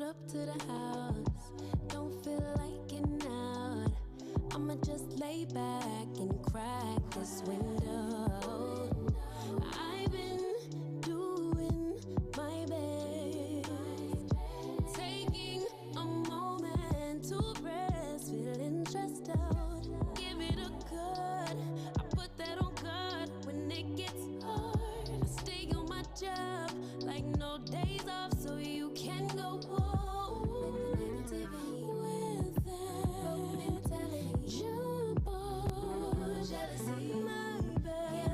up to the house. Don't feel like getting out. I'ma just lay back and crack this window. I've been doing my best, taking a moment to rest, feeling stressed out. Give it a cut. I put that on God when it gets hard. I stay on my job like no days off, so you can go home. With that mentality, jump on jealousy, my bad.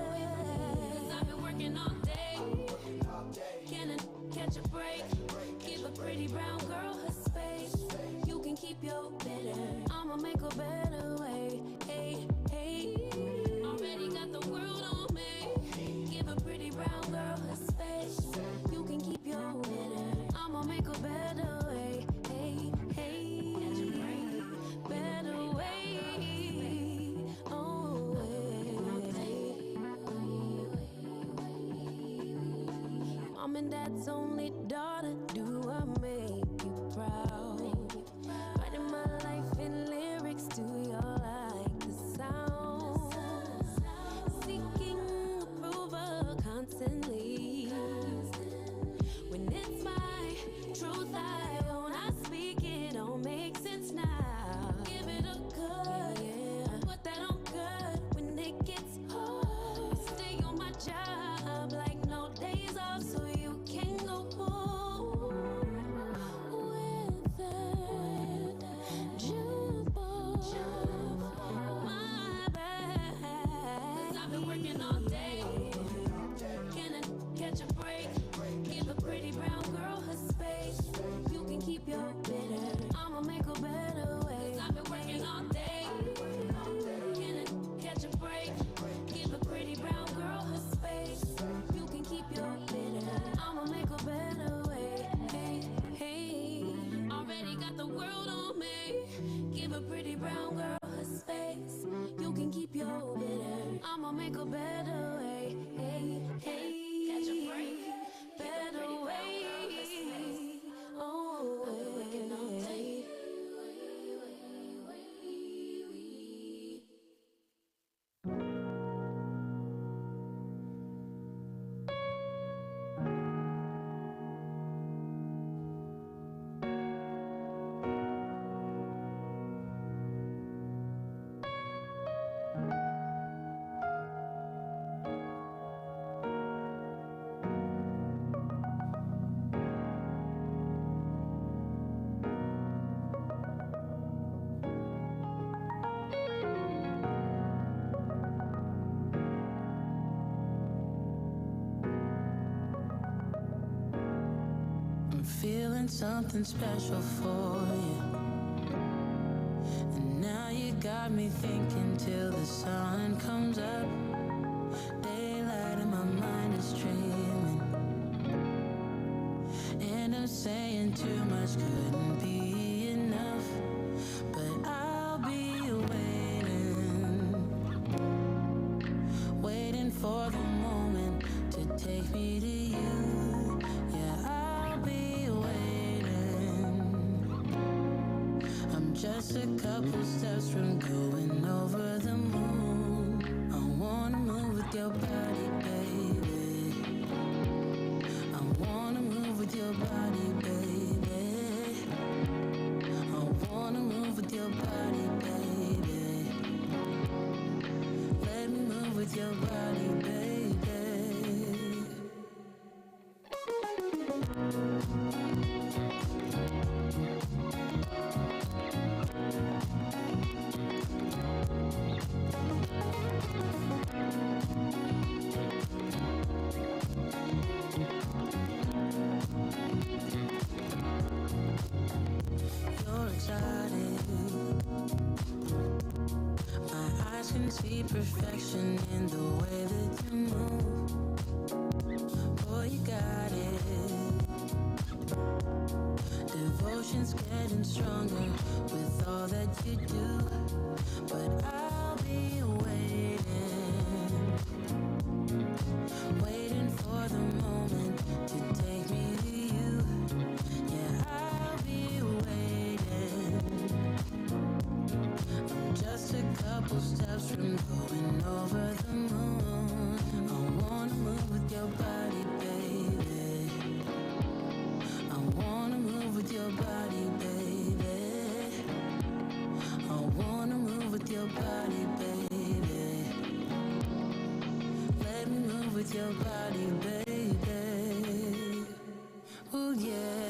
'Cause I've been working all day. Can I catch a break? Give a pretty brown girl her space. You can keep your bitter. I'ma make a better way. Hey, hey. Already got the world on me. Give a pretty brown girl her space. You can keep your bitter. I'ma make a better way. Hey, hey. Better way. Oh, Mom and Dad's only daughter. Do I make you proud? Writing my life in lyrics. Do you like the sound? Seeking approval constantly. When it's my truth I own, I speak it. Don't make sense now. Give it a cut. Yeah. Put that on good when it gets hard. Stay on my job like no days off, so you can go home. With that jump on my back. 'Cause I've been working all day. Can I catch a break? Give a pretty brown girl her space. You can keep your bitter. I'ma make a better way. 'Cause I've been working all day. Can I catch a break? Give a pretty brown girl her space. You can keep your bitter. I'ma make a better way. Hey, hey. Already got the world on me. Give a pretty brown girl her space. You can keep your bitter. I'ma make a better way. Hey, hey. Catch a break. Better way. Oh, working all day. I'm feeling something special for you. And now you got me thinking till the sun comes up. Daylight in my mind is dreaming. And I'm saying too much couldn't be enough. But I'll be waiting for the moment to take me to you. Yeah, I'll be waiting. I'm just a couple steps from going over the moon. I wanna move with your body, baby. I wanna move with your body, baby. I wanna move with your body, baby. Let me move with your body, baby. You're exotic. My eyes can see perfection in the way that you move. Boy, you got it. Devotion's getting stronger with all that you do. But I'll be waiting for the moment to take me to you. Yeah, I'll be couple steps from going over the moon. I wanna move with your body, baby. I wanna move with your body, baby. I wanna move with your body, baby. Let me move with your body, baby. Oh yeah.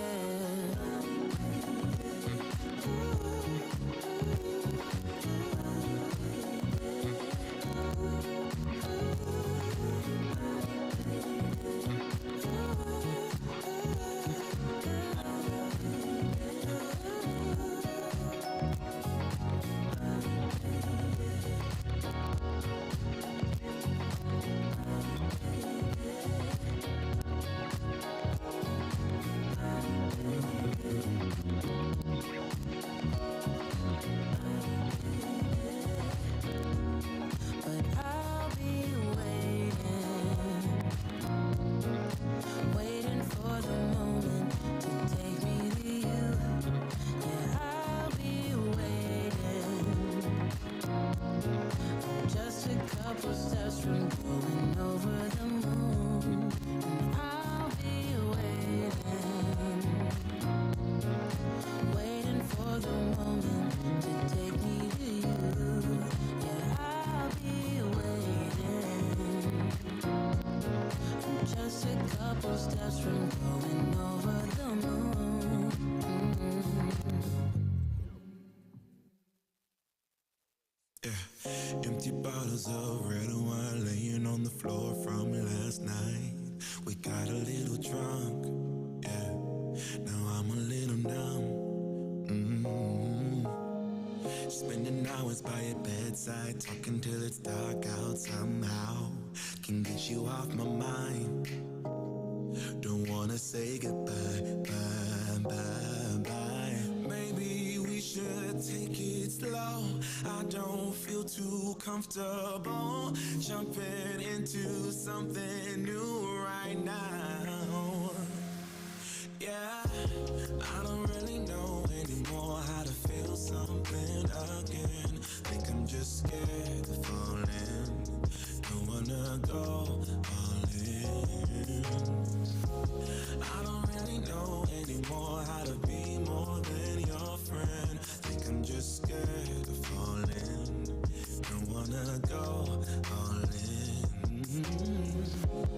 Empty bottles of red wine laying on the floor from last night. We got a little drunk, yeah. Now I'm a little numb. Spending hours by your bedside, talking till it's dark out somehow. Can get you off my mind. Don't wanna say goodbye, bye, bye, bye. Maybe we should take it slow. I don't feel too comfortable jumping into something new right now. Yeah, I don't really know anymore how to feel something again. Think I'm just scared of falling. Don't wanna go all in. I don't really know anymore how to be more than your friend. Think I'm just scared of falling. Don't wanna go all in.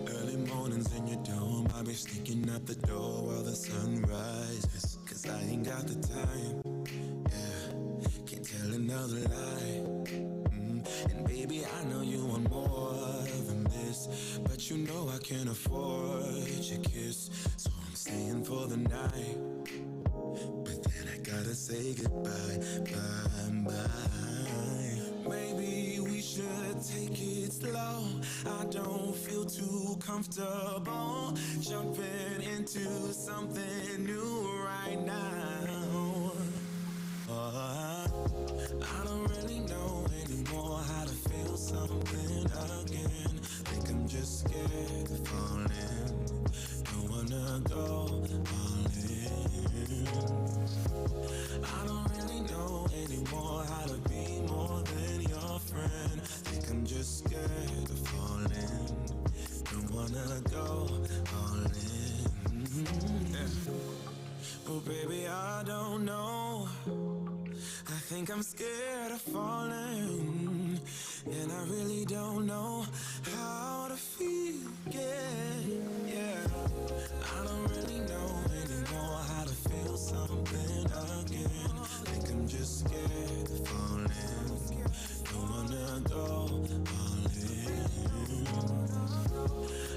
Early mornings in your dome, I'll be sneaking out the door while the sun rises. Cause I ain't got the time, yeah, can't tell another lie. And baby, I know you want more than this, but you know I can't afford your kiss. So I'm staying for the night, but then I gotta say goodbye, bye, bye. Maybe we should take it slow. I don't feel too comfortable jumping into something new right now. I don't really know anymore how to feel something again. Think I'm just scared of falling. Don't wanna go all in. I don't really know anymore how to be more than your friend. Think I'm just scared of falling. Don't wanna go all in. Oh baby, I don't know. I think I'm scared of falling, and I really don't know how to feel again. Yeah, I don't really know anymore how to feel something again. Think I'm just scared of falling. Don't wanna go all in.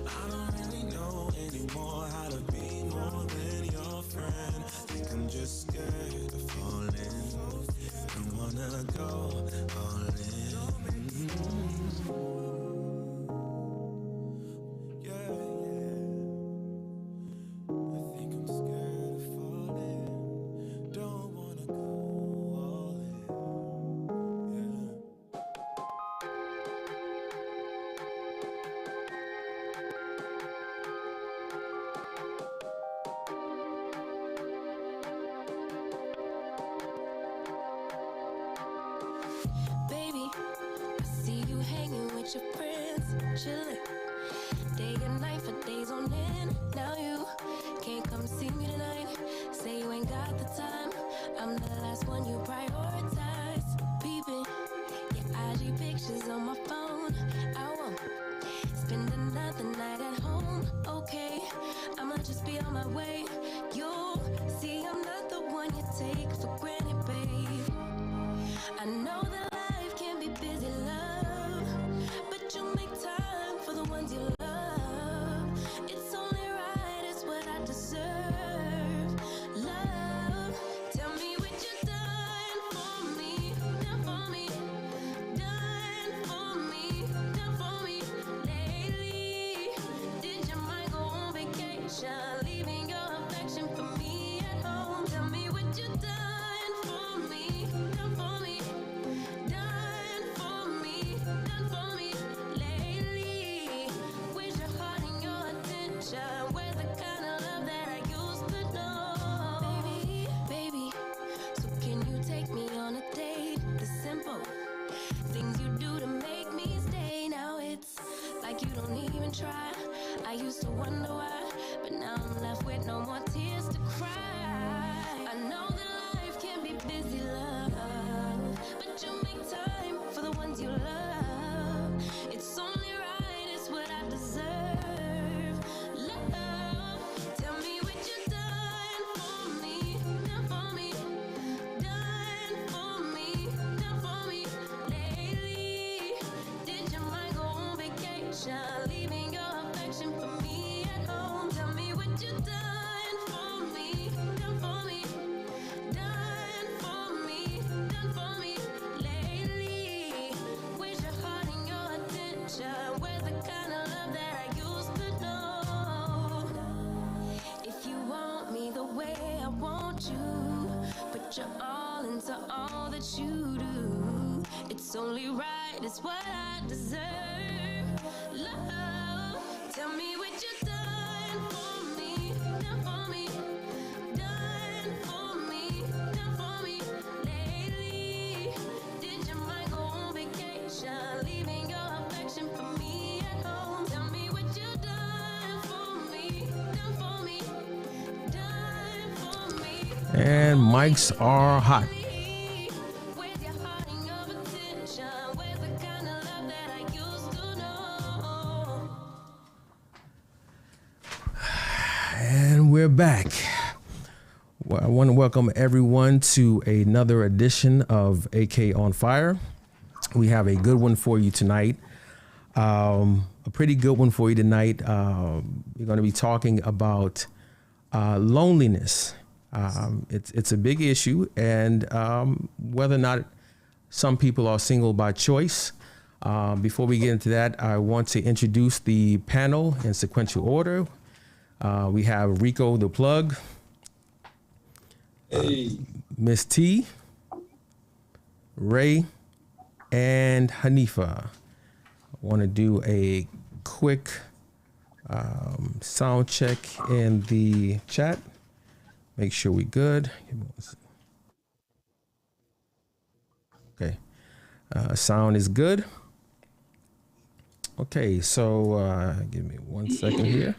I don't really know anymore how to be more than your friend. Think I'm just scared of falling. Don't wanna go all in. Yeah, yeah. I think I'm scared of falling. Don't wanna go all in. Yeah. Baby, with your friends, chilling. Day and night for days on end. Now you can't come see me tonight. Say you ain't got the time. I'm the last one you prioritize. Peeping your IG pictures on my phone. I won't spend another night at home. Okay, I'ma just be on my way. You'll see I'm not the one you take for granted, babe. I know that life can be busy, love, but you make time for the ones you love. It's only right, it's what I deserve. Love, tell me what you done for me, done for me, done for me, done for me lately. Did your mind go on vacation, leaving your affection for me at home? Tell me what you done for me, done for me, done for me, done for me lately. Where's your heart and your attention? Where's the kind of love that I used to know? Baby, so can you take me on a date? The simple things you do to make me stay. Now it's like you don't even try. I used to wonder why, but now I'm left with no more tears to cry. I know that life can be busy, love, but you make time for the ones you love. It's only right, it's what I deserve. Love, tell me what you done for me, done for me, done for me, done for me lately. Did your mind go on vacation, leaving your affection for me at home? Tell me what you done for me, done for me, done for me, done for me lately. Where's your heart and your attention? Where's the kind of love that I used to know? If you want me the way I want you, put your all into all that you do. It's only right, it's what I deserve. Love, tell me what you done for me, done for me, done for me, done for me lately. Did your mind go on vacation, leaving your affection for me at home? Tell me what you done for me, done for me, done for me. And mics are hot. Where's your heart and your attention? Where's the kind of love that I used to know? And we're back. Well, I want to welcome everyone to another edition of AK on Fire. We have a good one for you tonight. A pretty good one for you tonight. We're going to be talking about loneliness. It's a big issue, and whether or not some people are single by choice. Before we get into that, I want to introduce the panel in sequential order. We have Rico the Plug, Miss T, Ray, and Hanifa. I want to do a quick sound check in the chat. Make sure we good. Give me one second. Okay, sound is good. Okay, so give me 1 second here.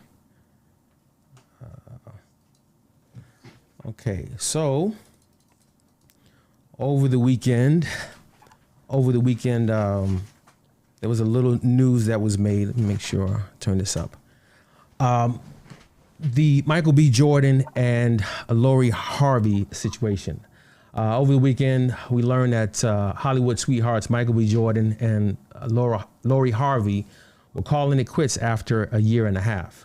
Okay, so over the weekend, there was a little news that was made. Let me make sure I turn this up. The Michael B. Jordan and Lori Harvey situation. Over the weekend, we learned that Hollywood sweethearts Michael B. Jordan and Lori Harvey were calling it quits after a year and a half.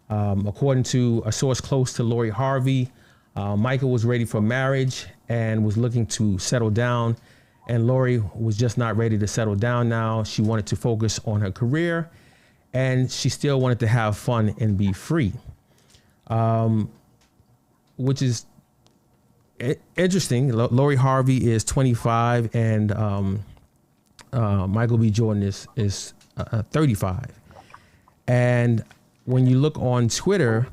According to a source close to Lori Harvey, Michael was ready for marriage and was looking to settle down, and Lori was just not ready to settle down now. She wanted to focus on her career, and she still wanted to have fun and be free, which is interesting. Lori Harvey is 25, and Michael B. Jordan is 35. And when you look on Twitter,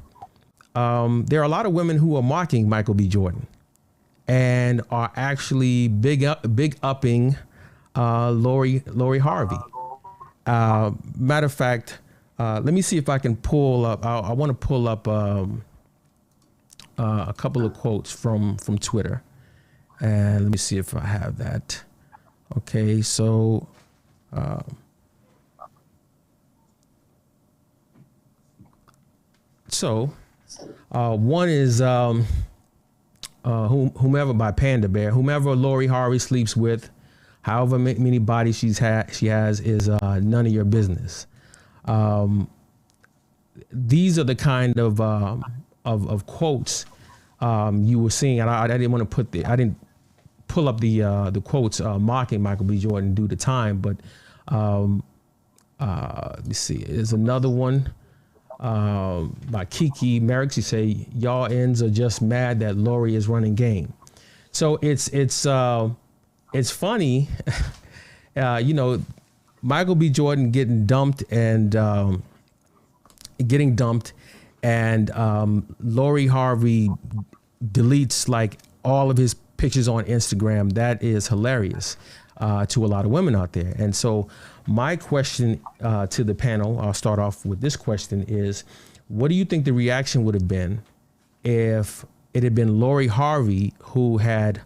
there are a lot of women who are mocking Michael B. Jordan and are actually big upping Lori Harvey. Matter of fact, let me see if I can pull up. I want to pull up a couple of quotes from Twitter, and let me see if I have that. Okay, so one is whomever by Panda Bear, whomever Lori Harvey sleeps with, however many bodies she has is none of your business. These are the kind of quotes you were seeing, and I didn't want to I didn't pull up the quotes mocking Michael B. Jordan due to time, but let me see. There's another one by Kiki Merrick. She say, "Y'all ends are just mad that Lori is running game." So it's funny, Michael B. Jordan getting dumped and Lori Harvey deletes like all of his pictures on Instagram. That is hilarious to a lot of women out there. And so my question to the panel, I'll start off with this question, is what do you think the reaction would have been if it had been Lori Harvey who had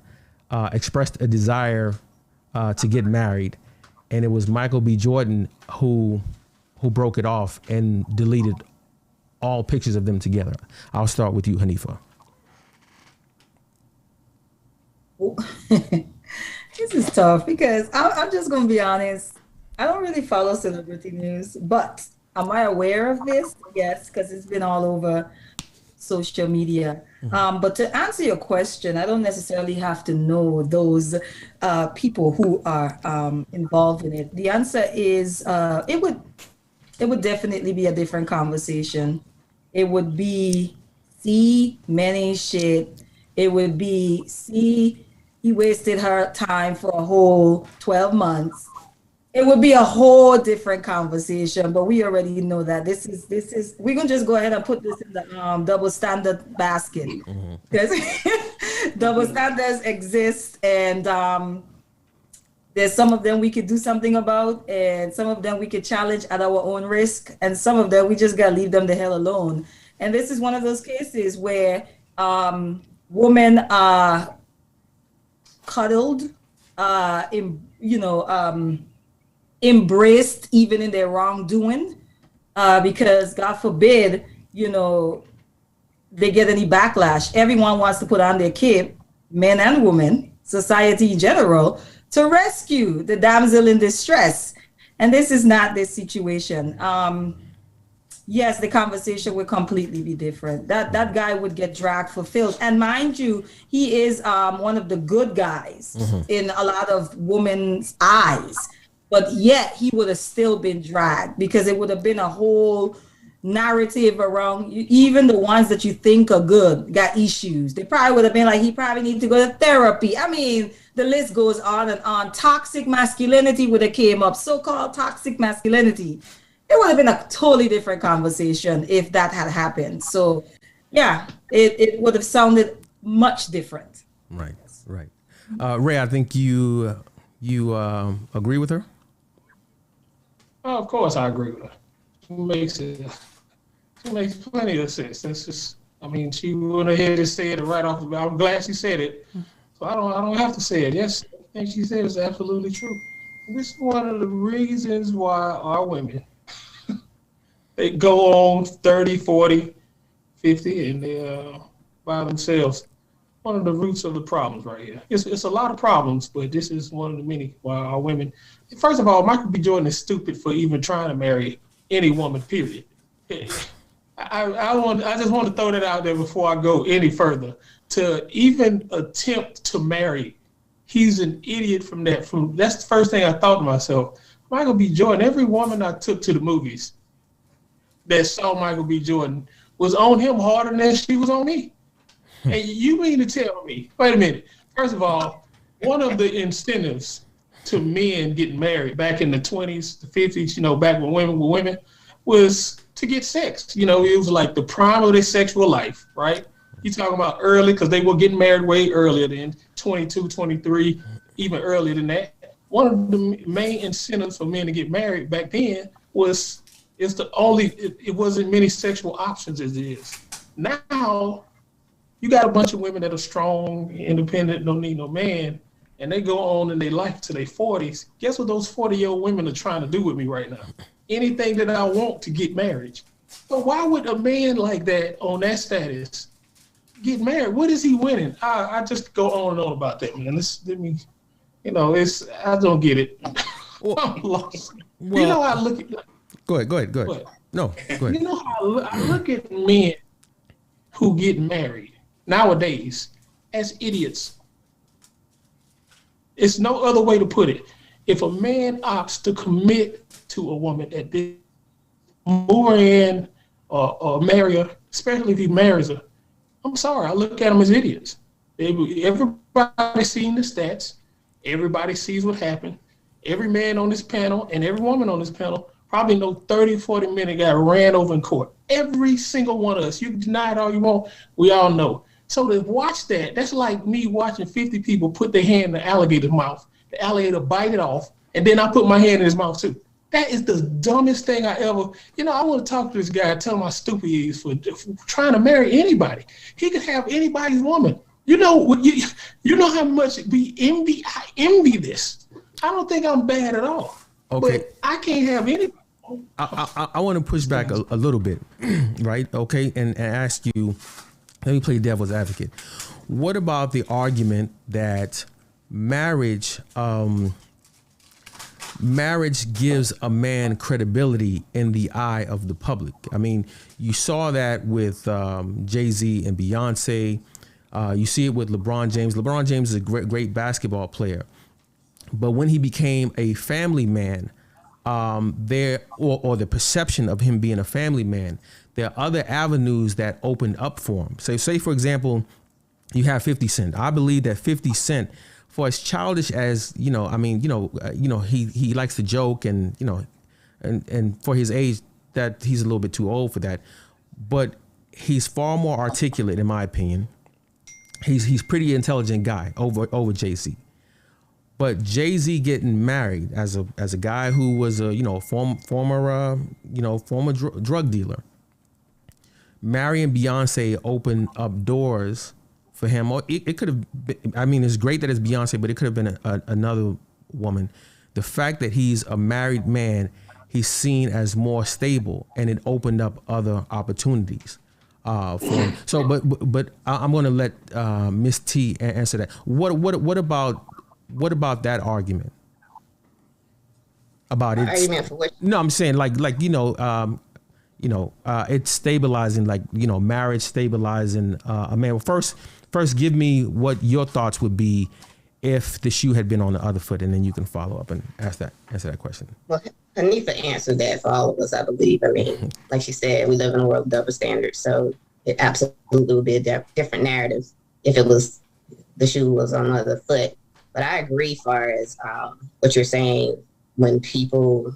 expressed a desire to get married, and it was Michael B. Jordan who broke it off and deleted all pictures of them together? I'll start with you, Hanifa. This is tough because I'm just going to be honest. I don't really follow celebrity news, but am I aware of this? Yes, because it's been all over social media. But to answer your question, I don't necessarily have to know those people who are involved in it. The answer is it would definitely be a different conversation. It would be, see, many shit. It would be, see, he wasted her time for a whole 12 months. It would be a whole different conversation, but we already know that this is we're gonna just go ahead and put this in the double standard basket, because double standards exist, and there's some of them we could do something about, and some of them we could challenge at our own risk, and some of them we just gotta leave them the hell alone. And this is one of those cases where women are cuddled, embraced even in their wrongdoing, because God forbid, they get any backlash. Everyone wants to put on their cape, men and women, society in general, to rescue the damsel in distress. And this is not this situation. Yes, the conversation would completely be different. That guy would get dragged for filth. And mind you, he is one of the good guys in a lot of women's eyes. But yet he would have still been dragged, because it would have been a whole narrative around you. Even the ones that you think are good got issues. They probably would have been like, he probably needs to go to therapy. I mean, the list goes on and on. Toxic masculinity would have came up, so-called toxic masculinity. It would have been a totally different conversation if that had happened. So yeah, it would have sounded much different. Right. Ray, I think you agree with her? Oh, of course I agree with her. She makes plenty of sense. That's just, she went ahead and said it right off the bat. I'm glad she said it. So I don't have to say it. Yes, I think she said is absolutely true. And this is one of the reasons why our women, they go on 30, 40, 50, and they're by themselves. One of the roots of the problems right here. It's a lot of problems, but this is one of the many why our women. First of all, Michael B. Jordan is stupid for even trying to marry any woman, period. I just want to throw that out there before I go any further. To even attempt to marry, he's an idiot from that. That's the first thing I thought to myself. Michael B. Jordan, every woman I took to the movies that saw Michael B. Jordan was on him harder than she was on me. And you mean to tell me, wait a minute, first of all, one of the incentives to men getting married back in the 20s, the 50s, back when women were women, was to get sex. It was like the prime of their sexual life, right? You talking about early, because they were getting married way earlier than 22, 23, even earlier than that. one of the main incentives for men to get married back then was it wasn't many sexual options as it is. Now you got a bunch of women that are strong, independent, don't need no man, and they go on in their life to their 40s. Guess what those 40-year-old women are trying to do with me right now? Anything that I want to get married. But why would a man like that on that status get married? What is he winning? I just go on and on about that, man. I don't get it. Well, I'm lost. well, You know how I look at Go ahead. what? No, go ahead. You know how I look at men who get married nowadays as idiots. It's no other way to put it. If a man opts to commit to a woman at this, move her in or marry her, especially if he marries her, I'm sorry, I look at them as idiots. Everybody's seen the stats. Everybody sees what happened. Every man on this panel and every woman on this panel probably know 30, 40 men that got ran over in court. Every single one of us. You can deny it all you want. We all know. So to watch that, that's like me watching 50 people put their hand in the alligator's mouth. The alligator bite it off, and then I put my hand in his mouth too. That is the dumbest thing I ever. I want to talk to this guy and tell him how stupid he is for trying to marry anybody. He could have anybody's woman. You know how much we envy. I envy this. I don't think I'm bad at all. Okay. But I can't have any. I want to push back a little bit, right? Okay, and ask you. Let me play devil's advocate. What about the argument that marriage gives a man credibility in the eye of the public? I mean, you saw that with Jay-Z and Beyonce. You see it with LeBron James. LeBron James is a great basketball player. But when he became a family man, or the perception of him being a family man, there are other avenues that opened up for him. So say, for example, you have 50 Cent. I believe that 50 Cent, for as childish as, he likes to joke and for his age, that he's a little bit too old for that. But he's far more articulate, in my opinion. He's pretty intelligent guy over Jay-Z. But Jay-Z getting married as a guy who was a former drug dealer, marrying Beyonce opened up doors for him. Or it could have been, I mean, it's great that it's Beyonce, but it could have been another woman. The fact that he's a married man, he's seen as more stable, and it opened up other opportunities for him. So, but I'm going to let Miss T answer that. What about that argument? About it? Argument for what? No, I'm saying it's stabilizing, marriage stabilizing a man. Well, first, give me what your thoughts would be if the shoe had been on the other foot, and then you can follow up and answer that question. Well, Hanifa answered that for all of us, I believe. I mean, like she said, we live in a world of double standards, so it absolutely would be a different narrative if the shoe was on the other foot. But I agree far as what you're saying, when people,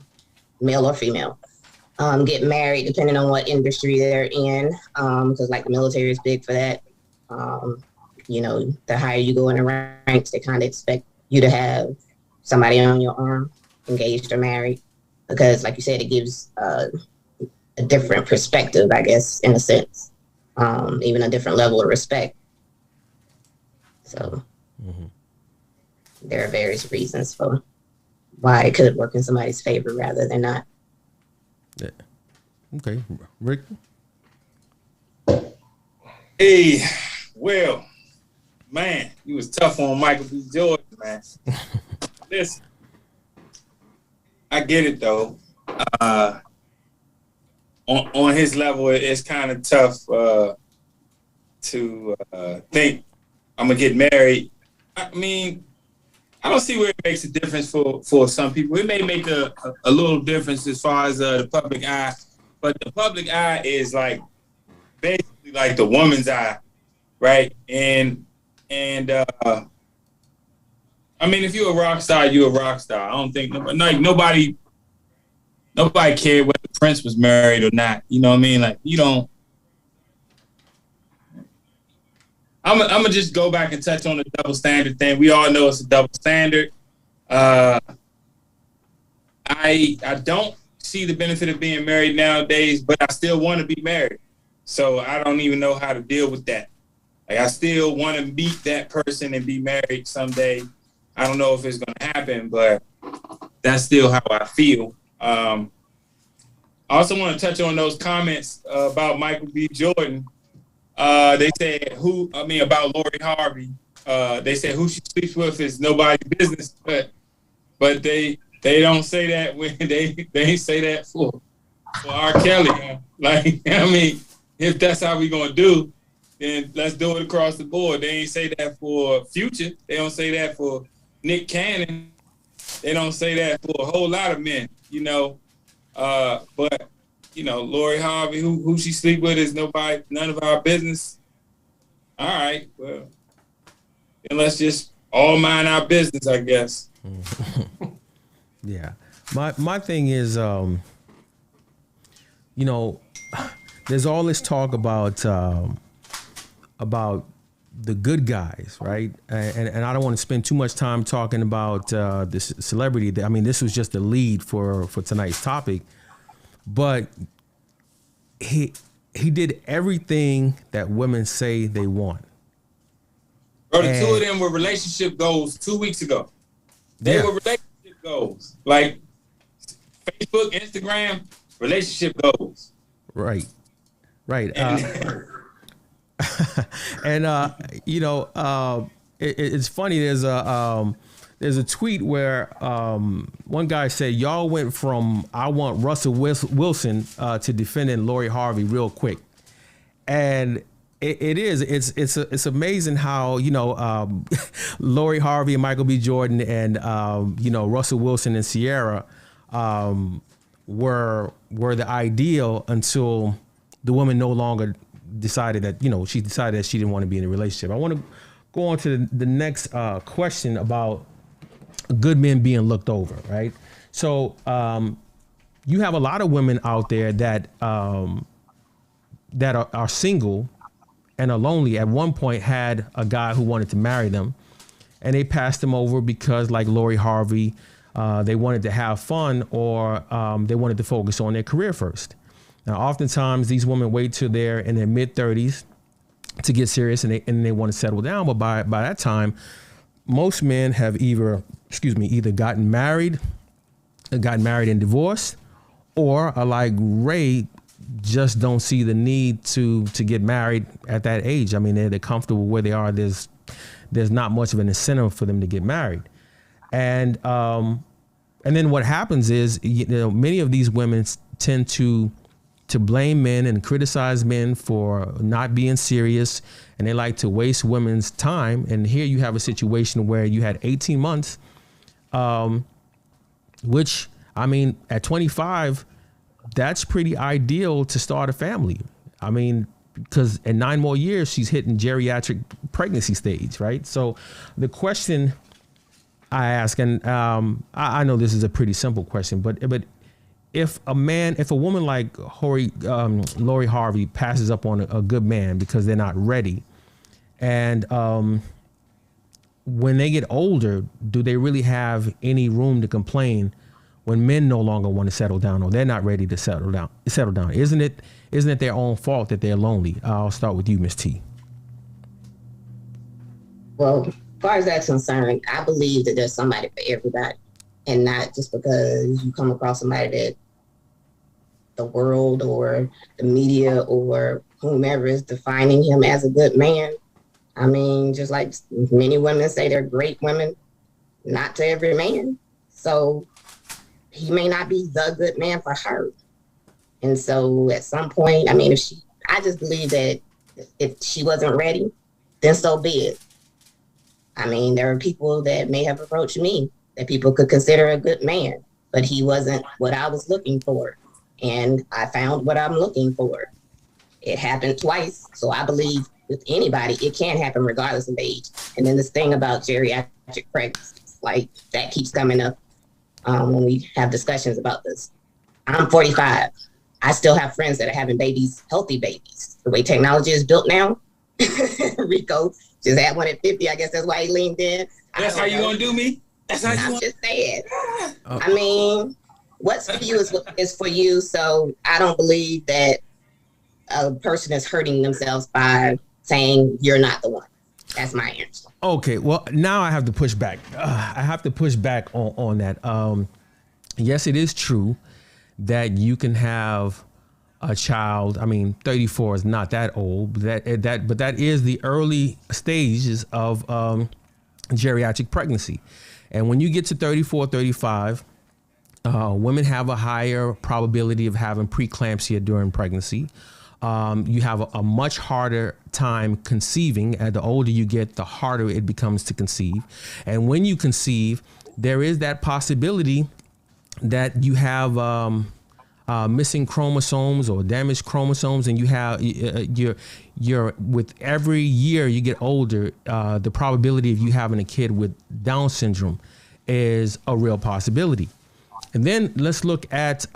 male or female, get married, depending on what industry they're in, because like the military is big for that. The higher you go in the ranks, they kind of expect you to have somebody on your arm, engaged or married, because like you said, it gives a different perspective, I guess, in a sense, even a different level of respect. So there are various reasons for why it could work in somebody's favor rather than not. Yeah. Okay, Rick. Hey, well, man, he was tough on Michael B. Jordan, man. Listen, I get it though. On his level, it's kind of tough to think I'm gonna get married. I mean, I don't see where it makes a difference for some people. It may make a little difference as far as the public eye, but the public eye is like basically like the woman's eye, right? And I mean, if you're a rock star, you're a rock star. I don't think nobody cared whether Prince was married or not. You know what I mean? Like, you don't. I'm gonna just go back and touch on the double standard thing. We all know it's a double standard. I don't see the benefit of being married nowadays, but I still want to be married. So I don't even know how to deal with that. Like, I still want to meet that person and be married someday. I don't know if it's going to happen, but that's still how I feel. I also want to touch on those comments about Michael B. Jordan. They said about Lori Harvey. They said who she sleeps with is nobody's business, but they don't say that when they ain't say that for R. Kelly. Huh? Like, I mean, if that's how we gonna do, then let's do it across the board. They ain't say that for Future. They don't say that for Nick Cannon. They don't say that for a whole lot of men, you know. But you know, Lori Harvey, who she sleep with is none of our business. All right, well, then let's just all mind our business, I guess. Yeah, my thing is, you know, there's all this talk about the good guys, right? And I don't want to spend too much time talking about this celebrity. I mean, this was just the lead for tonight's topic, but he did everything that women say they want. Bro, the two of them were relationship goals 2 weeks ago. They were relationship goals. Like Facebook, Instagram, relationship goals. Right. And you know, it's funny. There's a tweet where one guy said, "Y'all went from I want Russell Wilson to defending Lori Harvey real quick," and it's amazing how, you know, Lori Harvey and Michael B. Jordan and you know, Russell Wilson and Sierra were the ideal until the woman no longer decided that, you know, she decided that she didn't want to be in a relationship. I want to go on to the next question about good men being looked over, right? So you have a lot of women out there that are single and are lonely. At one point had a guy who wanted to marry them, and they passed him over because, like Lori Harvey, they wanted to have fun, or they wanted to focus on their career first. Now, oftentimes these women wait till they're in their mid-30s to get serious, and they want to settle down. But by that time, most men have either gotten married and divorced, or are like Ray, just don't see the need to get married at that age. I mean, they're comfortable where they are. There's not much of an incentive for them to get married, and then what happens is, you know, many of these women tend to blame men and criticize men for not being serious, and they like to waste women's time. And here you have a situation where you had 18 months, which, I mean, at 25, that's pretty ideal to start a family. I mean, because in 9 more years, she's hitting geriatric pregnancy stage, right? So the question I ask, and I know this is a pretty simple question, but if a woman like Lori Harvey passes up on a good man because they're not ready, and when they get older, do they really have any room to complain when men no longer want to settle down, or they're not ready to settle down? Isn't it their own fault that they're lonely? I'll start with you, Ms. T. Well, as far as that's concerned, I believe that there's somebody for everybody, and not just because you come across somebody that the world or the media or whomever is defining him as a good man. I mean, just like many women say they're great women, not to every man. So he may not be the good man for her. And so at some point, I mean, I just believe that if she wasn't ready, then so be it. I mean, there are people that may have approached me that people could consider a good man, but he wasn't what I was looking for. And I found what I'm looking for. It happened twice. So I believe with anybody, it can happen regardless of age. And then this thing about geriatric pregnancies, like that keeps coming up when we have discussions about this. I'm 45. I still have friends that are having babies, healthy babies. The way technology is built now, Rico just had one at 50. I guess that's why he leaned in. That's how you gonna do me? That's how you I'm want. just saying. I mean, what's for you is for you. So I don't believe that a person is hurting themselves by saying you're not the one. That's my answer. Okay, well, now I have to push back. I have to push back on that. Yes, it is true that you can have a child. I mean, 34 is not that old, but that is the early stages of geriatric pregnancy. And when you get to 34, 35, women have a higher probability of having preeclampsia during pregnancy. You have a much harder time conceiving. And the older you get, the harder it becomes to conceive. And when you conceive, there is that possibility that you have missing chromosomes or damaged chromosomes, and you have you're with every year you get older, the probability of you having a kid with Down syndrome is a real possibility. And then let's look at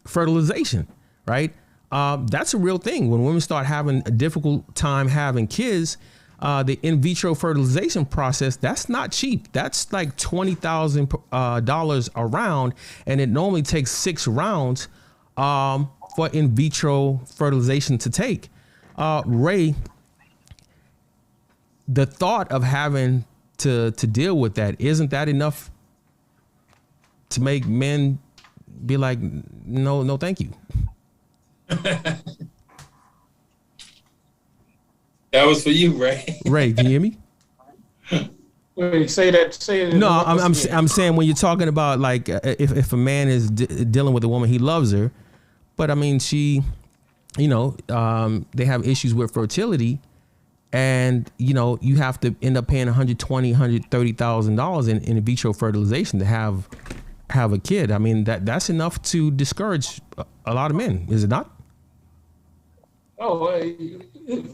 fertilization, right? That's a real thing. When women start having a difficult time having kids, the in vitro fertilization process, that's not cheap. That's like $20,000 a round, and it normally takes 6 rounds for in vitro fertilization to take. Ray, the thought of having to deal with that, isn't that enough to make men be like, no, thank you? That was for you, Ray. Ray, can you hear me? Wait, say it. No, I'm saying when you're talking about like if a man is dealing with a woman, he loves her, but I mean she, they have issues with fertility, and you have to end up paying $130,000 in vitro fertilization to have a kid. I mean that's enough to discourage a lot of men, is it not? Oh,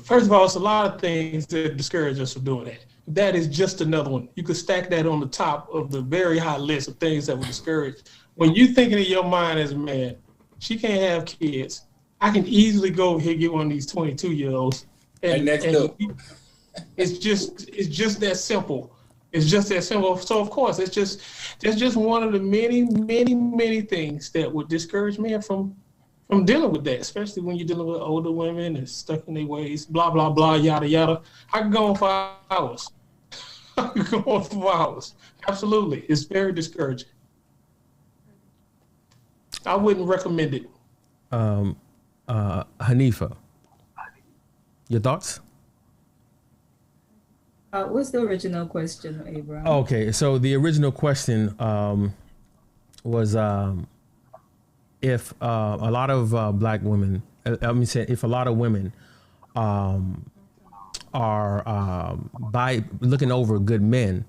first of all, it's a lot of things that discourage us from doing that. That is just another one. You could stack that on the top of the very high list of things that would discourage. When you're thinking in your mind as a man, she can't have kids. I can easily go over here and get one of these 22-year-olds. And it's just that simple. It's just that simple. So of course, that's just one of the many, many, many things that would discourage men from dealing with that, especially when you're dealing with older women and stuck in their ways, blah, blah, blah, yada, yada. I can go on for hours. Absolutely. It's very discouraging. I wouldn't recommend it. Hanifa, your thoughts? What's the original question, Abraham? Okay, so the original question was if a lot of black women, if a lot of women are by looking over good men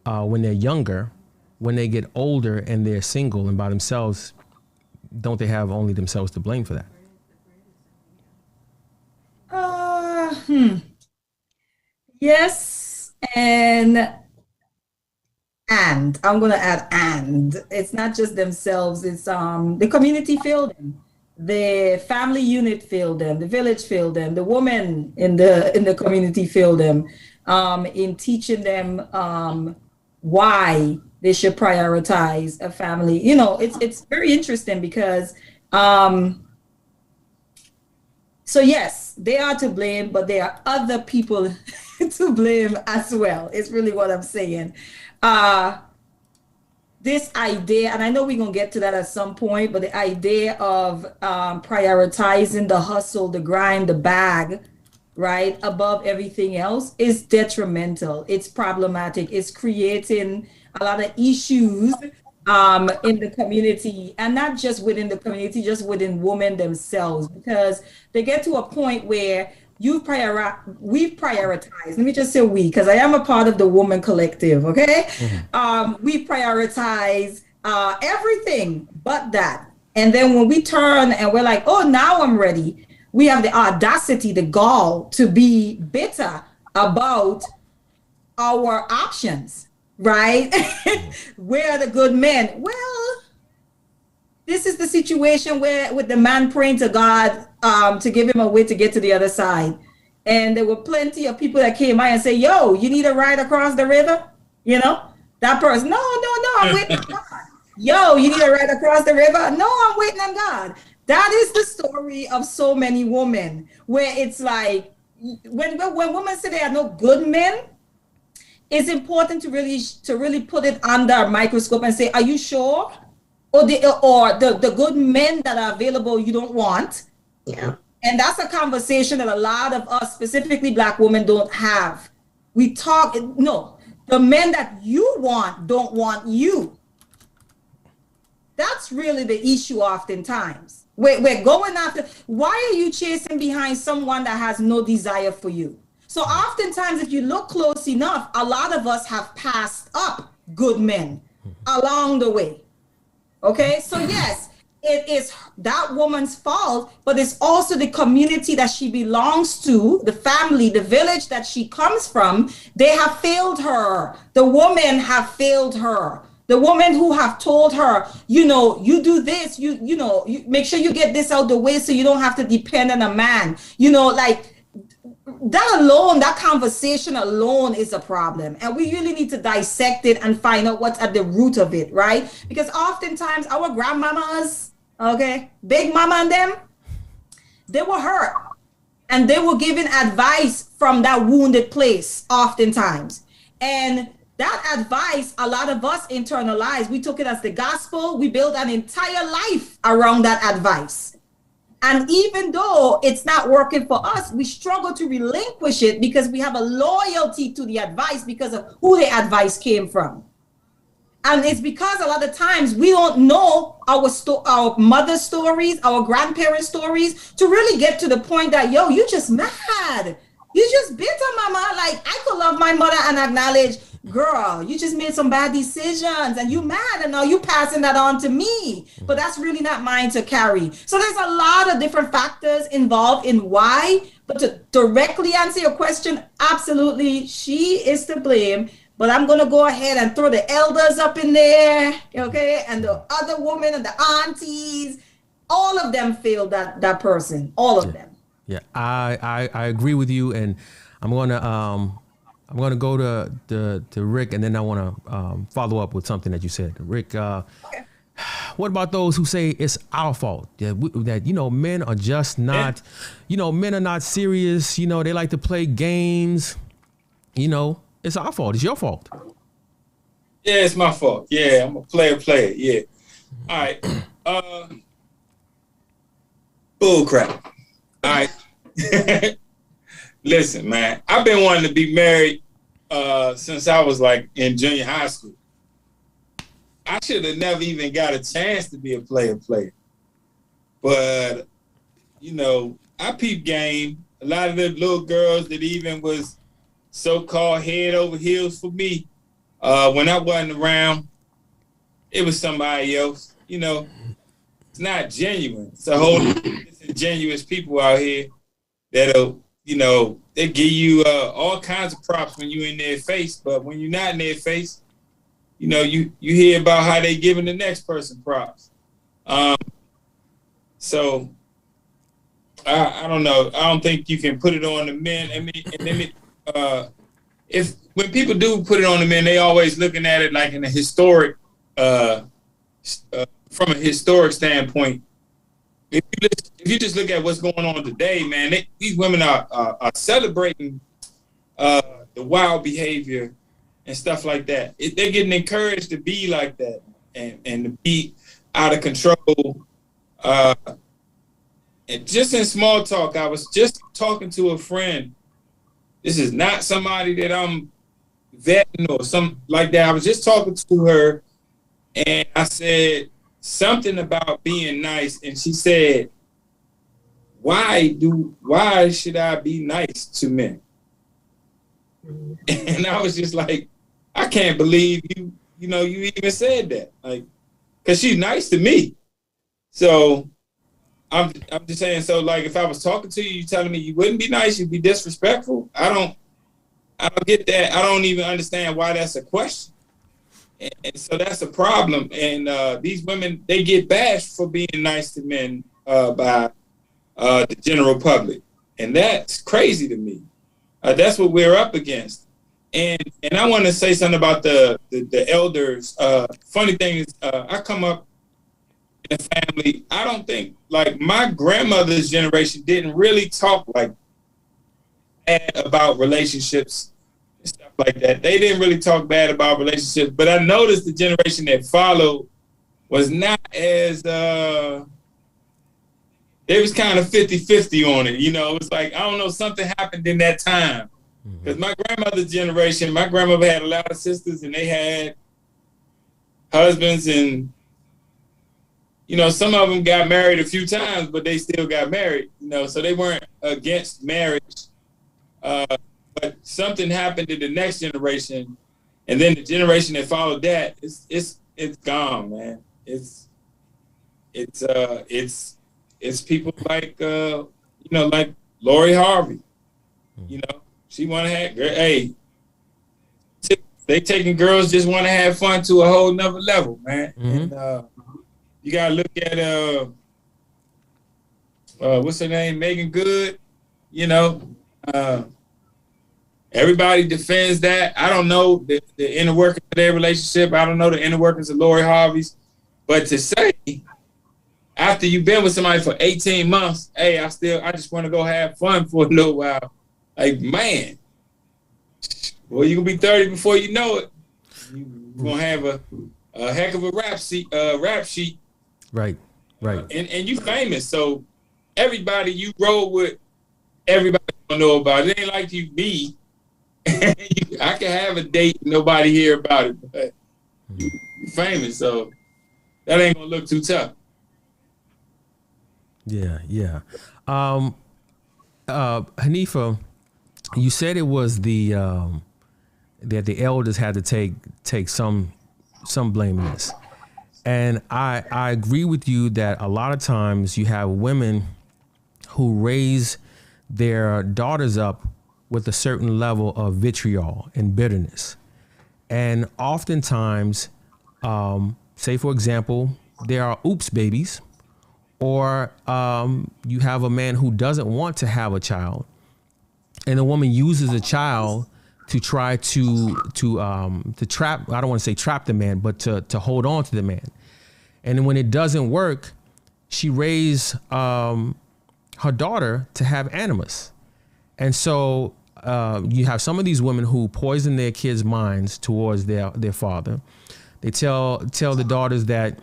when they're younger, when they get older and they're single and by themselves, don't they have only themselves to blame for that? Yes, and I'm gonna add and. It's not just themselves, it's the community failed them, the family unit failed them, the village failed them, the woman in the community failed them in teaching them why they should prioritize a family. It's very interesting because so yes, they are to blame, but there are other people to blame as well. It's really what I'm saying. This idea, and I know we're going to get to that at some point, but the idea of prioritizing the hustle, the grind, the bag, right, above everything else is detrimental. It's problematic. It's creating a lot of issues in the community, and not just within the community, just within women themselves, because they get to a point where we've prioritized, let me just say we, because I am a part of the woman collective, okay? Mm-hmm. We prioritize everything but that. And then when we turn and we're like, oh, now I'm ready, we have the audacity, the gall to be bitter about our options, right? Where are the good men? Well, this is the situation where with the man praying to God to give him a way to get to the other side. And there were plenty of people that came by and say, yo, you need a ride across the river, That person, no, I'm waiting on God. Yo, you need to ride across the river? No, I'm waiting on God. That is the story of so many women, where it's like, when women say they are no good men, it's important to really put it under a microscope and say, are you sure? Or the good men that are available you don't want. Yeah. And that's a conversation that a lot of us, specifically Black women, don't have. We talk, no, the men that you want don't want you. That's really the issue oftentimes. We're going after, why are you chasing behind someone that has no desire for you? So oftentimes, if you look close enough, a lot of us have passed up good men along the way. Okay, so yes, it is that woman's fault, but it's also the community that she belongs to, the family, the village that she comes from. They have failed her. The women have failed her. The women who have told her, you know, you do this, you make sure you get this out the way so you don't have to depend on a man. You know, like that alone, that conversation alone is a problem. And we really need to dissect it and find out what's at the root of it, right? Because oftentimes our grandmamas, okay, big mama and them, they were hurt. And they were given advice from that wounded place oftentimes. And that advice, a lot of us internalized. We took it as the gospel. We built an entire life around that advice. And even though it's not working for us, we struggle to relinquish it because we have a loyalty to the advice because of who the advice came from. And it's because a lot of times we don't know our mother's stories, our grandparents' stories, to really get to the point that, yo, you just mad. You just bitter, mama. Like, I could love my mother and acknowledge, girl, you just made some bad decisions and you mad and now you passing that on to me. But that's really not mine to carry. So there's a lot of different factors involved in why. But to directly answer your question, absolutely, she is to blame. But I'm going to go ahead and throw the elders up in there, okay? And the other women and the aunties, all of them failed that person, all of them. Yeah, I agree with you, and I'm gonna go to Rick, and then I want to follow up with something that you said, Rick. Okay. What about those who say it's our fault that you know, men are just not, you know, men are not serious. You know, they like to play games. You know, it's our fault. It's your fault. Yeah, it's my fault. Yeah, I'm a player. Yeah. All right. Bull crap. All right. Listen, man, I've been wanting to be married since I was like in junior high school. I should have never even got a chance to be a player. But, you know, I peep game. A lot of the little girls that even was so-called head over heels for me, when I wasn't around, it was somebody else. You know, it's not genuine. It's a whole disingenuous people out here that'll, you know, they give you all kinds of props when you in their face, but when you're not in their face, you know, you hear about how they giving the next person props. So I don't know. I don't think you can put it on the men. I mean, and then if when people do put it on the men, they always looking at it like in a historic, from a historic standpoint. If you just look at what's going on today, man, these women are celebrating the wild behavior and stuff like that. They're getting encouraged to be like that and to be out of control. And just in small talk, I was just talking to a friend. This is not somebody that I'm vetting or something like that. I was just talking to her, and I said something about being nice, and she said, why should I be nice to men? And I was just like, I can't believe you even said that. Like, because she's nice to me. So I'm just saying, so like if I was talking to you, you telling me you wouldn't be nice, you'd be disrespectful. I don't get that. I don't even understand why that's a question. And so that's a problem. And these women, they get bashed for being nice to men by the general public. And that's crazy to me. That's what we're up against. And I want to say something about the elders. Funny thing is, I come up in a family. I don't think like my grandmother's generation didn't really talk like bad about relationships and stuff like that. They didn't really talk bad about relationships. But I noticed the generation that followed was not as they was kind of 50-50 on it. You know, it was like, I don't know, something happened in that time. Because my grandmother's generation, my grandmother had a lot of sisters and they had husbands, and, you know, some of them got married a few times, but they still got married, you know, so they weren't against marriage. But something happened to the next generation, and then the generation that followed that, it's gone, man. It's people like, you know, like Lori Harvey, you know. She want to have, hey, they taking girls just want to have fun to a whole nother level, man. And you got to look at, what's her name, Megan Good, you know. Everybody defends that. I don't know the inner workings of their relationship. I don't know the inner workings of Lori Harvey's. But to say, after you've been with somebody for 18 months, hey, I just want to go have fun for a little while. Like, man, well, you're going to be 30 before you know it. You're going to have a heck of a rap sheet. Right. And you famous, so everybody you roll with, everybody going to know about it. It ain't like you be. I can have a date and nobody hear about it, but you're famous, so that ain't going to look too tough. Yeah. Hanifa, you said it was that the elders had to take some blame in this, and I agree with you that a lot of times you have women who raise their daughters up with a certain level of vitriol and bitterness, and oftentimes, say for example, there are oops babies, or you have a man who doesn't want to have a child, and a woman uses a child to try to trap, I don't want to say trap the man, but to hold on to the man. And then when it doesn't work, she raised her daughter to have animus. And so you have some of these women who poison their kids' minds towards their father. They tell the daughters that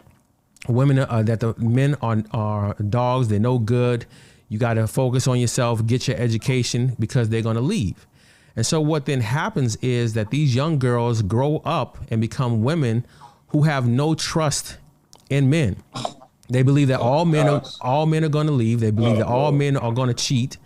that the men are dogs, they're no good. You got to focus on yourself, get your education, because they're going to leave. And so what then happens is that these young girls grow up and become women who have no trust in men. They believe that all men are going to leave. They believe that all men are going to cheat.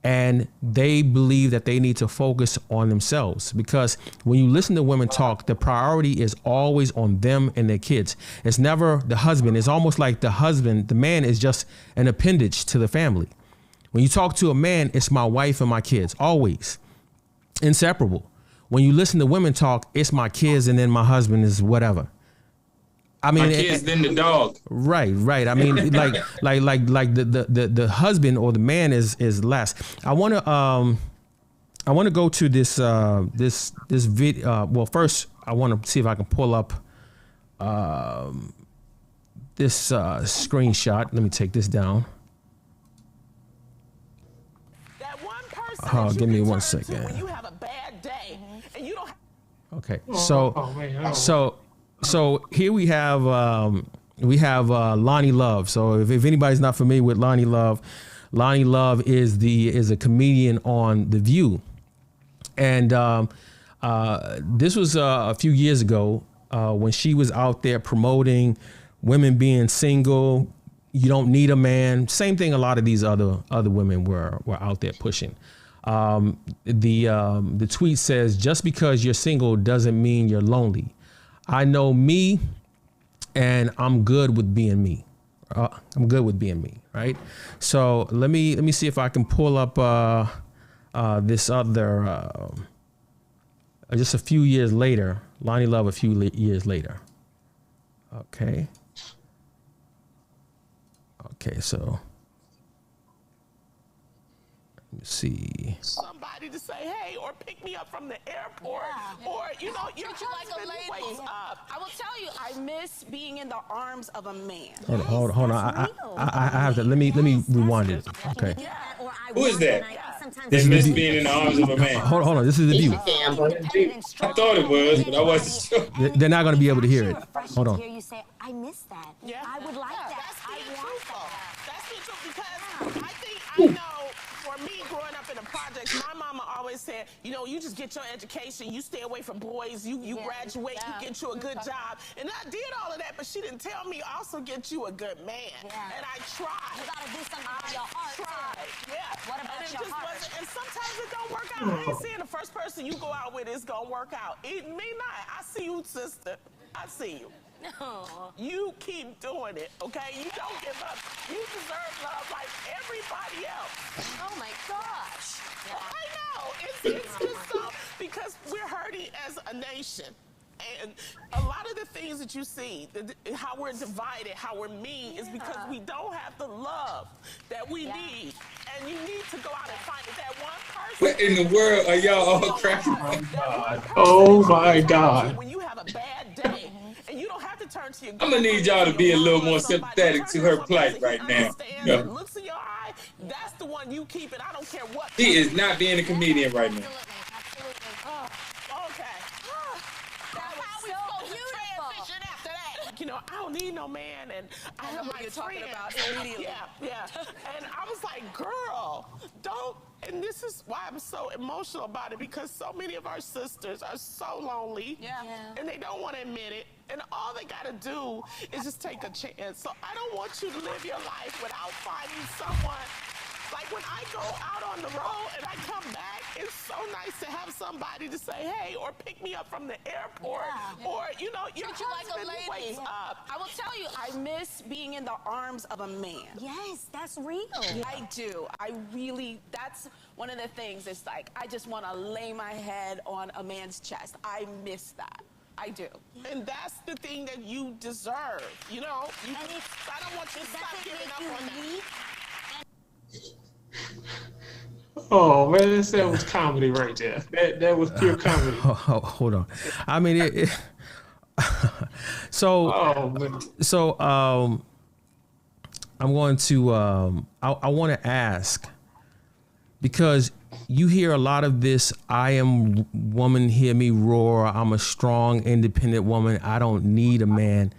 And they believe that they need to focus on themselves, because when you listen to women talk, the priority is always on them and their kids. It's never the husband. It's almost like the man is just an appendage to the family. When you talk to a man, it's my wife and my kids, always inseparable. When you listen to women talk, it's my kids and then my husband is whatever. I mean, my kids, then the dog. Right. I mean, like the husband or the man is last. I want to go to this video. Well, first I want to see if I can pull up this screenshot. Let me take this down. That one person Give me 1 second. when you have a bad day and you don't. Okay, so here we have Loni Love. So if anybody's not familiar with Loni Love is a comedian on The View, and this was a few years ago when she was out there promoting women being single. You don't need a man. Same thing a lot of these other women were out there pushing. The tweet says, just because you're single doesn't mean you're lonely. I know me, and I'm good with being me. Right? So let me see if I can pull up this other just a few years later. Loni Love a few years later. Okay, so Let's see. Somebody to say, hey, or pick me up from the airport, or, you know, your husband wakes up. I will tell you, I miss being in the arms of a man. Hold on. I have to, let me rewind it. Okay. Who is that? This miss being in the arms of a man. Hold on. This is the view. I thought it was, but I wasn't sure. They're not going to be able to hear it. Hold on. Hear you say, I miss that. Yeah. I would like that. I want that. That's the truth, because I think I know. For me, growing up in the projects, my mama always said, you know, you just get your education, you stay away from boys, you graduate, you get you a good job. And I did all of that, but she didn't tell me also get you a good man. And I tried. You gotta do something for your heart. Tried. Yeah. What about your heart? And sometimes it don't work out. I ain't saying the first person you go out with is gonna work out. It may not. I see you, sister. I see you. You keep doing it, okay? You don't give up. You deserve love like everybody else. Oh my gosh. I know. It's just so, because we're hurting as a nation. And a lot of the things that you see, how we're divided, how we're mean, is because we don't have the love that we need. And you need to go out and find it. That one person. What in the world are y'all all cracking? Oh my God. When you have a bad day, and you don't have to turn to your I'm gonna need y'all to be a little more sympathetic to her plight right now. No. Looks in your eye, that's the one you keep, and I don't care what. She is not being a comedian right now. Okay. How we supposed to transition after that? You know, I don't need no man, and I know what you're talking about immediately. Yeah. And I was like, girl, don't. And this is why I'm so emotional about it, because so many of our sisters are so lonely, and they don't want to admit it. And all they got to do is just take a chance. So I don't want you to live your life without finding someone. Like when I go out on the road and I come back, it's so nice to have somebody to say, hey, or pick me up from the airport, or, you know, your husband wakes up. I will tell you, I miss being in the arms of a man. Yes, that's real. I do. I really, that's one of the things. It's like, I just want to lay my head on a man's chest. I miss that. I do. And that's the thing that you deserve, you know? I don't want you to stop giving up on that. Oh man, that was comedy right there. That was pure comedy. Hold on. I mean, so I'm going to I want to ask, because you hear a lot of this, I am woman, hear me roar, I'm a strong, independent woman, I don't need a man.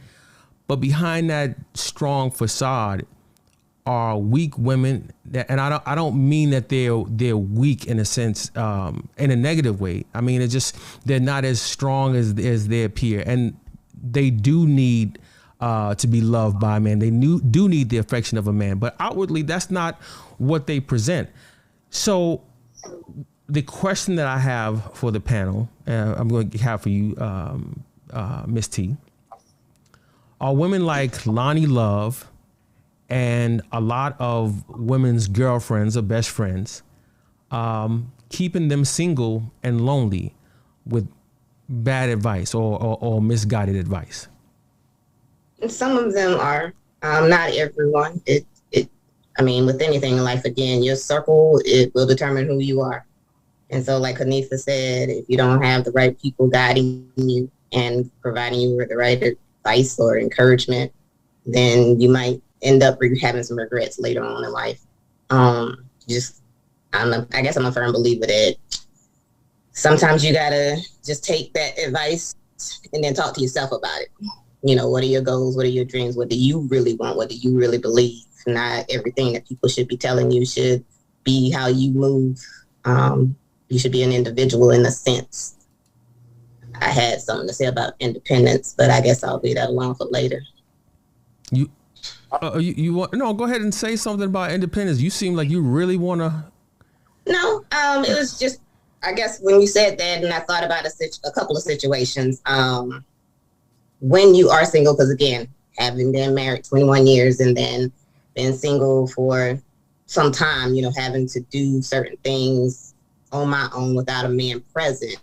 But behind that strong facade are weak women that, and I don't mean that they're weak in a sense, in a negative way. I mean, it's just, they're not as strong as they appear, and they do need to be loved by a man. They do need the affection of a man, but outwardly that's not what they present. So the question that I have for the panel, I'm going to have for you, Miss T, are women like Loni Love and a lot of women's girlfriends or best friends keeping them single and lonely with bad advice or misguided advice? Some of them are, not everyone. I mean, with anything in life, again, your circle, it will determine who you are. And so like Hanifa said, if you don't have the right people guiding you and providing you with the right advice or encouragement, then you might end up having some regrets later on in life. I guess I'm a firm believer that sometimes you gotta just take that advice and then talk to yourself about it. You know, what are your goals? What are your dreams? What do you really want? What do you really believe? Not everything that people should be telling you should be how you move. You should be an individual in a sense. I had something to say about independence, but I guess I'll leave that alone for later. You want, no, go ahead and say something about independence. You seem like you really want to. No, it was just, I guess when you said that, and I thought about a couple of situations. When you are single, because again, having been married 21 years and then been single for some time, you know, having to do certain things on my own without a man present.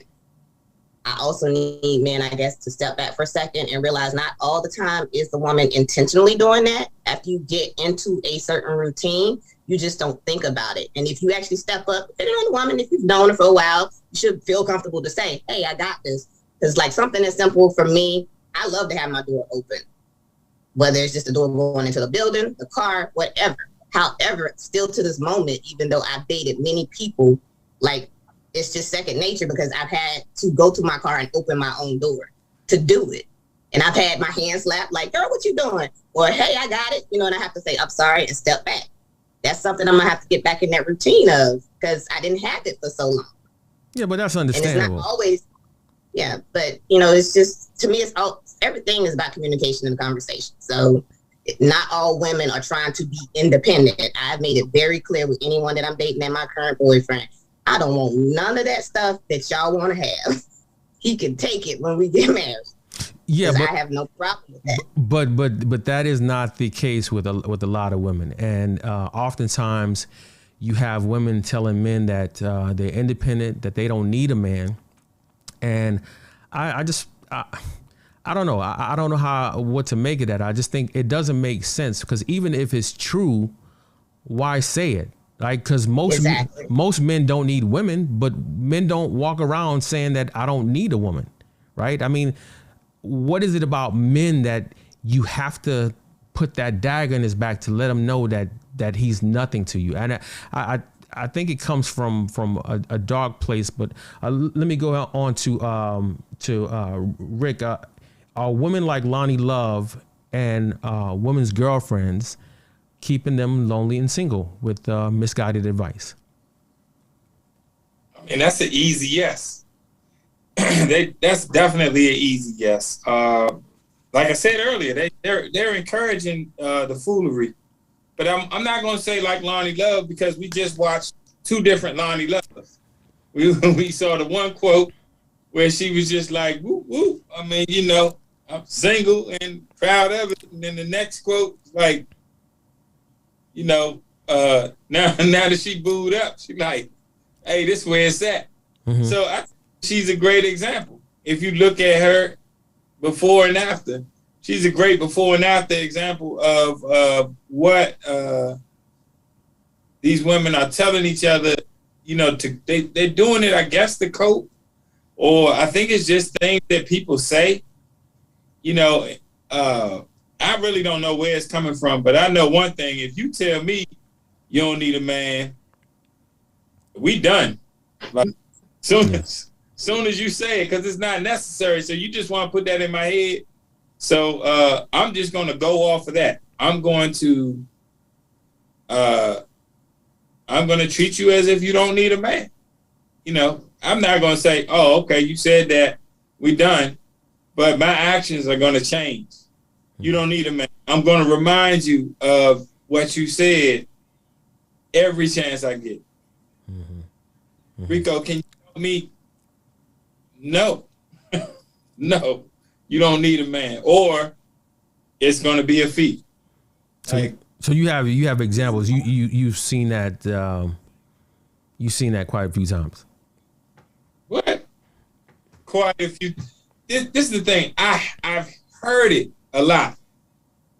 I also need men, I guess, to step back for a second and realize not all the time is the woman intentionally doing that. After you get into a certain routine, you just don't think about it. And if you actually step up, depending on the woman, if you've known her for a while, you should feel comfortable to say, hey, I got this. Because like something as simple for me, I love to have my door open. Whether it's just a door going into the building, the car, whatever. However, still to this moment, even though I've dated many people, like it's just second nature because I've had to go to my car and open my own door to do it. And I've had my hand slapped like, girl, what you doing? Or, hey, I got it. You know, and I have to say, I'm sorry and step back. That's something I'm going to have to get back in that routine of because I didn't have it for so long. Yeah, but that's understandable. And it's not always, yeah, but, you know, it's just, to me, it's all, everything is about communication and conversation. So not all women are trying to be independent. I've made it very clear with anyone that I'm dating and my current boyfriend, I don't want none of that stuff that y'all want to have. He can take it when we get married. Yeah, but I have no problem with that. But that is not the case with a lot of women, and oftentimes you have women telling men that they're independent, that they don't need a man, and I don't know. I don't know what to make of that. I just think it doesn't make sense because even if it's true, why say it? Like, because most men don't need women, but men don't walk around saying that I don't need a woman, right? I mean, what is it about men that you have to put that dagger in his back to let him know that he's nothing to you? And I think it comes from a dark place. But let me go on to Rick. Are women like Loni Love and women's girlfriends keeping them lonely and single with misguided advice? And that's an easy yes. That's definitely an easy yes. Like I said earlier, they're encouraging the foolery, but I'm not going to say like Loni Love because we just watched two different Loni Loves. We saw the one quote where she was just like, woo, woo. I mean, you know, I'm single and proud of it. And then the next quote, like, you know, now that she booed up, she like, hey, this is where it's at. Mm-hmm. So I think she's a great example. If you look at her before and after, she's a great before and after example of what these women are telling each other, you know, they're doing it, I guess, to cope, or I think it's just things that people say. You know, I really don't know where it's coming from, but I know one thing. If you tell me you don't need a man, we done. Like, soon as you say it, because it's not necessary. So you just want to put that in my head. So I'm just going to go off of that. I'm going to treat you as if you don't need a man. You know, I'm not going to say, oh, okay, you said that, we done. But my actions are going to change. You don't need a man. I'm going to remind you of what you said every chance I get. Mm-hmm. Mm-hmm. Rico, can you tell me? No. No, you don't need a man. Or it's going to be a feat. So you have examples. You've seen that. You've seen that quite a few times. What? Quite a few. This is the thing. I've heard it a lot,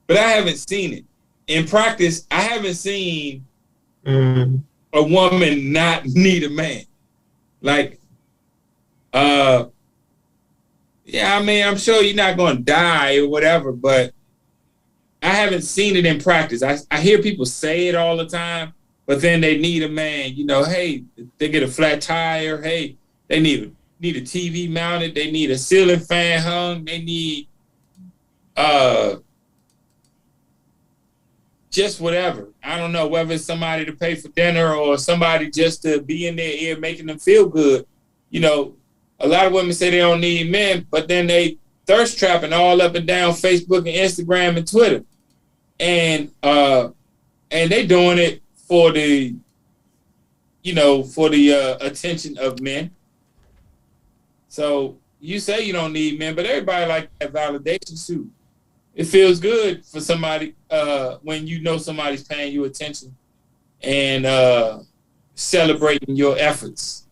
but I haven't seen it. In practice, I haven't seen a woman not need a man. Like, yeah, I mean, I'm sure you're not going to die or whatever, but I haven't seen it in practice. I hear people say it all the time, but then they need a man. You know, hey, they get a flat tire. Hey, they need a TV mounted. They need a ceiling fan hung. They need just whatever. I don't know, whether it's somebody to pay for dinner or somebody just to be in their ear making them feel good. You know, a lot of women say they don't need men, but then they thirst trapping all up and down Facebook and Instagram and Twitter. And they doing it for the, you know, for the attention of men. So you say you don't need men, but everybody like that validation too. It feels good for somebody when you know somebody's paying you attention and celebrating your efforts.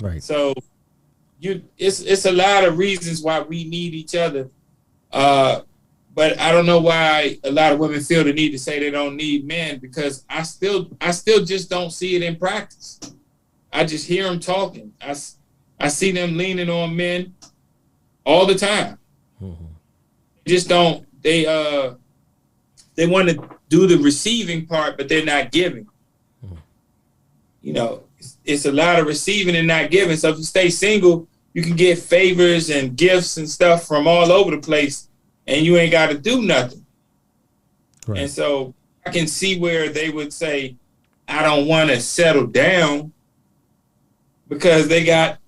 Right. So it's a lot of reasons why we need each other. But I don't know why a lot of women feel the need to say they don't need men, because I still just don't see it in practice. I just hear them talking. I see them leaning on men all the time. Mm-hmm. Just don't. They want to do the receiving part, but they're not giving. Mm-hmm. You know, it's a lot of receiving and not giving. So if you stay single, you can get favors and gifts and stuff from all over the place, and you ain't got to do nothing. Right. And so I can see where they would say, I don't want to settle down, because they got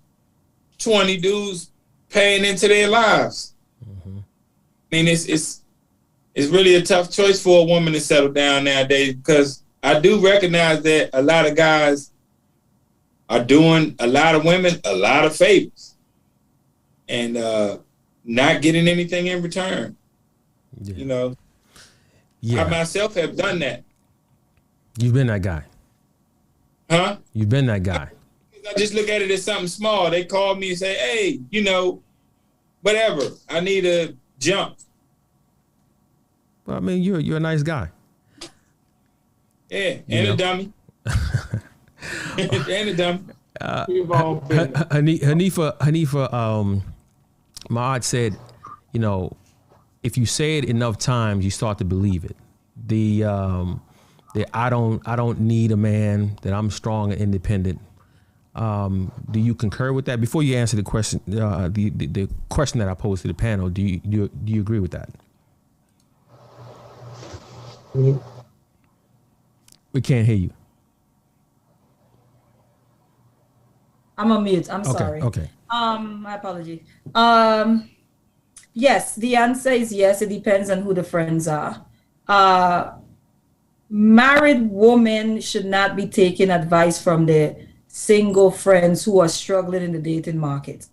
20 dudes paying into their lives. Mm-hmm. I mean, it's really a tough choice for a woman to settle down nowadays, because I do recognize that a lot of guys are doing a lot of women a lot of favors and not getting anything in return. Yeah. You know, I myself have done that. You've been that guy. Huh? You've been that guy. I just look at it as something small. They call me and say, hey, you know, whatever, I need a jump. Well, I mean, you're a nice guy. Yeah, and a dummy. And a dummy. Hanifa, Maad said, you know, if you say it enough times, you start to believe it. I don't need a man, that I'm strong and independent. Do you concur with that? Before you answer the question, the question that I posed to the panel, do you agree with that? Yeah. We can't hear you. I'm on mute. I'm sorry. Okay. My apology. Yes, the answer is yes. It depends on who the friends are. Married women should not be taking advice from their single friends who are struggling in the dating market.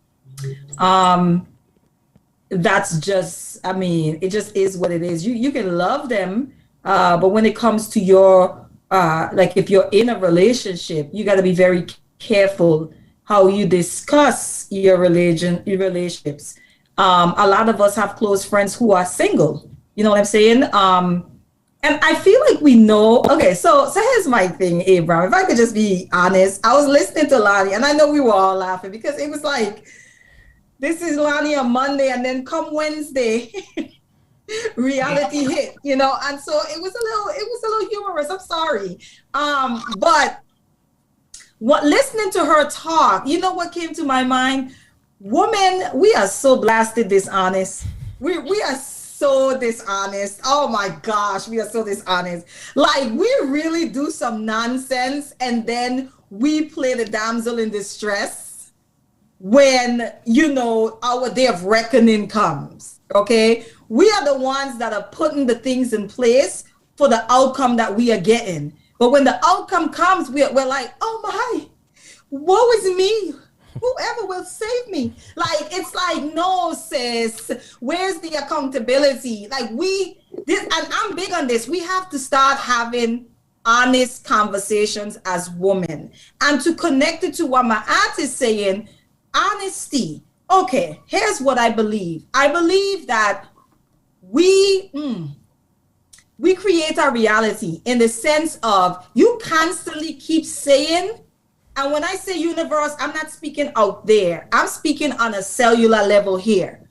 That's just, I mean, it just is what it is. You can love them, but when it comes to your, like if you're in a relationship, you got to be very careful how you discuss your relationships. A lot of us have close friends who are single. You know what I'm saying? And I feel like we know. Okay, so here's my thing, Abraham. If I could just be honest, I was listening to Loni, and I know we were all laughing because it was like, this is Loni on Monday, and then come Wednesday, reality hit, you know. And so it was a little humorous. I'm sorry, but listening to her talk, you know what came to my mind? Women, we are so blasted dishonest. We are so dishonest. Oh my gosh, we are so dishonest. Like, we really do some nonsense, and then we play the damsel in distress when, you know, our day of reckoning comes. Okay, we are the ones that are putting the things in place for the outcome that we are getting. But when the outcome comes, we're like, oh my, woe is me. Whoever will save me. Like, it's like, no, sis, where's the accountability? Like, and I'm big on this. We have to start having honest conversations as women. And to connect it to what my aunt is saying, honesty. Okay, here's what I believe. I believe that we create our reality in the sense of you constantly keep saying, and when I say universe, I'm not speaking out there. I'm speaking on a cellular level here.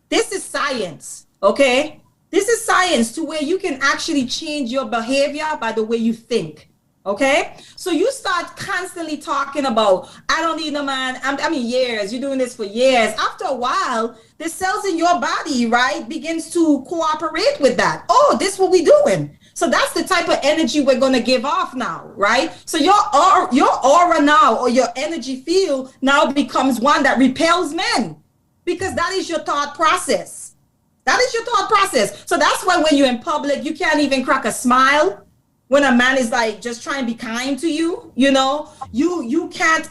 This is science, okay? This is science to where you can actually change your behavior by the way you think, okay? So you start constantly talking about, I don't need a man. I mean, years. You're doing this for years. After a while, the cells in your body, right, begins to cooperate with that. Oh, this is what we're doing. So that's the type of energy we're going to give off now, right? So your aura now, or your energy field now becomes one that repels men, because that is your thought process. That is your thought process. So that's why when you're in public, you can't even crack a smile when a man is like just trying to be kind to you. You know, you can't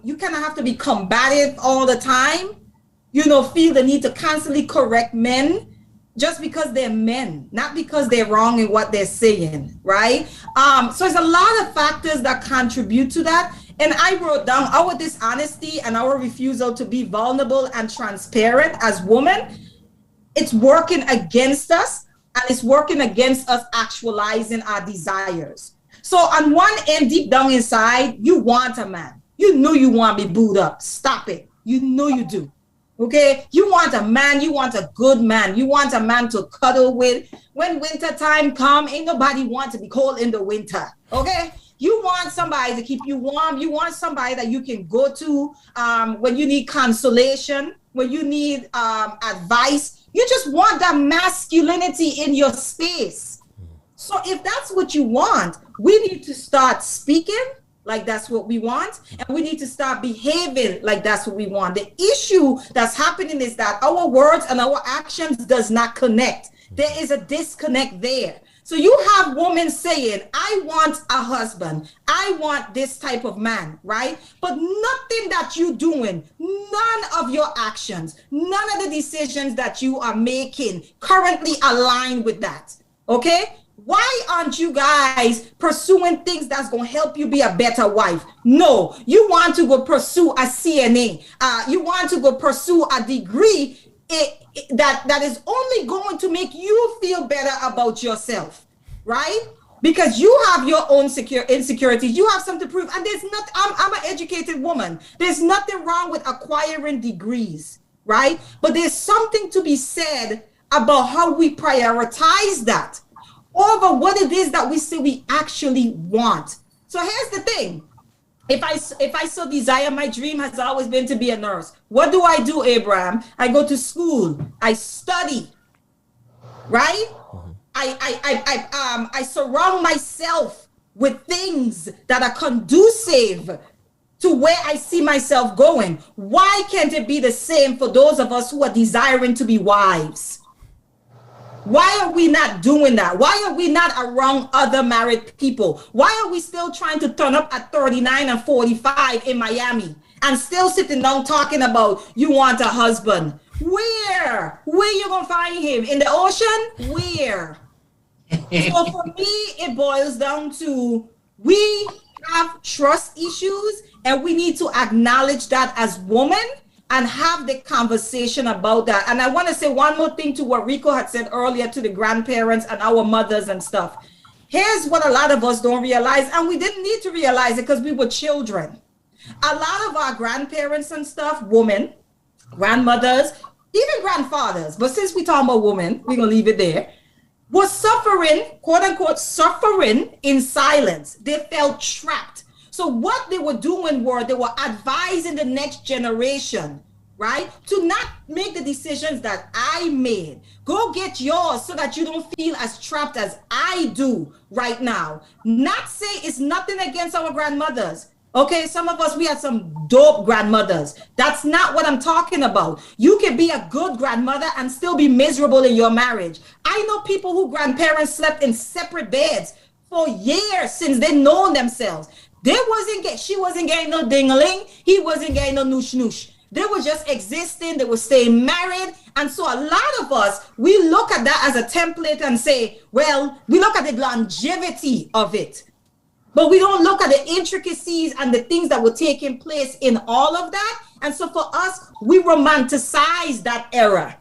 you kind of have to be combative all the time. You know, feel the need to constantly correct men just because they're men, not because they're wrong in what they're saying, right? So there's a lot of factors that contribute to that. And I wrote down our dishonesty and our refusal to be vulnerable and transparent as women it's working against us, and it's working against us actualizing our desires. So on one end, deep down inside, you want a man. You know you want to be booed up. Stop it. You know you do. Okay? You want a man. You want a good man. You want a man to cuddle with. When winter time come, ain't nobody want to be cold in the winter. Okay? You want somebody to keep you warm. You want somebody that you can go to when you need consolation, when you need advice. You just want that masculinity in your space. So if that's what you want, we need to start speaking like that's what we want, and we need to start behaving like that's what we want. The issue that's happening is that our words and our actions does not connect. There is a disconnect there. So you have women saying, I want a husband. I want this type of man, right? But nothing that you're doing, none of your actions, none of the decisions that you are making currently align with that, okay? Why aren't you guys pursuing things that's going to help you be a better wife? No, you want to go pursue a CNA. You want to go pursue a degree that is only going to make you feel better about yourself, right? Because you have your own insecurities. You have something to prove. And there's not, I'm an educated woman. There's nothing wrong with acquiring degrees, right? But there's something to be said about how we prioritize that over what it is that we say we actually want. So here's the thing. If I so desire, my dream has always been to be a nurse. What do, Abraham? I go to school. I study, right? I surround myself with things that are conducive to where I see myself going. Why can't it be the same for those of us who are desiring to be wives? Why are we not doing that? Why are we not around other married people? Why are we still trying to turn up at 39 and 45 in Miami and still sitting down talking about you want a husband? Where you gonna find him? In the ocean? Where? So for me, it boils down to we have trust issues, and we need to acknowledge that as women and have the conversation about that. And I want to say one more thing to what Rico had said earlier to the grandparents and our mothers and stuff. Here's what a lot of us don't realize, and we didn't need to realize it because we were children. A lot of our grandparents and stuff, women, grandmothers, even grandfathers, but since we're talking about women, we're going to leave it there, was suffering, quote unquote, suffering in silence. They felt trapped. So what they were doing were they were advising the next generation, right, to not make the decisions that I made. Go get yours so that you don't feel as trapped as I do right now. Not say it's nothing against our grandmothers. Okay, some of us, we had some dope grandmothers. That's not what I'm talking about. You can be a good grandmother and still be miserable in your marriage. I know people who grandparents slept in separate beds for years since they known themselves. She wasn't getting no ding-a-ling. He wasn't getting no noosh-noosh. They were just existing. They were staying married. And so a lot of us, we look at that as a template and say, well, we look at the longevity of it. But we don't look at the intricacies and the things that were taking place in all of that. And so for us, we romanticize that era,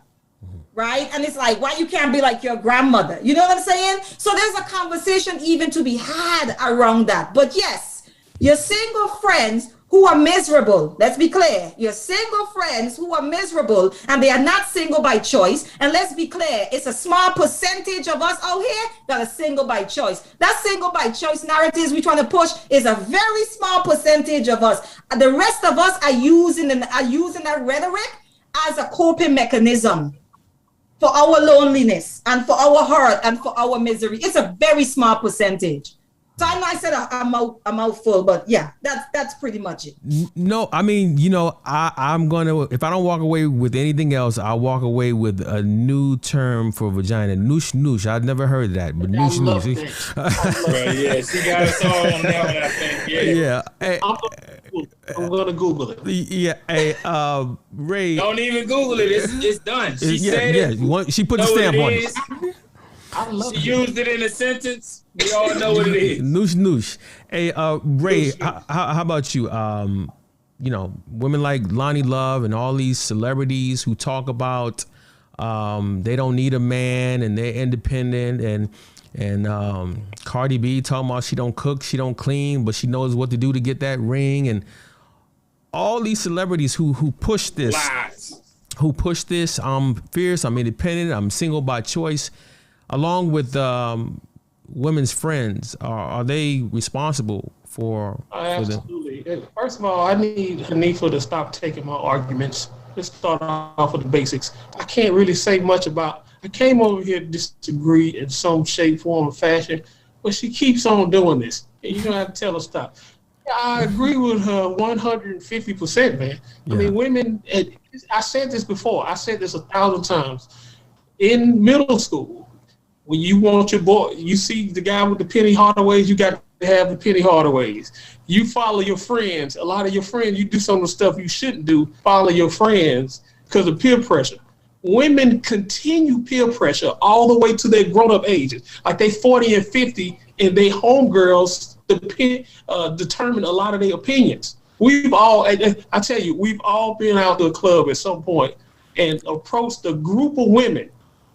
right? And it's like, why you can't be like your grandmother? You know what I'm saying? So there's a conversation even to be had around that. But yes, your single friends who are miserable, let's be clear, your single friends who are miserable and they are not single by choice. And let's be clear, it's a small percentage of us out here that are single by choice. That single by choice narratives we're trying to push is a very small percentage of us. The rest of us are using that rhetoric as a coping mechanism for our loneliness and for our hurt and for our misery. It's a very small percentage. So I know I said a mouthful, but yeah, that's pretty much it. No, I mean, I'm gonna, if I don't walk away with anything else, I'll walk away with a new term for vagina, noosh noosh. I've never heard that, but noosh noosh. Right, yeah, she got us all on that one, I think. Yeah. Hey, I'm gonna Google it. Yeah. Hey, Ray. Don't even Google it. It's done. She said it. She put the stamp on it. She used it in a sentence. We all know what it is. Noosh noosh. Hey, Ray, how about you? Women like Loni Love and all these celebrities who talk about They don't need a man, and they're independent. And Cardi B talking about she don't cook, she don't clean, but she knows what to do to get that ring. And all these celebrities who push this, I'm fierce, I'm independent, I'm single by choice, along with women's friends, are they responsible for absolutely. And first of all, I need Hanifa to stop taking my arguments. Let's start off with the basics. I can't really say much about. I came over here to disagree in some shape, form, or fashion, but she keeps on doing this, and you don't have to tell her stop. I agree with her 150%, man. Yeah. I mean, women. I said this before. I said this 1,000 times. In middle school, when you want your boy, you see the guy with the Penny Hardaways, you got to have the Penny Hardaways. You follow your friends. A lot of your friends, you do some of the stuff you shouldn't do. Follow your friends because of peer pressure. Women continue peer pressure all the way to their grown-up ages. Like they 40 and 50, and they homegirls determine a lot of their opinions. We've all, I tell you, we've all been out to a club at some point and approached a group of women.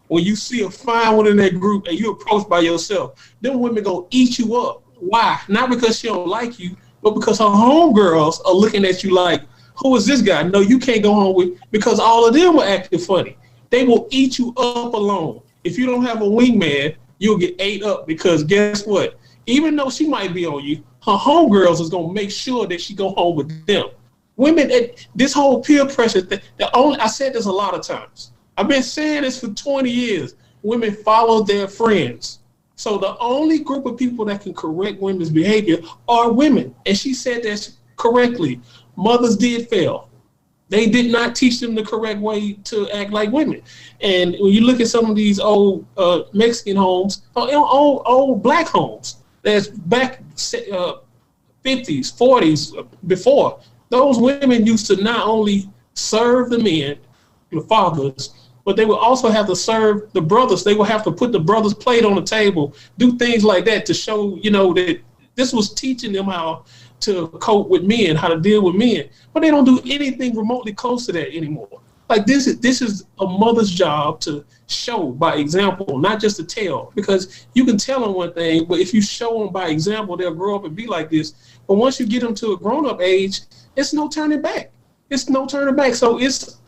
When you see a fine one in that group and you approach by yourself, them women gonna eat you up. Why? Not because she don't like you, but because her homegirls are looking at you like, who is this guy? No, you can't go home with, because all of them are acting funny. They will eat you up alone. If you don't have a wingman, you'll get ate up, because guess what? Even though she might be on you, her homegirls is going to make sure that she go home with them. Women, this whole peer pressure, I said this a lot of times. I've been saying this for 20 years. Women follow their friends. So the only group of people that can correct women's behavior are women. And she said that correctly. Mothers did fail. They did not teach them the correct way to act like women. And when you look at some of these old Mexican homes, old black homes, that's back 50s, 40s, before, those women used to not only serve the men, the fathers, but they would also have to serve the brothers. They would have to put the brothers' plate on the table, do things like that to show, that this was teaching them how to cope with men, how to deal with men. But they don't do anything remotely close to that anymore. Like this is a mother's job to show by example, not just to tell, because you can tell them one thing, but if you show them by example, they'll grow up and be like this. But once you get them to a grown-up age, it's no turning back. It's no turning back. So it's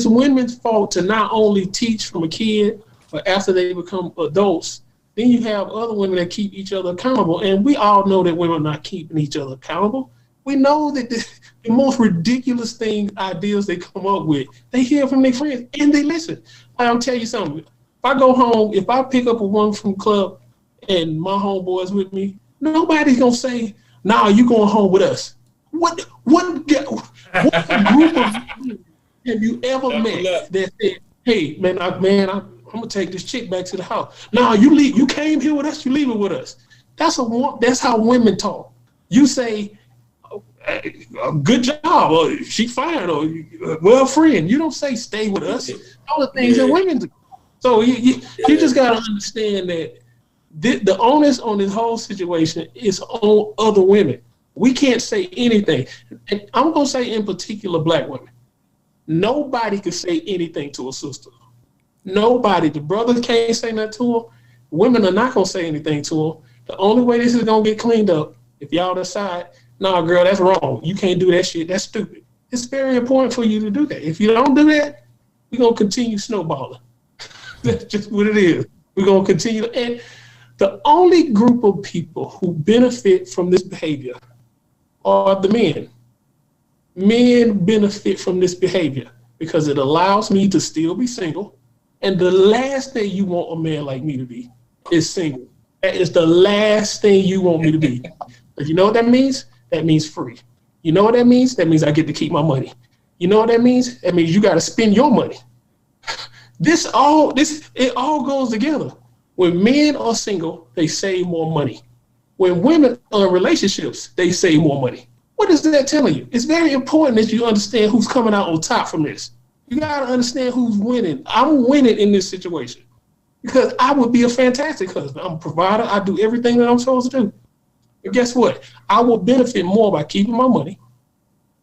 women's fault to not only teach from a kid, but after they become adults, then you have other women that keep each other accountable. And we all know that women are not keeping each other accountable. We know that the most ridiculous ideas they come up with, they hear from their friends and they listen. I'll tell you something. If I go home, if I pick up a woman from the club and my homeboy's with me, nobody's going to say, nah, you going home with us. What group of women have you ever met that said, hey, man, I'm gonna take this chick back to the house. No, you leave. You came here with us. You leave it with us. That's how women talk. You say, "Good job," or "She fine," or "Well, friend." You don't say, "Stay with us." All the things that women do. So you just gotta understand that the onus on this whole situation is on other women. We can't say anything. And I'm gonna say in particular, black women. Nobody can say anything to a sister. Nobody. The brothers can't say nothing to them. Women are not going to say anything to them. The only way this is going to get cleaned up, if y'all decide, nah, girl, that's wrong. You can't do that shit. That's stupid. It's very important for you to do that. If you don't do that, we're going to continue snowballing. That's just what it is. We're going to continue. And the only group of people who benefit from this behavior are the men. Men benefit from this behavior because it allows me to still be single. And the last thing you want a man like me to be is single. That is the last thing you want me to be. But you know what that means? That means free. You know what that means? That means I get to keep my money. You know what that means? That means you got to spend your money. It all goes together. When men are single, they save more money. When women are in relationships, they save more money. What is that telling you? It's very important that you understand who's coming out on top from this. You got to understand who's winning. I'm winning in this situation because I would be a fantastic husband. I'm a provider. I do everything that I'm supposed to do. But guess what? I will benefit more by keeping my money,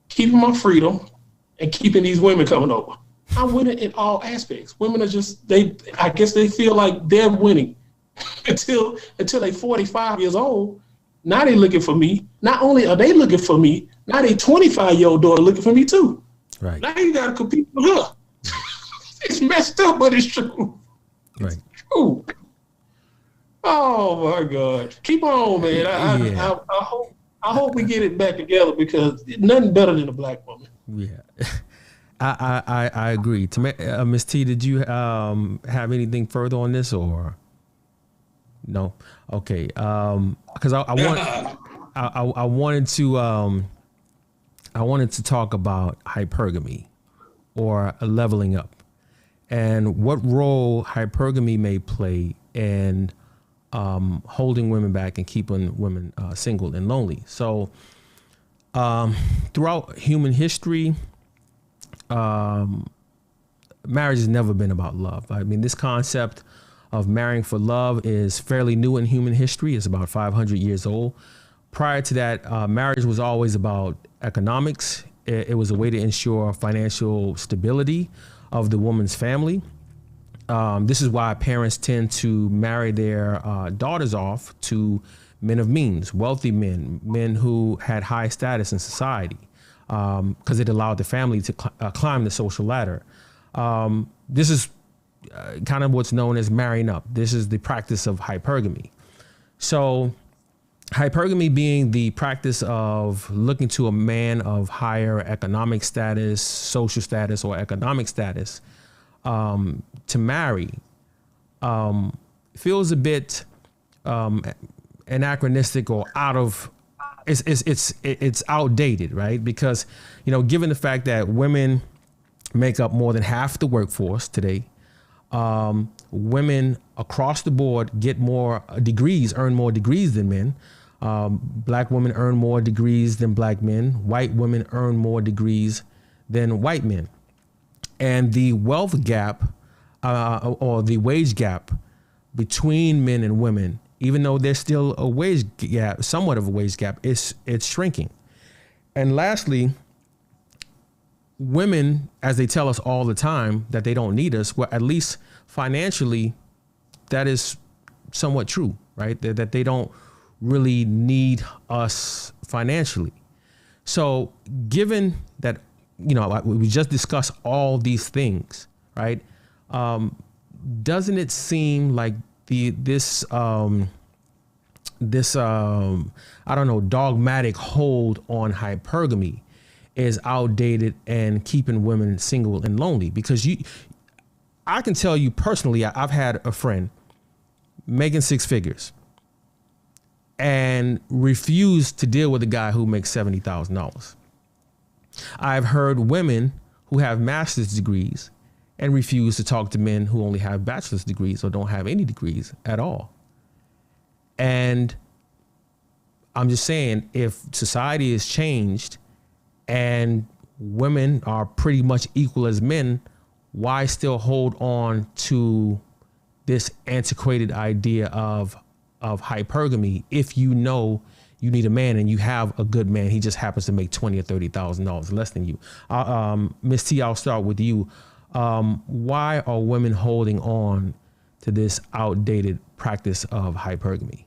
keeping my freedom, and keeping these women coming over. I'm winning in all aspects. Women are just I guess they feel like they're winning until they 45 years old. Now they looking for me. Not only are they looking for me, now they 25-year-old daughter looking for me too. Right. Now you gotta compete with her. It's messed up, but it's true. Right. It's true. Oh my God. Keep on, man. I hope we get it back together because nothing better than a black woman. Yeah. I agree. Ms. T, did you have anything further on this or no? Okay. Because I wanted to talk about hypergamy or leveling up and what role hypergamy may play in holding women back and keeping women single and lonely. So throughout human history, marriage has never been about love. I mean, this concept of marrying for love is fairly new in human history. It's about 500 years old. Prior to that, marriage was always about economics. It was a way to ensure financial stability of the woman's family. This is why parents tend to marry their daughters off to men of means, wealthy men who had high status in society, because it allowed the family to climb the social ladder. This is kind of what's known as marrying up. This is the practice of hypergamy. So hypergamy being the practice of looking to a man of higher economic status, social status, or economic status to marry feels a bit anachronistic or it's outdated, right? Because, given the fact that women make up more than half the workforce today, women across the board get more degrees, earn more degrees than men. Black women earn more degrees than black men. White women earn more degrees than white men. And the wealth gap or the wage gap between men and women, even though there's still a wage gap, somewhat of a wage gap, it's shrinking. And lastly, women, as they tell us all the time that they don't need us, well, at least financially, that is somewhat true, right? That they don't really need us financially. So given that, we just discussed all these things, right? Doesn't it seem like this dogmatic hold on hypergamy is outdated and keeping women single and lonely? Because I can tell you personally, I've had a friend making six figures and refused to deal with a guy who makes $70,000. I've heard women who have master's degrees and refuse to talk to men who only have bachelor's degrees or don't have any degrees at all. And I'm just saying, if society has changed and women are pretty much equal as men, why still hold on to this antiquated idea of hypergamy if you know you need a man and you have a good man, he just happens to make $20,000 or $30,000 less than you? Ms. T, I'll start with you. Why are women holding on to this outdated practice of hypergamy?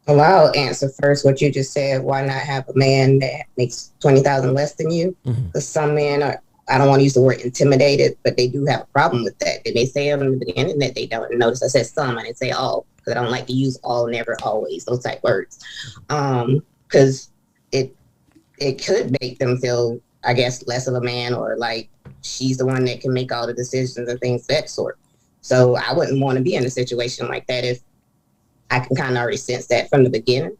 Well, I'll answer first what you just said. Why not have a man that makes $20,000 less than you? Because some men are, I don't want to use the word intimidated, but they do have a problem with that. They may say in the beginning that they don't. Notice I said some, I didn't say all, because I don't like to use all, never, always, those type words. Because it could make them feel, I guess, less of a man, or like she's the one that can make all the decisions and things of that sort. So I wouldn't want to be in a situation like that if I can kind of already sense that from the beginning.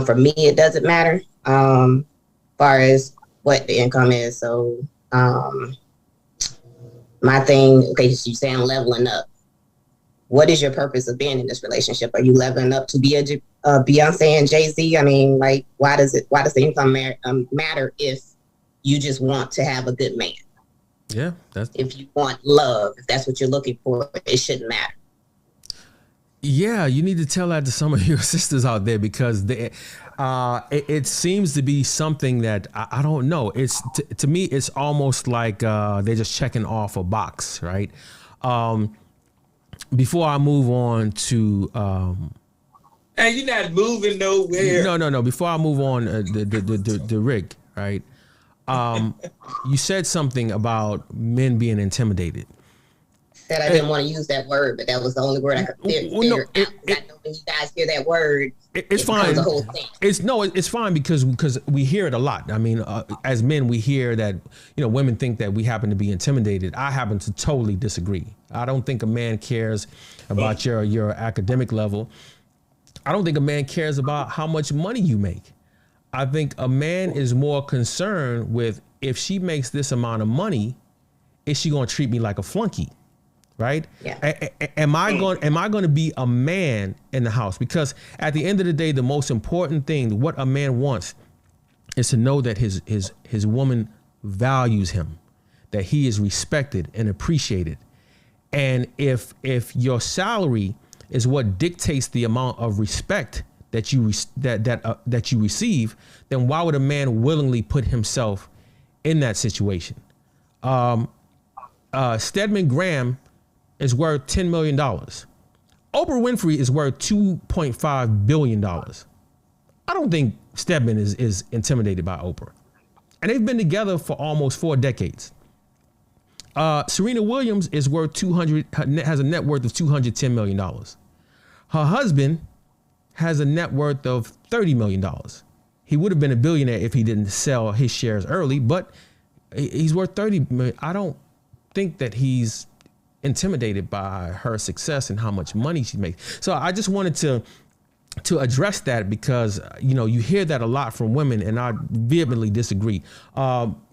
For me, it doesn't matter far as what the income is. So my thing, okay, so you're saying leveling up. What is your purpose of being in this relationship? Are you leveling up to be a Beyonce and Jay-Z? I mean, like, why does the income matter if you just want to have a good man? Yeah, if you want love, if that's what you're looking for, it shouldn't matter. Yeah, you need to tell that to some of your sisters out there because it seems to be something that I don't know. It's to me, it's almost like they're just checking off a box, right? Before I move on to, and you're not moving nowhere. No. Before I move on, the Rick, right? You said something about men being intimidated. Said I didn't want to use that word, but that was the only word I could figure out. I know when you guys hear that word, it's fine. The whole thing. It's fine because we hear it a lot. I mean, as men, we hear that women think that we happen to be intimidated. I happen to totally disagree. I don't think a man cares about your academic level. I don't think a man cares about how much money you make. I think a man is more concerned with if she makes this amount of money, is she going to treat me like a flunky? Right? Yeah. Am I going to be a man in the house? Because at the end of the day, the most important thing, what a man wants, is to know that his woman values him, that he is respected and appreciated. And if your salary is what dictates the amount of respect that you receive, then why would a man willingly put himself in that situation? Stedman Graham is worth $10 million. Oprah Winfrey is worth $2.5 billion. I don't think Stedman is intimidated by Oprah. And they've been together for almost 4 decades. Serena Williams is worth has a net worth of $210 million. Her husband has a net worth of $30 million. He would have been a billionaire if he didn't sell his shares early, but he's worth $30 million. I don't think that he's intimidated by her success and how much money she makes. So I just wanted to address that because you hear that a lot from women, and I vehemently disagree.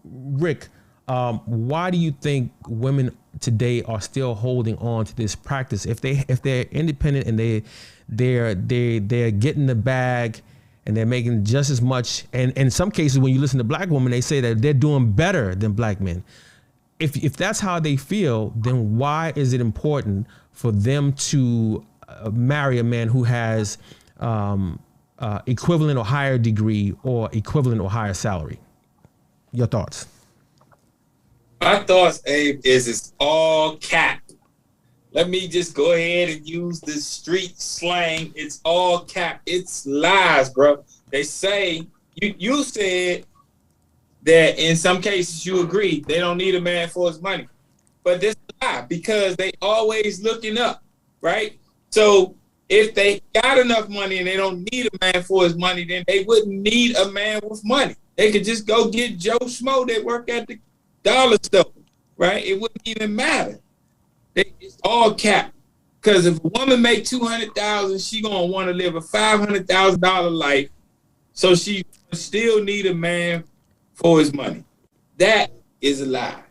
Rick, why do you think women today are still holding on to this practice? If they're independent and they're getting the bag and they're making just as much, and in some cases when you listen to black women, they say that they're doing better than black men. If that's how they feel, then why is it important for them to marry a man who has equivalent or higher degree or equivalent or higher salary? Your thoughts? My thoughts, Abe, is it's all cap. Let me just go ahead and use the street slang. It's all cap. It's lies, bro. They say, you said that in some cases you agree they don't need a man for his money. But this is a lie because they always looking up, right? So if they got enough money and they don't need a man for his money, then they wouldn't need a man with money. They could just go get Joe Schmo that work at the dollar store, right? It wouldn't even matter. It's all cap. Because if a woman make $200,000, she gonna want to live a $500,000 life, so she still need a man for his money. That is a lie.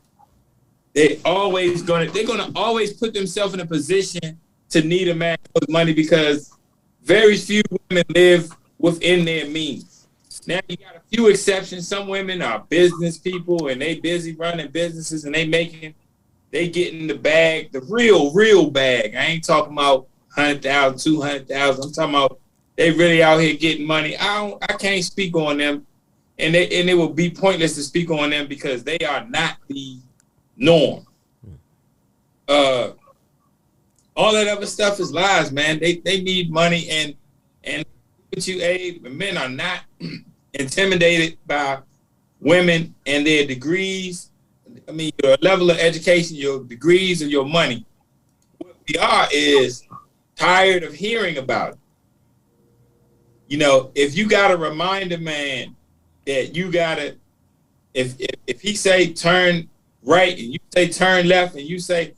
They're gonna always put themselves in a position to need a man for his money because very few women live within their means. Now you got a few exceptions. Some women are business people and they busy running businesses and they getting the bag, the real bag. I ain't talking about 100,000, 200,000. I'm talking about they really out here getting money. I can't speak on them. And it will be pointless to speak on them because they are not the norm. All that other stuff is lies, man. They need money and with you, Abe, men are not intimidated by women and their degrees. I mean, your level of education, your degrees, or your money. What we are is tired of hearing about it. If you got to remind a man that you gotta, if he say turn right and you say turn left and you say,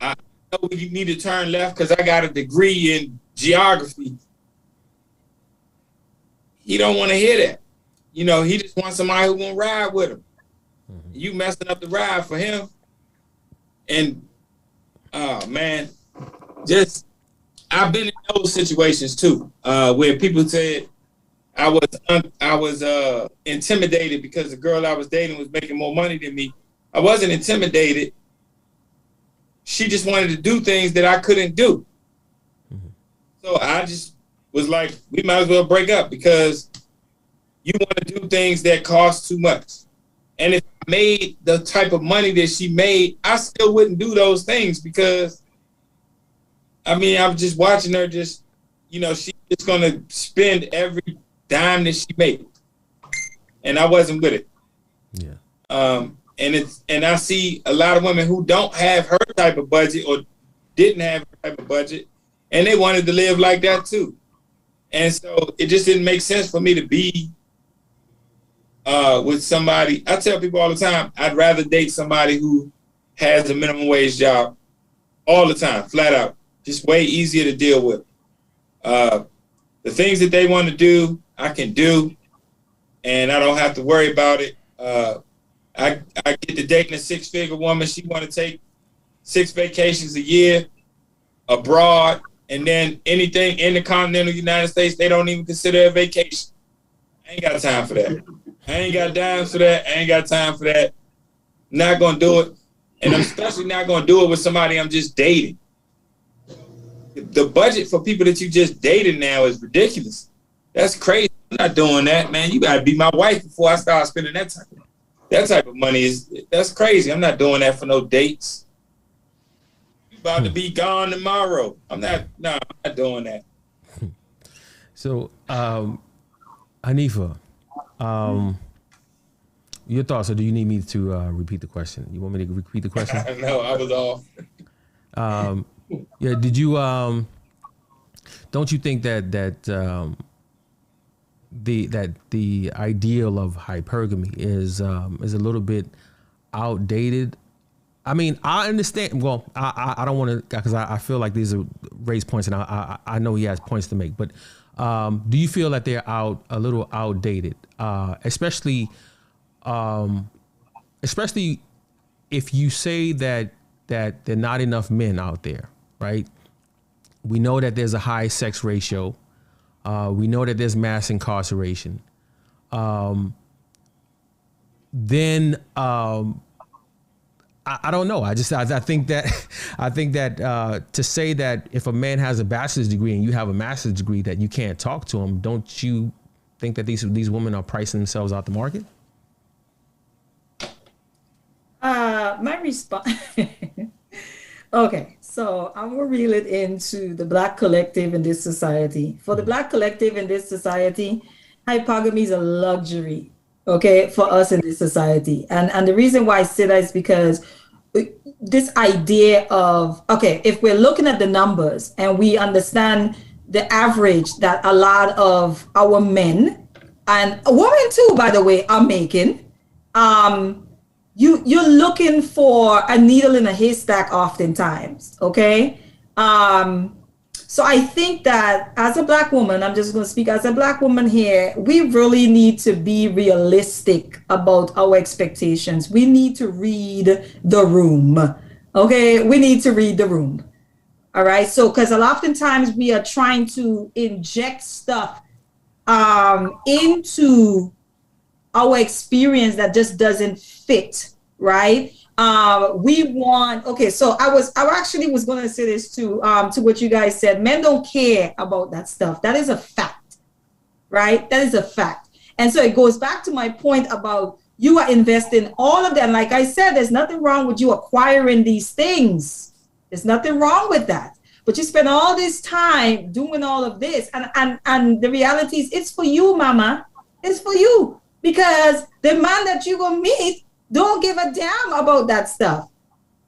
I know you need to turn left because I got a degree in geography, he don't want to hear that. He just wants somebody who gonna ride with him. Mm-hmm. You messing up the ride for him. And man, I've been in those situations too, where people said I was intimidated because the girl I was dating was making more money than me. I wasn't intimidated. She just wanted to do things that I couldn't do. Mm-hmm. So I just was like, we might as well break up because you want to do things that cost too much. And if I made the type of money that she made, I still wouldn't do those things because, I mean, I'm just watching her just, you know, she's just going to spend every dime that she made. And I wasn't with it. Yeah. And I see a lot of women who don't have her type of budget or didn't have her type of budget, and they wanted to live like that too. And so it just didn't make sense for me to be with somebody. I tell people all the time, I'd rather date somebody who has a minimum wage job all the time, flat out. Just way easier to deal with. The things that they want to do, I can do, and I don't have to worry about it. I get to dating a 6-figure woman. She want to take 6 vacations a year abroad, and then anything in the continental United States, they don't even consider a vacation. I ain't got time for that. I ain't got dimes for that. I ain't got time for that. Not going to do it. And I'm especially not going to do it with somebody I'm just dating. The budget for people that you just dated now is ridiculous. That's crazy. I'm not doing that, man. You got to be my wife before I start spending that type of money. That's crazy. I'm not doing that for no dates. You about to be gone tomorrow. I'm not doing that. So, Hanifa, your thoughts, or do you need me to repeat the question? You want me to repeat the question? No, I was off. Yeah, did you, don't you think that the ideal of hypergamy is a little bit outdated? I mean, I understand. Well, I don't want to, because I feel like these are raised points, and I know he has points to make. But do you feel that they're a little outdated, especially if you say that there are not enough men out there, right? We know that there's a high sex ratio. We know that there's mass incarceration. I don't know. I think that to say that if a man has a bachelor's degree and you have a master's degree that you can't talk to him, don't you think that these women are pricing themselves out the market? My response. Okay, so I'm gonna reel it into the Black collective in this society. For the Black collective in this society, hypergamy is a luxury, okay, for us in this society. And the reason why I say that is because this idea of, okay, if we're looking at the numbers and we understand the average that a lot of our men and women too, by the way, are making, you're looking for a needle in a haystack oftentimes, okay? So I think that as a Black woman, I'm just going to speak as a Black woman here, we really need to be realistic about our expectations. We need to read the room, okay? We need to read the room, all right? So, because oftentimes we are trying to inject stuff into our experience that just doesn't fit, right? We want, okay, so I actually was going to say this to what you guys said. Men don't care about that stuff. That is a fact, right? That is a fact. And so it goes back to my point about you are investing all of them. Like I said, there's nothing wrong with you acquiring these things. There's nothing wrong with that. But you spend all this time doing all of this. And the reality is it's for you, mama. It's for you. Because the man that you're going to meet don't give a damn about that stuff.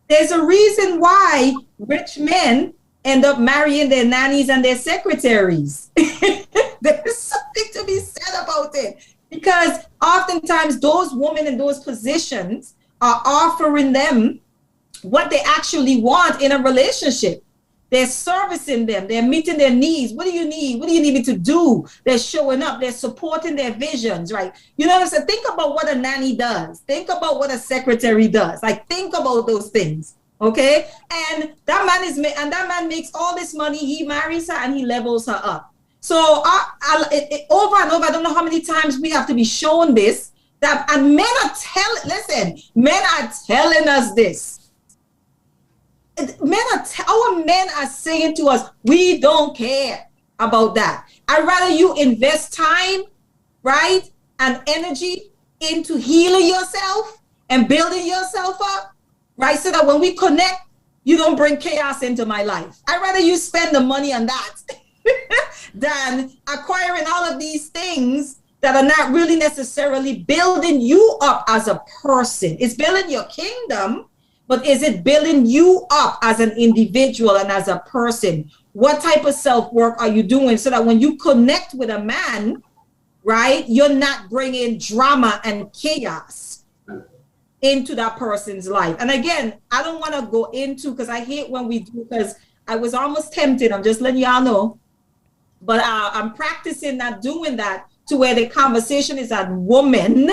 There's a reason why rich men end up marrying their nannies and their secretaries. There's something to be said about it. Because oftentimes those women in those positions are offering them what they actually want in a relationship. They're servicing them. They're meeting their needs. What do you need? What do you need me to do? They're showing up. They're supporting their visions, right? You know what I'm saying? Think about what a nanny does. Think about what a secretary does. Like, think about those things, okay? And that man makes all this money. He marries her and he levels her up. So over and over, I don't know how many times we have to be shown this. And men are telling us this. Our men are saying to us, we don't care about that. I'd rather you invest time, right, and energy into healing yourself and building yourself up, right, so that when we connect, you don't bring chaos into my life. I'd rather you spend the money on that than acquiring all of these things that are not really necessarily building you up as a person. It's building your kingdom, but is it building you up as an individual and as a person? What type of self-work are you doing so that when you connect with a man, right, you're not bringing drama and chaos into that person's life? And again, I don't want to go into, because I hate when we do, because I was almost tempted, I'm just letting y'all know, but I'm practicing not doing that, to where the conversation is at women,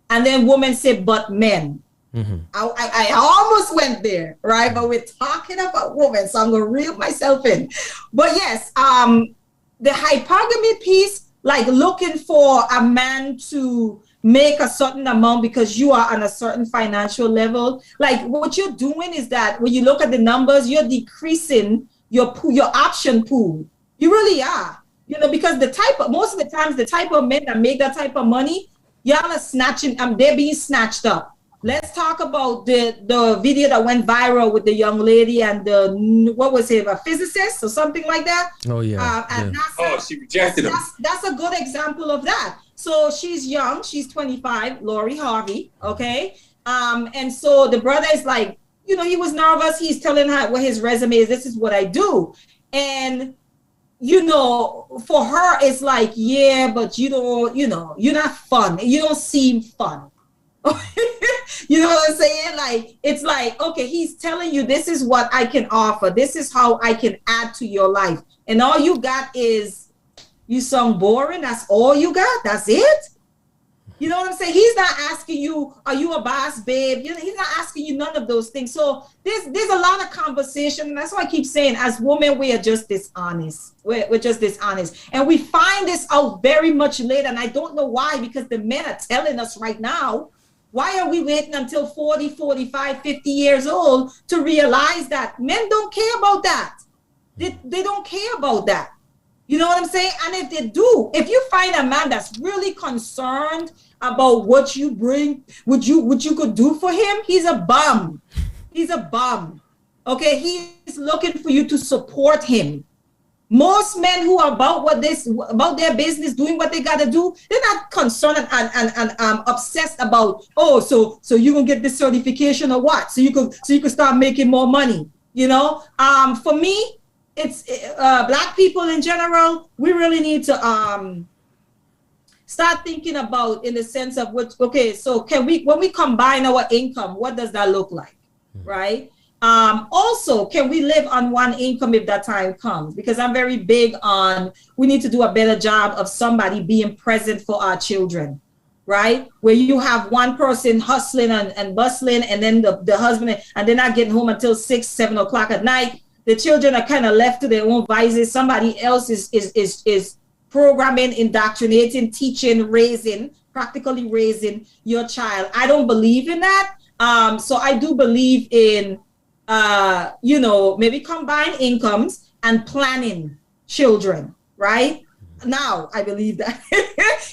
and then women say, but men. Mm-hmm. I almost went there, right? But we're talking about women, so I'm going to reel myself in. But yes, the hypergamy piece, like looking for a man to make a certain amount because you are on a certain financial level. Like what you're doing is that when you look at the numbers, you're decreasing your option pool. You really are. You know, because most of the times, the type of men that make that type of money, y'all are snatching, they're being snatched up. Let's talk about the video that went viral with the young lady and what was it, a physicist or something like that? Oh, yeah. At NASA. She rejected him. That's a good example of that. So she's young, she's 25, Lori Harvey, okay? And so the brother is like, you know, he was nervous. He's telling her what his resume is. This is what I do. And you know, for her, it's like, yeah, but you don't, you know, you're not fun. You don't seem fun. You know what I'm saying? Like, it's like, okay, he's telling you this is what I can offer. This is how I can add to your life. And all you got is, you sound boring. That's all you got. That's it. You know what I'm saying? He's not asking you, are you a boss, babe? He's not asking you none of those things. So there's a lot of conversation. And that's why I keep saying, as women, we are just dishonest. We're just dishonest. And we find this out very much later. And I don't know why, because the men are telling us right now. Why are we waiting until 40, 45, 50 years old to realize that men don't care about that? They don't care about that. You know what I'm saying? And if they do, if you find a man that's really concerned about what you bring, what you could do for him, he's a bum. He's a bum. Okay, he's looking for you to support him. Most men who are about their business, doing what they gotta do, they're not concerned and obsessed about, oh, so you're gonna get this certification or what? So you could start making more money. You know, for me, it's Black people in general, we really need to start thinking about, in the sense of what, okay, so when we combine our income, what does that look like, right? Also, can we live on one income if that time comes? Because I'm very big on, we need to do a better job of somebody being present for our children, right? Where you have one person hustling and bustling, and then the husband, and they're not getting home until 6, 7 o'clock at night. The children are kind of left to their own vices. Somebody else is programming, indoctrinating, teaching, practically raising your child. I don't believe in that. So I do believe in, you know, maybe combine incomes and planning children, right? Now I believe that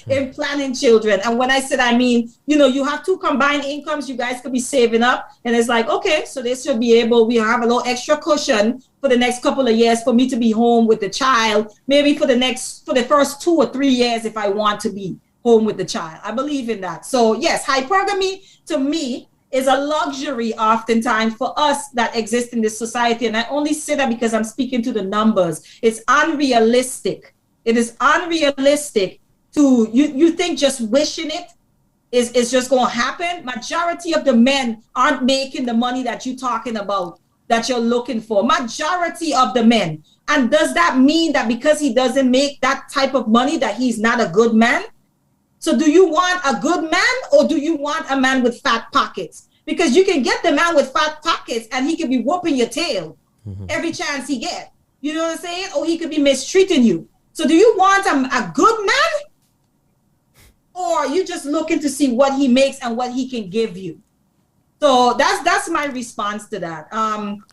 in planning children. And when I said, I mean, you know, you have two combined incomes, you guys could be saving up, and it's like, okay, so they should be able, we have a little extra cushion for the next couple of years for me to be home with the child, maybe for the first 2 or 3 years if I want to be home with the child. I believe in that. So yes, hypergamy to me is a luxury oftentimes for us that exist in this society. And I only say that because I'm speaking to the numbers. It's unrealistic. It is unrealistic to, you think just wishing it is just going to happen. Majority of the men aren't making the money that you're talking about, that you're looking for. Majority of the men. And does that mean that because he doesn't make that type of money that he's not a good man? So do you want a good man, or do you want a man with fat pockets? Because you can get the man with fat pockets and he could be whooping your tail every chance he gets. You know what I'm saying? Or he could be mistreating you. So do you want a good man? Or are you just looking to see what he makes and what he can give you? So that's my response to that.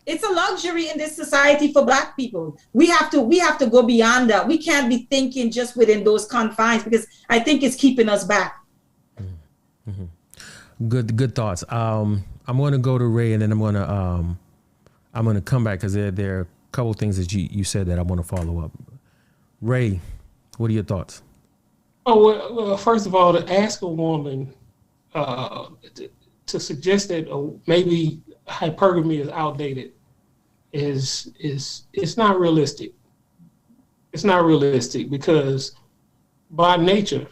It's a luxury in this society for Black people. We have to go beyond that. We can't be thinking just within those confines, because I think it's keeping us back. Mm-hmm. Good thoughts. I'm going to go to Ray, and then I'm going to come back, because there are a couple things that you said that I want to follow up. Ray, what are your thoughts? Oh, well, first of all, to ask a woman to suggest that maybe hypergamy is outdated it's not realistic. It's not realistic, because by nature,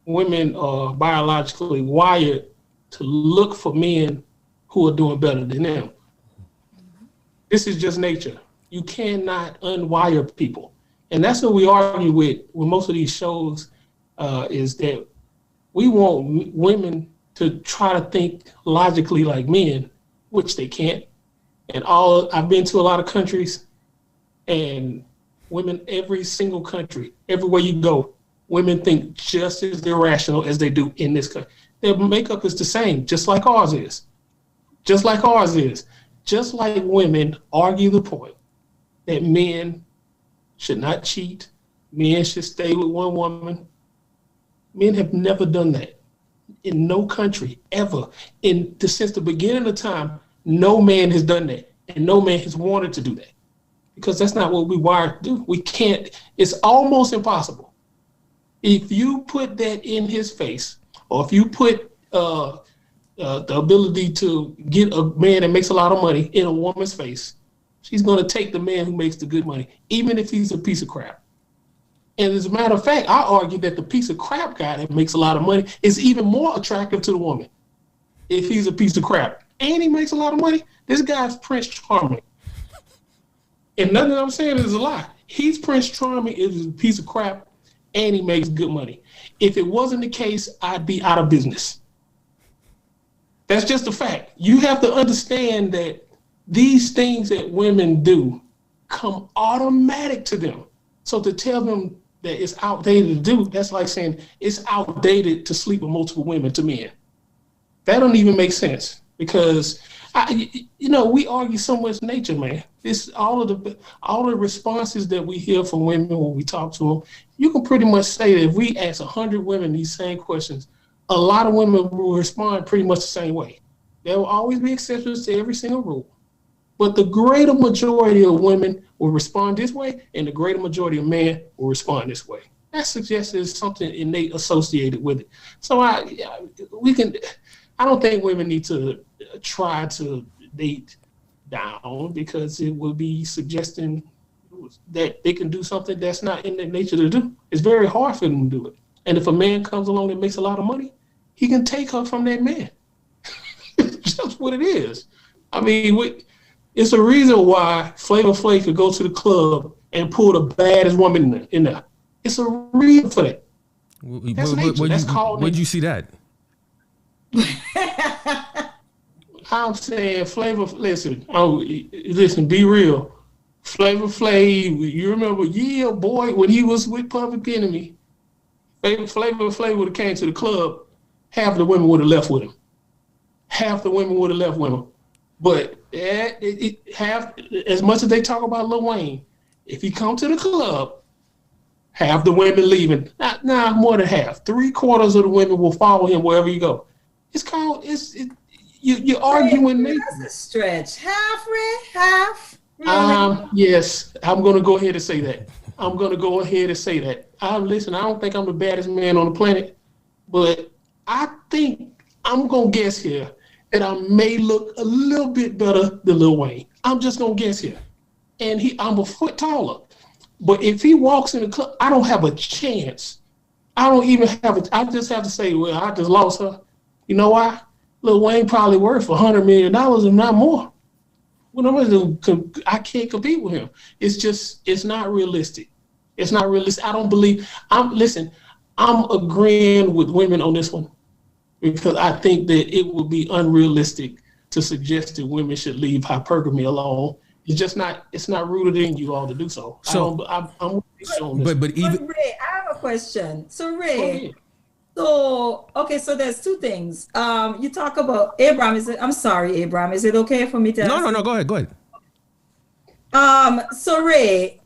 women are biologically wired to look for men who are doing better than them. This is just nature. You cannot unwire people. And that's what we argue with most of these shows, is that we want women to try to think logically like men, which they can't. And I've been to a lot of countries, and women, every single country, everywhere you go, women think just as irrational as they do in this country. Their makeup is the same, just like ours is. Just like ours is. Just like women argue the point that men should not cheat, men should stay with one woman. Men have never done that. In no country ever, since the beginning of time, no man has done that, and no man has wanted to do that, because that's not what we wired to do. We can't. It's almost impossible. If you put that in his face, or if you put the ability to get a man that makes a lot of money in a woman's face, she's going to take the man who makes the good money, even if he's a piece of crap. And as a matter of fact, I argue that the piece of crap guy that makes a lot of money is even more attractive to the woman if he's a piece of crap. And he makes a lot of money. This guy's Prince Charming. And nothing I'm saying is a lie. He's Prince Charming, is a piece of crap, and he makes good money. If it wasn't the case, I'd be out of business. That's just a fact. You have to understand that these things that women do come automatic to them. So to tell them that it's outdated to do, that's like saying it's outdated to sleep with multiple women to men. That don't even make sense, because we argue so much nature, man. This all the responses that we hear from women when we talk to them, you can pretty much say that if we ask 100 women these same questions, a lot of women will respond pretty much the same way. There will always be exceptions to every single rule, but the greater majority of women will respond this way, and the greater majority of men will respond this way. That suggests there's something innate associated with it. So I don't think women need to try to date down, because it will be suggesting that they can do something that's not in their nature to do. It's very hard for them to do it. And if a man comes along that makes a lot of money, he can take her from that man. It's just what it is. I mean, it's a reason why Flavor Flav could go to the club and pull the baddest woman in there. It's a reason for that. That's nature. That's called nature. Where'd you see that? I'm saying listen, be real. Flavor Flav, you remember, yeah, boy, when he was with Public Enemy, Flavor Flav would have came to the club, half the women would have left with him. Half the women would have left with him. But half, as much as they talk about Lil Wayne, if he come to the club, half the women leaving. Not more than half. 3/4 of the women will follow him wherever you go. You're arguing. That's a stretch. Half, Ray? Half? Really? Yes, I'm going to go ahead and say that. Listen, I don't think I'm the baddest man on the planet, but I think I'm going to guess here that I may look a little bit better than Lil Wayne. I'm just going to guess here. And I'm a foot taller. But if he walks in the club, I don't have a chance. I just have to say, well, I just lost her. You know why? Lil Wayne probably worth $100 million, if not more. What am I going to do? I can't compete with him. It's not realistic. It's not realistic. I don't believe. I'm agreeing with women on this one, because I think that it would be unrealistic to suggest that women should leave hypergamy alone. It's not rooted in you all to do so. So I'm but Ray, I have a question. So Ray, So, okay, so there's two things. You talk about Abraham. I'm sorry, Abraham. Is it okay for me to No, ask no, no. you? Go ahead. Go ahead. So Ray,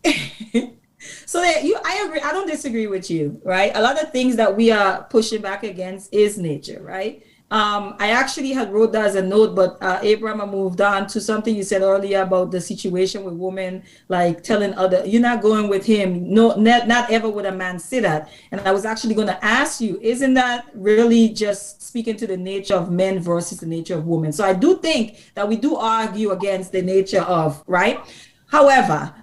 so that I agree. I don't disagree with you, right? A lot of things that we are pushing back against is nature, right? I actually had wrote that as a note, but Abraham, I moved on to something you said earlier about the situation with women, like telling other, you're not going with him. No, not ever would a man say that. And I was actually going to ask you, isn't that really just speaking to the nature of men versus the nature of women? So I do think that we do argue against the nature of, right? However,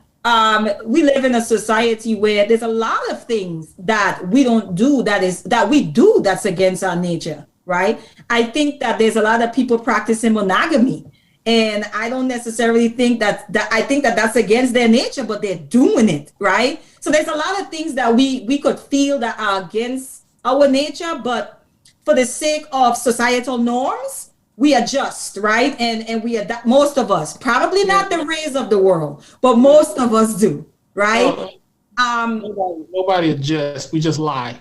we live in a society where there's a lot of things that we don't do that we do that's against our nature, right? I think that there's a lot of people practicing monogamy, and I don't necessarily think that I think that that's against their nature, but they're doing it, right? So there's a lot of things that we could feel that are against our nature, but for the sake of societal norms, we adjust, right? And we adapt. Most of us, probably not the rays of the world, but most of us do, right? Nobody adjusts. We just lie.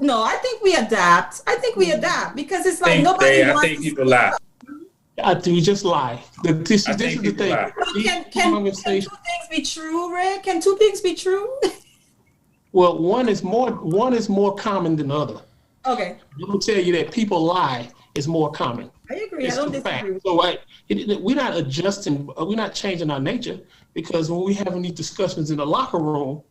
No, I think we adapt. I think we adapt because it's like I think people lie. I do just lie. This is the thing. Lie. Can two things be true, Ray? Can two things be true? Well, one is more common than the other. Okay. I will tell you that people lie is more common. I agree. It's I don't a fact. disagree. So we're not adjusting. We're not changing our nature, because when we having these discussions in the locker room,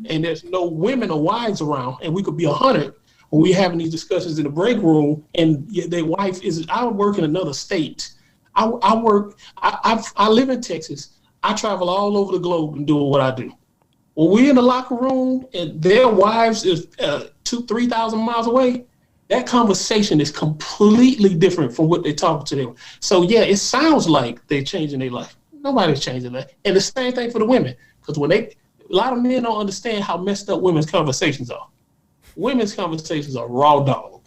and there's no women or wives around, and we could be 100, when we having these discussions in the break room, and their wife is. I work in another state. I live in Texas. I travel all over the globe and doing what I do. When we're in the locker room and their wives is 2,000-3,000 miles away, that conversation is completely different from what they talk to them. So yeah, it sounds like they're changing their life. Nobody's changing that. And the same thing for the women, because a lot of men don't understand how messed up women's conversations are. Women's conversations are raw dog.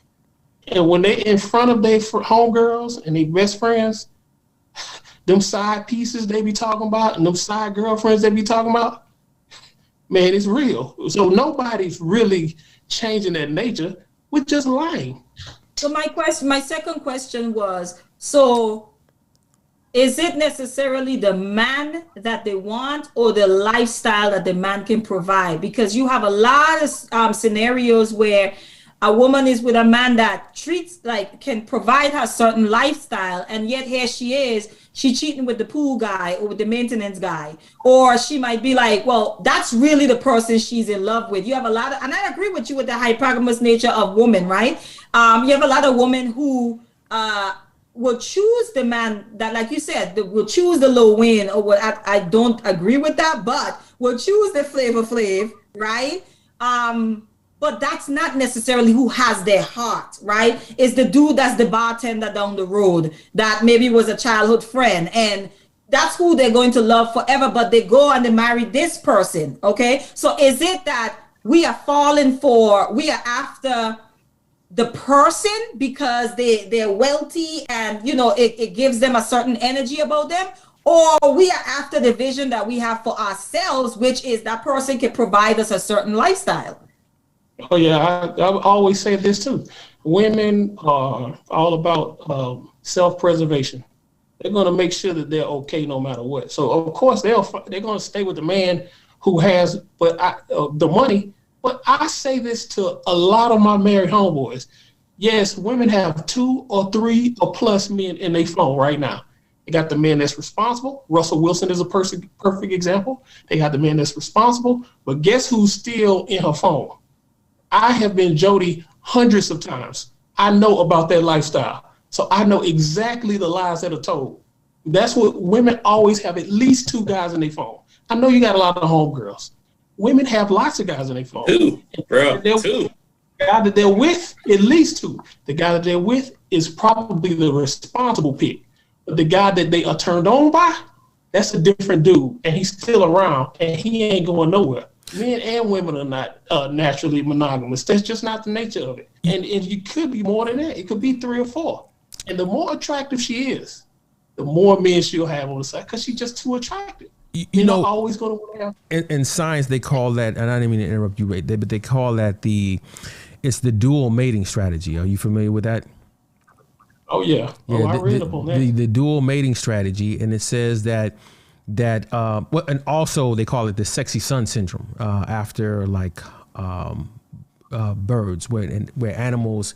And when they in front of their homegirls and their best friends, them side pieces they be talking about and them side girlfriends they be talking about, man, it's real. So nobody's really changing their nature. We're just lying. So my second question was, so is it necessarily the man that they want or the lifestyle that the man can provide? Because you have a lot of scenarios where a woman is with a man that can provide her certain lifestyle, and yet here she's cheating with the pool guy or with the maintenance guy. Or she might be like, well, that's really the person she's in love with. You have a lot of, and I agree with you with the hypergamous nature of women, right? You have a lot of women who will choose the man that, like you said, will choose the low win, or what I don't agree with that, but will choose the Flavor Flav, right? But that's not necessarily who has their heart, right? It's the dude that's the bartender down the road that maybe was a childhood friend, and that's who they're going to love forever, but they go and they marry this person, okay? So is it that we are after the person because they're wealthy and, it gives them a certain energy about them? Or we are after the vision that we have for ourselves, which is that person can provide us a certain lifestyle? Oh yeah, I always say this too. Women are all about self-preservation. They're going to make sure that they're okay no matter what. So of course they're going to stay with the man who has the money. But I say this to a lot of my married homeboys. Yes, women have 2 or 3 or plus men in their phone right now. They got the man that's responsible. Russell Wilson is a perfect example. They got the man that's responsible. But guess who's still in her phone? I have been Jody hundreds of times. I know about that lifestyle. So I know exactly the lies that are told. That's what women always have, at least 2 guys in their phone. I know you got a lot of homegirls. Women have lots of guys in their phone. 2, bro, 2. The guy that they're with, at least 2. The guy that they're with is probably the responsible pick. But the guy that they are turned on by, that's a different dude. And he's still around and he ain't going nowhere. Men and women are not naturally monogamous. That's just not the nature of it. And you could be more than that. It could be 3 or 4. And the more attractive she is, the more men she'll have on the side because she's just too attractive. You know, always going to have. In science, they call that, and I didn't mean to interrupt you, Ray, but they call that it's the dual mating strategy. Are you familiar with that? Oh yeah. I read up on that. The dual mating strategy, and it says that and also they call it the sexy sun syndrome after like birds, where animals,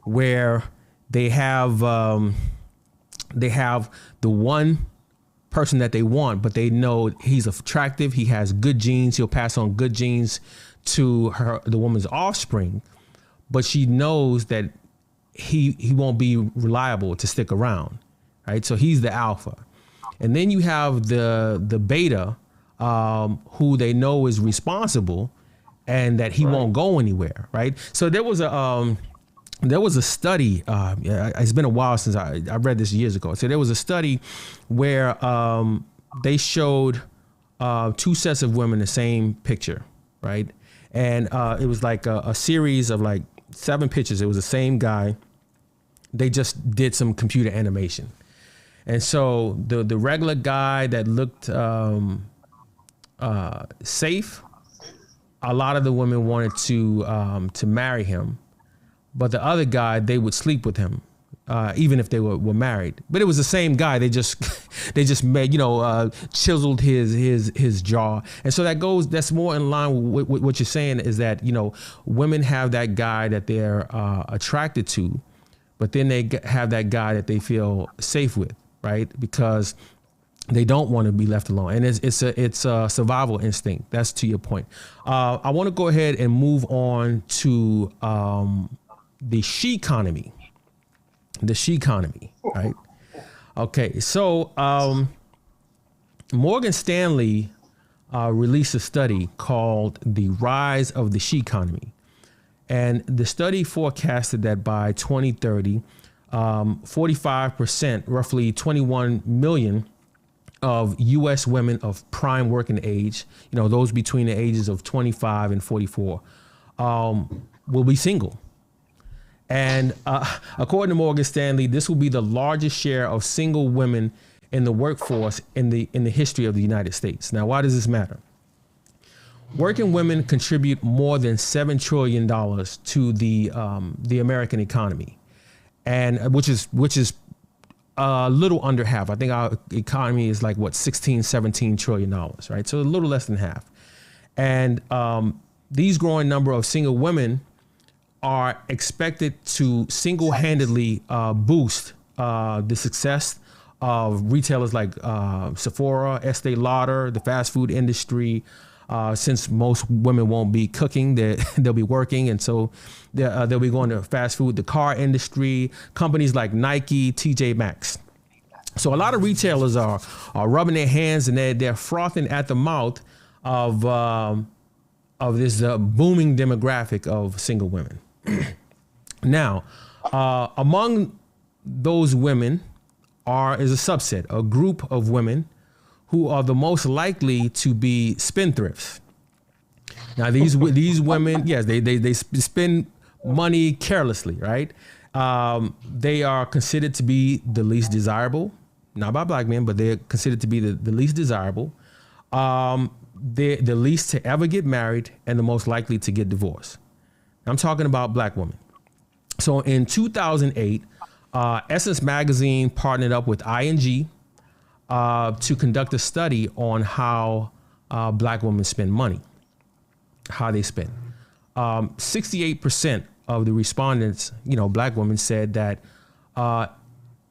where they have the one person that they want, but they know he's attractive, he has good genes, he'll pass on good genes to the woman's offspring, but she knows that he won't be reliable to stick around, right? So he's the alpha. And then you have the beta, who they know is responsible and that he won't go anywhere, right? So there was a study, it's been a while since I read this years ago. So there was a study where they showed two sets of women, the same picture, right? And it was like a series of like 7 pictures. It was the same guy. They just did some computer animation. And so the regular guy that looked safe, a lot of the women wanted to marry him. But the other guy, they would sleep with him, even if they were married. But it was the same guy. They just made, chiseled his jaw. And so that's more in line with what you're saying, is that, women have that guy that they're attracted to, but then they have that guy that they feel safe with, right? Because they don't want to be left alone. And it's a survival instinct. That's to your point. I want to go ahead and move on to the she economy. The she economy, right? Okay, so Morgan Stanley released a study called The Rise of the She Economy. And the study forecasted that by 2030, 45%, roughly 21 million of U.S. women of prime working age, those between the ages of 25 and 44, will be single. And according to Morgan Stanley, this will be the largest share of single women in the workforce in the history of the United States. Now, why does this matter? Working women contribute more than $7 trillion to the American economy, and which is a little under half. I think our economy is like $16-17 trillion, right? So a little less than half. And these growing number of single women are expected to single-handedly boost the success of retailers like Sephora, Estee Lauder, the fast food industry. Since most women won't be cooking, they'll be working, and so they'll be going to fast food, the car industry, companies like Nike, TJ Maxx. So a lot of retailers are rubbing their hands, and they're frothing at the mouth of this booming demographic of single women. Now, among those women is a subset, a group of women who are the most likely to be spendthrifts. Now, these women, yes, they spend money carelessly, right? They are considered to be the least desirable, not by black men, but they're considered to be the least desirable. They're the least to ever get married and the most likely to get divorced. I'm talking about black women. So in 2008, Essence Magazine partnered up with ING to conduct a study on how black women spend money, how they spend. 68% of the respondents, black women, said that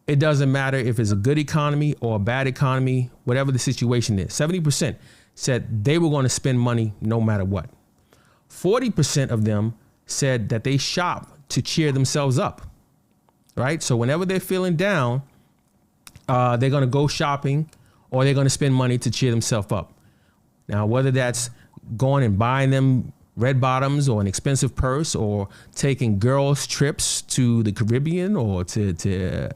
it doesn't matter if it's a good economy or a bad economy, whatever the situation is. 70% said they were going to spend money no matter what. 40% of them said that they shop to cheer themselves up, right? So whenever they're feeling down, they're going to go shopping or they're going to spend money to cheer themselves up. Now, whether that's going and buying them red bottoms or an expensive purse, or taking girls' trips to the Caribbean or to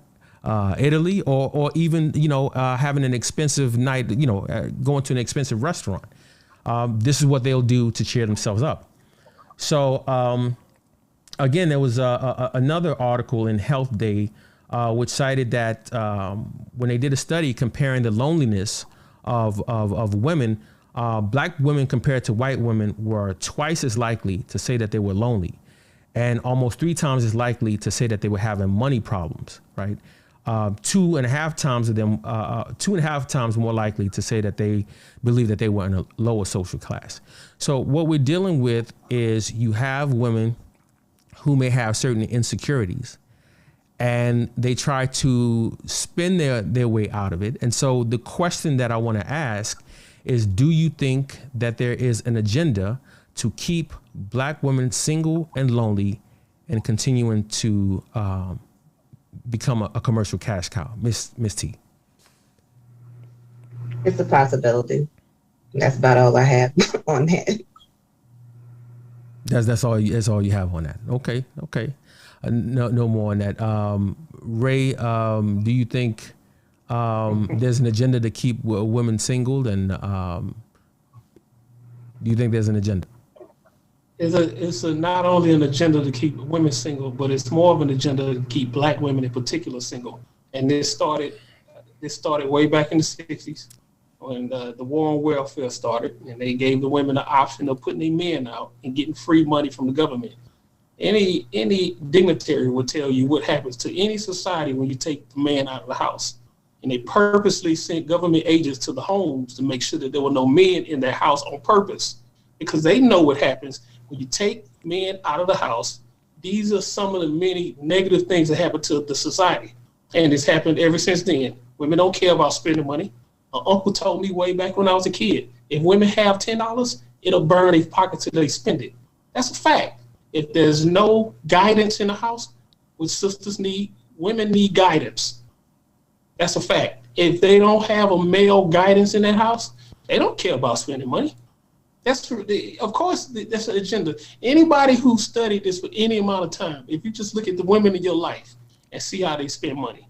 Italy, or even, having an expensive night, going to an expensive restaurant. This is what they'll do to cheer themselves up. So, again, there was another article in Health Day which cited that when they did a study comparing the loneliness of women, black women compared to white women were twice as likely to say that they were lonely. and almost 3 times as likely to say that they were having money problems, right? 2.5 times of them, 2.5 times more likely to say that they believe that they were in a lower social class. So what we're dealing with is you have women who may have certain insecurities, and they try to spin their way out of it. And so the question that I want to ask is, do you think that there is an agenda to keep Black women single and lonely and continuing to become a commercial cash cow? Miss T. It's a possibility. That's about all I have on that. That's all you have on that. Okay. No more on that. Ray, do you think there's an agenda to keep women single, and do you think there's an agenda? It's not only an agenda to keep women single, but it's more of an agenda to keep Black women in particular single. And this started way back in the 60s when the war on welfare started, and they gave the women the option of putting their men out and getting free money from the government. Any dignitary will tell you what happens to any society when you take the man out of the house. And they purposely sent government agents to the homes to make sure that there were no men in their house on purpose, because they know what happens when you take men out of the house. These are some of the many negative things that happen to the society. And it's happened ever since then. Women don't care about spending money. An uncle told me way back when I was a kid, if women have $10, it'll burn their pockets till they spend it. That's a fact. If there's no guidance in the house, what sisters need, women need guidance. That's a fact. If they don't have a male guidance in their house, they don't care about spending money. Of course, that's an agenda. Anybody who studied this for any amount of time, if you just look at the women in your life and see how they spend money,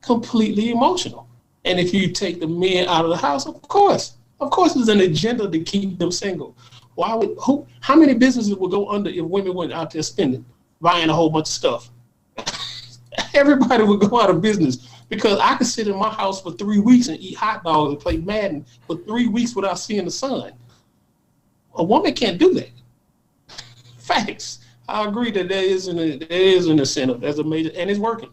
completely emotional. And if you take the men out of the house, of course, there's an agenda to keep them single. How many businesses would go under if women went out there spending, buying a whole bunch of stuff? Everybody would go out of business, because I could sit in my house for 3 weeks and eat hot dogs and play Madden for 3 weeks without seeing the sun. A woman can't do that. Facts. I agree that there is an incentive as a major, and it's working.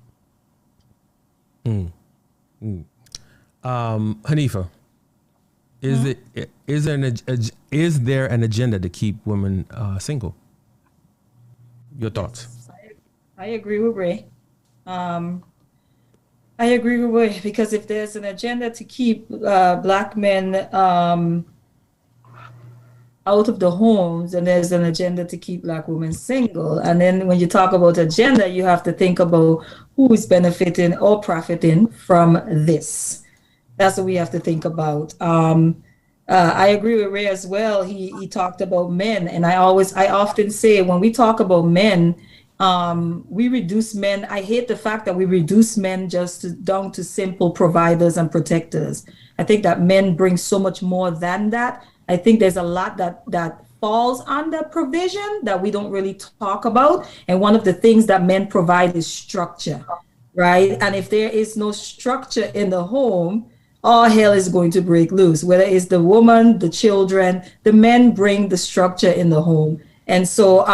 Hanifa, is there an agenda to keep women single? Your thoughts? I agree with Ray. Because if there's an agenda to keep Black men out of the homes, and there's an agenda to keep Black women single. And then when you talk about agenda, you have to think about who is benefiting or profiting from this. That's what we have to think about. I agree with Ray as well. He talked about men, and I often say, when we talk about men, we reduce men. I hate the fact that we reduce men down to simple providers and protectors. I think that men bring so much more than that. I think there's a lot that falls under provision that we don't really talk about. And one of the things that men provide is structure, right? And if there is no structure in the home, all hell is going to break loose. Whether it's the woman, the children, the men bring the structure in the home. And so,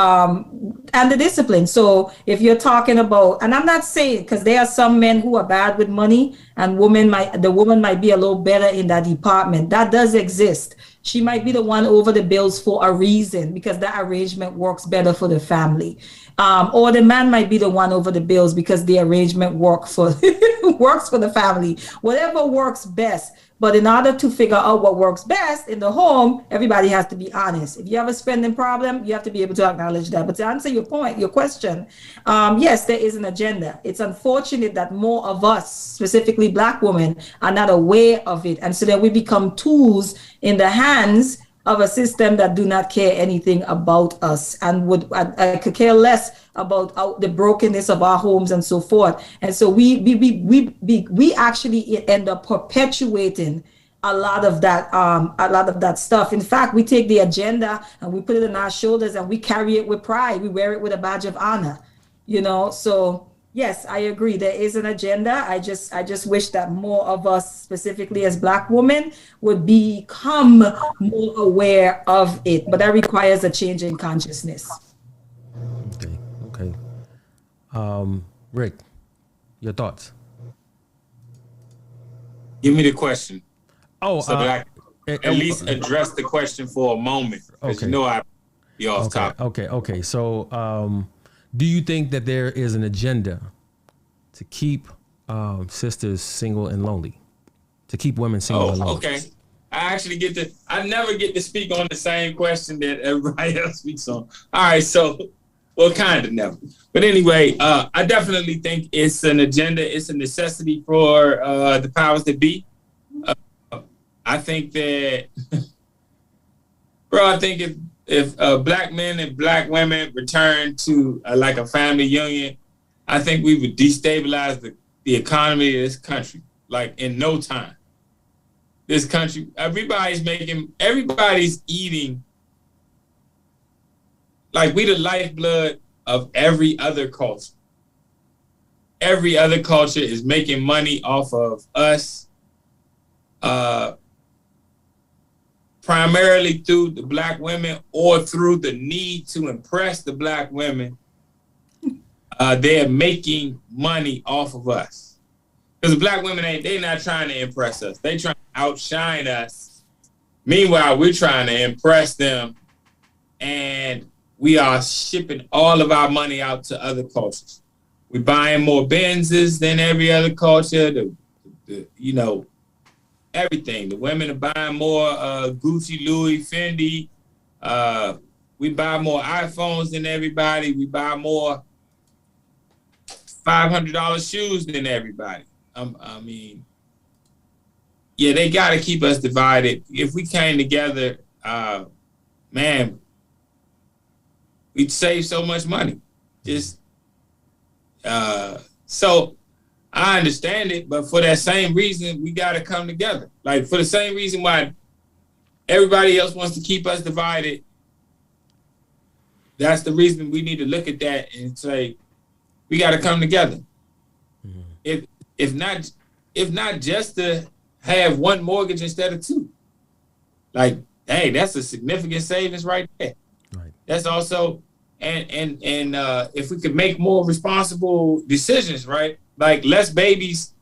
and the discipline. So if you're talking about, and I'm not saying, because there are some men who are bad with money, and the woman might be a little better in that department. That does exist. She might be the one over the bills for a reason, because that arrangement works better for the family. Or the man might be the one over the bills because the arrangement works for the family. Whatever works best. But in order to figure out what works best in the home, everybody has to be honest. If you have a spending problem, you have to be able to acknowledge that. But to answer your question, yes, there is an agenda. It's unfortunate that more of us, specifically Black women, are not aware of it. And so then we become tools in the hands of a system that do not care anything about us, and I could care less about the brokenness of our homes and so forth. And so we actually end up perpetuating a lot of that stuff. In fact, we take the agenda and we put it on our shoulders and we carry it with pride. We wear it with a badge of honor, So yes, I agree. There is an agenda. I just wish that more of us, specifically as Black women, would become more aware of it. But that requires a change in consciousness. Rick, your thoughts? Give me the question. Oh, so that I can at least address the question for a moment. Because Okay. I be off topic. Okay. So, do you think that there is an agenda to keep sisters single and lonely? To keep women single and lonely? Okay. I never get to speak on the same question that everybody else speaks on. All right, so, well, kind of never. But anyway, I definitely think it's an agenda. It's a necessity for the powers that be. I think that, bro, I think if black men and black women return to like a family union, I think we would destabilize the economy of this country, like in no time. This country, everybody's eating. Like we the lifeblood of every other culture. Every other culture is making money off of us, primarily through the black women or through the need to impress the black women. They're making money off of us. Because the black women they're not trying to impress us. They trying to outshine us. Meanwhile, we're trying to impress them. And we are shipping all of our money out to other cultures. We're buying more Benzes than every other culture. Everything. The women are buying more Gucci, Louis, Fendi. We buy more iPhones than everybody. We buy more $500 shoes than everybody. They got to keep us divided. If we came together, man, we'd save so much money. So I understand it, but for that same reason, we got to come together. Like for the same reason why everybody else wants to keep us divided, that's the reason we need to look at that and say, we got to come together. Mm-hmm. If not just to have one mortgage instead of two. Like, hey, that's a significant savings right there. Right. That's also, and if we could make more responsible decisions, right? Like less babies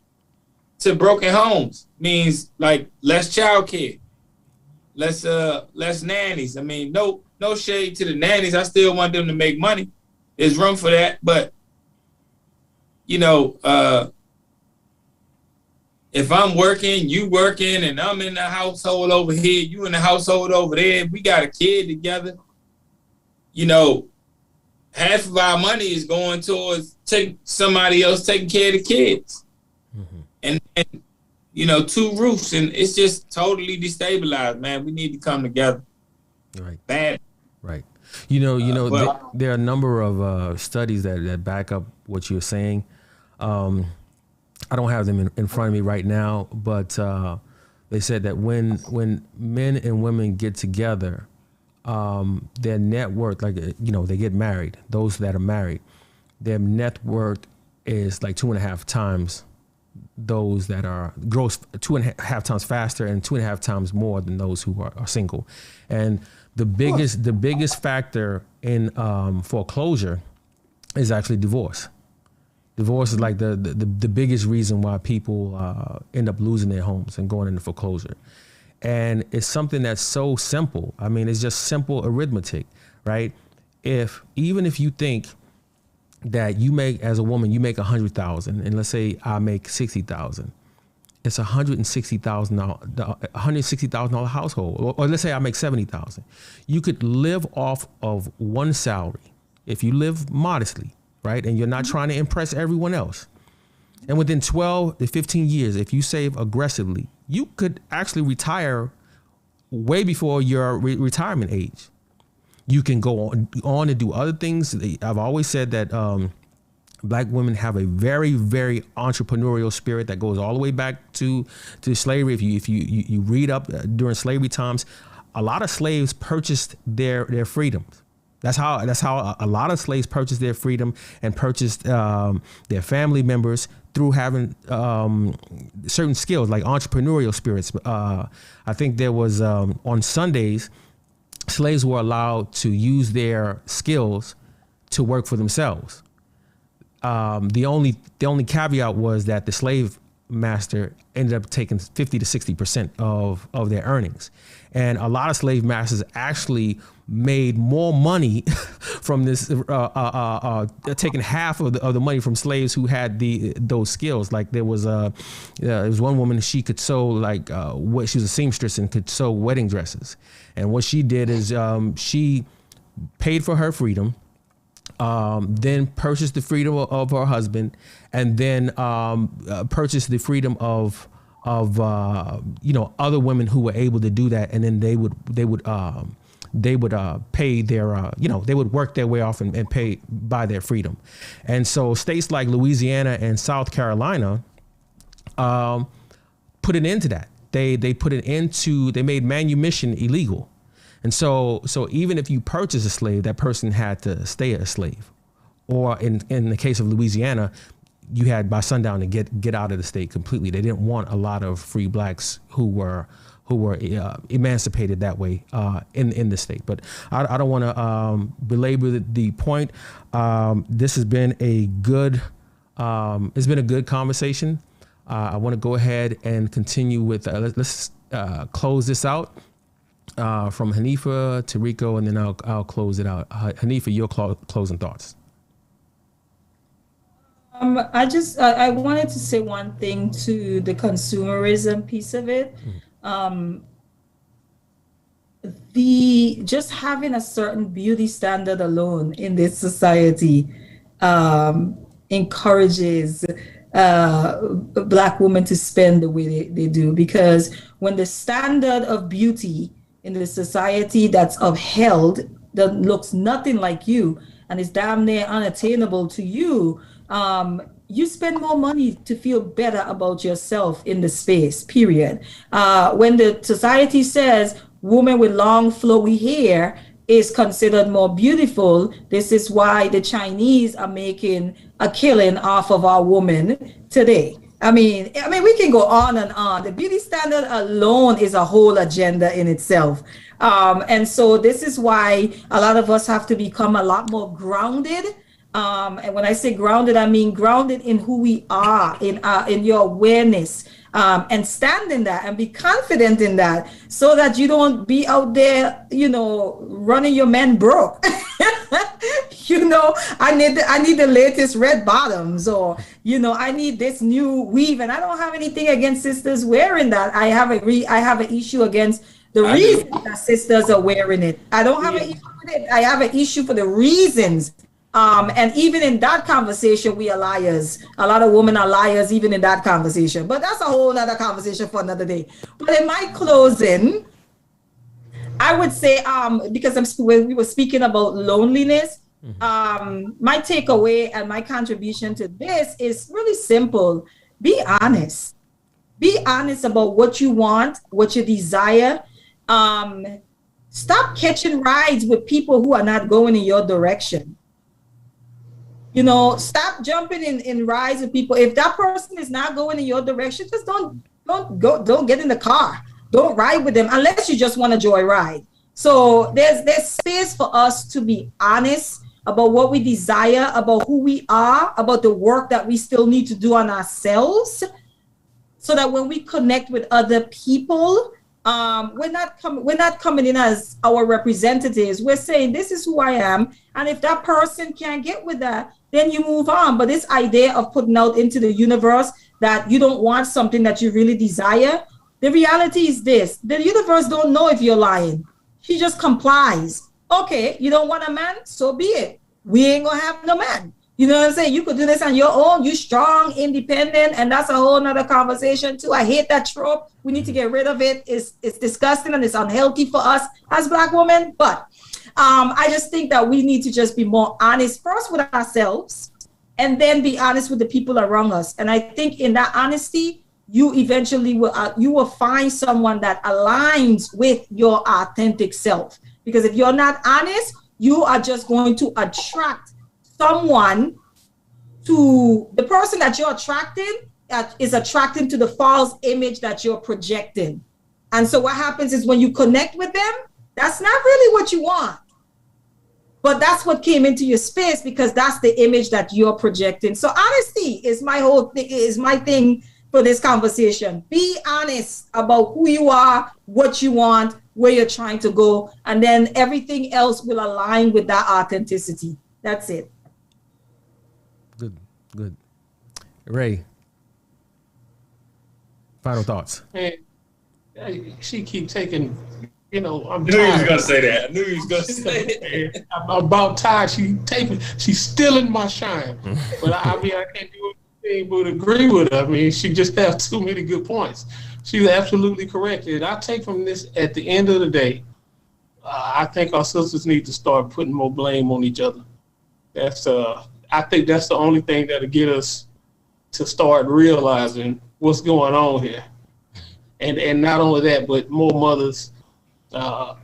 to broken homes means like less childcare, less nannies. I mean, no shade to the nannies. I still want them to make money. There's room for that, but if I'm working, you working, and I'm in the household over here, you in the household over there, we got a kid together, half of our money is going towards somebody else taking care of the kids. Mm-hmm. And two roofs, and it's just totally destabilized, man. We need to come together. Right. Bad. Right. There are a number of studies that back up what you're saying. I don't have them in front of me right now, but they said that when men and women get together, their net worth, they get married, those that are married, their net worth is like 2.5 times those that are gross, 2.5 times faster and 2.5 times more than those who are single. And the biggest factor in foreclosure is actually divorce. Divorce is like the biggest reason why people end up losing their homes and going into foreclosure. And it's something that's so simple. I mean, it's just simple arithmetic, right? Even if you think that you make, as a woman, you make $100,000, and let's say I make $60,000, it's $160,000 household. Or let's say I make $70,000. You could live off of one salary if you live modestly, right? And you're not trying to impress everyone else. And within 12 to 15 years, if you save aggressively, you could actually retire way before your retirement age. You can go on and do other things. I've always said that Black women have a very, very entrepreneurial spirit that goes all the way back to slavery. If you read up during slavery times, a lot of slaves purchased their freedoms. That's how a lot of slaves purchased their freedom and purchased their family members through having certain skills like entrepreneurial spirits. I think there was on Sundays, slaves were allowed to use their skills to work for themselves. the only caveat was that the slave master ended up taking 50 to 60% of their earnings. And a lot of slave masters actually made more money from this, taking half of the money from slaves who had those skills. Like there was one woman, she could sew she was a seamstress and could sew wedding dresses. And what she did is she paid for her freedom, then purchased the freedom of her husband, and then purchased the freedom of other women who were able to do that, and then they would pay their they would work their way off and pay by their freedom. And so states like Louisiana and South Carolina put an end to that. They made manumission illegal. And so even if you purchase a slave, that person had to stay a slave. Or in the case of Louisiana, you had by sundown to get out of the state completely. They didn't want a lot of free blacks who were emancipated that way in the state. But I don't want to belabor the point. This has been a good conversation. I want to go ahead and continue with let's close this out from Hanifa to Rico, and then I'll close it out. Hanifa, your closing thoughts. I wanted to say one thing to the consumerism piece of it. Just having a certain beauty standard alone in this society encourages Black women to spend the way they do, because when the standard of beauty in the society that's upheld that looks nothing like you and is damn near unattainable to you, you spend more money to feel better about yourself in the space, period. When the society says women with long flowy hair is considered more beautiful, this is why the Chinese are making a killing off of our women today. I mean, we can go on and on. The beauty standard alone is a whole agenda in itself. And so this is why a lot of us have to become a lot more grounded. And when I say grounded, I mean grounded in who we are, in your awareness, and stand in that and be confident in that, so that you don't be out there, running your men broke. I need the latest red bottoms, or I need this new weave, and I don't have anything against sisters wearing that. I have an issue against the reason that sisters are wearing it. I don't have an issue with it. I have an issue for the reasons. And even in that conversation, we are liars. A lot of women are liars even in that conversation. But that's a whole other conversation for another day. But in my closing, I would say, because we were speaking about loneliness, my takeaway and my contribution to this is really simple. Be honest. Be honest about what you want, what you desire. Stop catching rides with people who are not going in your direction. Stop jumping in rides with people. If that person is not going in your direction, just don't get in the car. Don't ride with them unless you just want to joyride. So there's space for us to be honest about what we desire, about who we are, about the work that we still need to do on ourselves, so that when we connect with other people, we're not coming in as our representatives. We're saying, this is who I am. And if that person can't get with that, then you move on. But this idea of putting out into the universe that you don't want something that you really desire, the reality is this: the universe don't know if you're lying. She just complies. Okay, you don't want a man, so be it. We ain't gonna have no man. You know what I'm saying? You could do this on your own. You strong, independent, and that's a whole nother conversation too. I hate that trope. We need to get rid of it. It's disgusting and it's unhealthy for us as Black women. But I just think that we need to just be more honest first with ourselves, and then be honest with the people around us. And I think in that honesty, you eventually will find someone that aligns with your authentic self. Because if you're not honest, you are just going to attract someone to the person that you're attracting is attracting to the false image that you're projecting. And so what happens is when you connect with them, that's not really what you want. but that's what came into your space because that's the image that you're projecting. So honesty is my whole thing, is my thing for this conversation. Be honest about who you are, what you want, where you're trying to go, and then everything else will align with that authenticity. That's it. Good. Ray, final thoughts. Man, she keep taking, I'm I knew he was tired. gonna say that. I knew he was gonna say that. I'm about tired. She's stealing my shine. But I can't do anything but agree with her. I mean, she just has too many good points. She's absolutely correct. And I take from this, at the end of the day, I think our sisters need to start putting more blame on each other. I think that's the only thing that'll get us to start realizing what's going on here. And not only that, but more mothers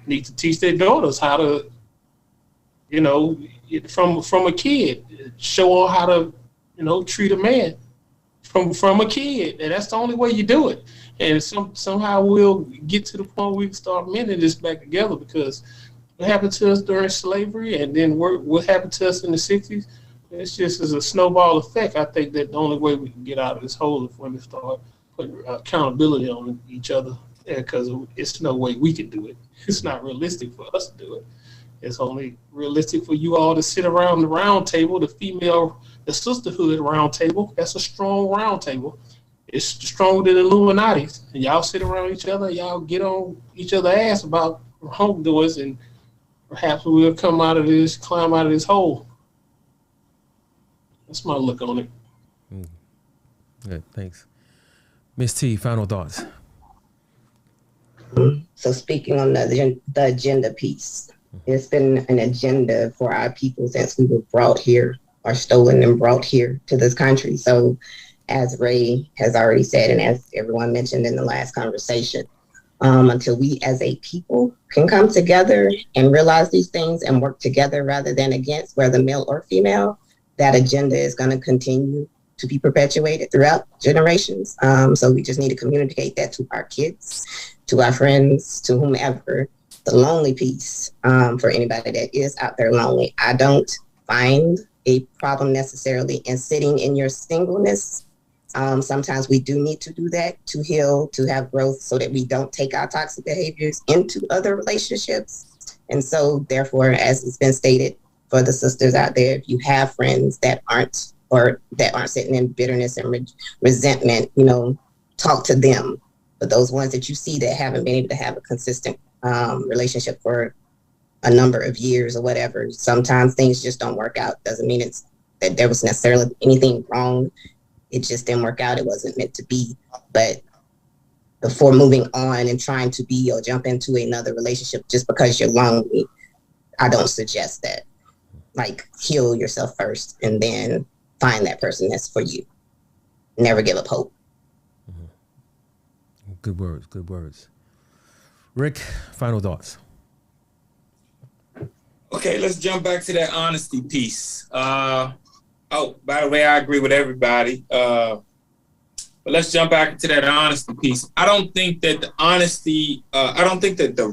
need to teach their daughters how to, from a kid, show them how to, treat a man from a kid. And that's the only way you do it. And somehow we'll get to the point where we can start mending this back together, because what happened to us during slavery and then what happened to us in the 60s, it's just as a snowball effect. I think that the only way we can get out of this hole is when we start putting accountability on each other, because it's no way we can do it. It's not realistic for us to do it. It's only realistic for you all to sit around the round table, the sisterhood round table. That's a strong round table. It's stronger than the Illuminati's. And y'all sit around each other, y'all get on each other's ass about wrongdoers, and perhaps we'll climb out of this hole. That's my look on it. Good, thanks. Miss T, final thoughts. So speaking on the agenda piece, it's been an agenda for our people since we were brought here, or stolen and brought here to this country. So as Ray has already said, and as everyone mentioned in the last conversation, until we as a people can come together and realize these things and work together rather than against, whether male or female, that agenda is going to continue to be perpetuated throughout generations. So we just need to communicate that to our kids, to our friends, to whomever. The lonely piece, for anybody that is out there lonely, I don't find a problem necessarily in sitting in your singleness. Sometimes we do need to do that to heal, to have growth, so that we don't take our toxic behaviors into other relationships. And so therefore, as it's been stated, for the sisters out there, if you have friends that aren't sitting in bitterness and resentment, talk to them. But those ones that you see that haven't been able to have a consistent relationship for a number of years or whatever, sometimes things just don't work out. Doesn't mean it's that there was necessarily anything wrong. It just didn't work out. It wasn't meant to be. But before moving on and trying to be or jump into another relationship just because you're lonely, I don't suggest that. Like, heal yourself first and then find that person that's for you. Never give up hope. Good words. Rick, final thoughts. Okay, let's jump back to that honesty piece. By the way, I agree with everybody. But let's jump back into that honesty piece. I don't think that the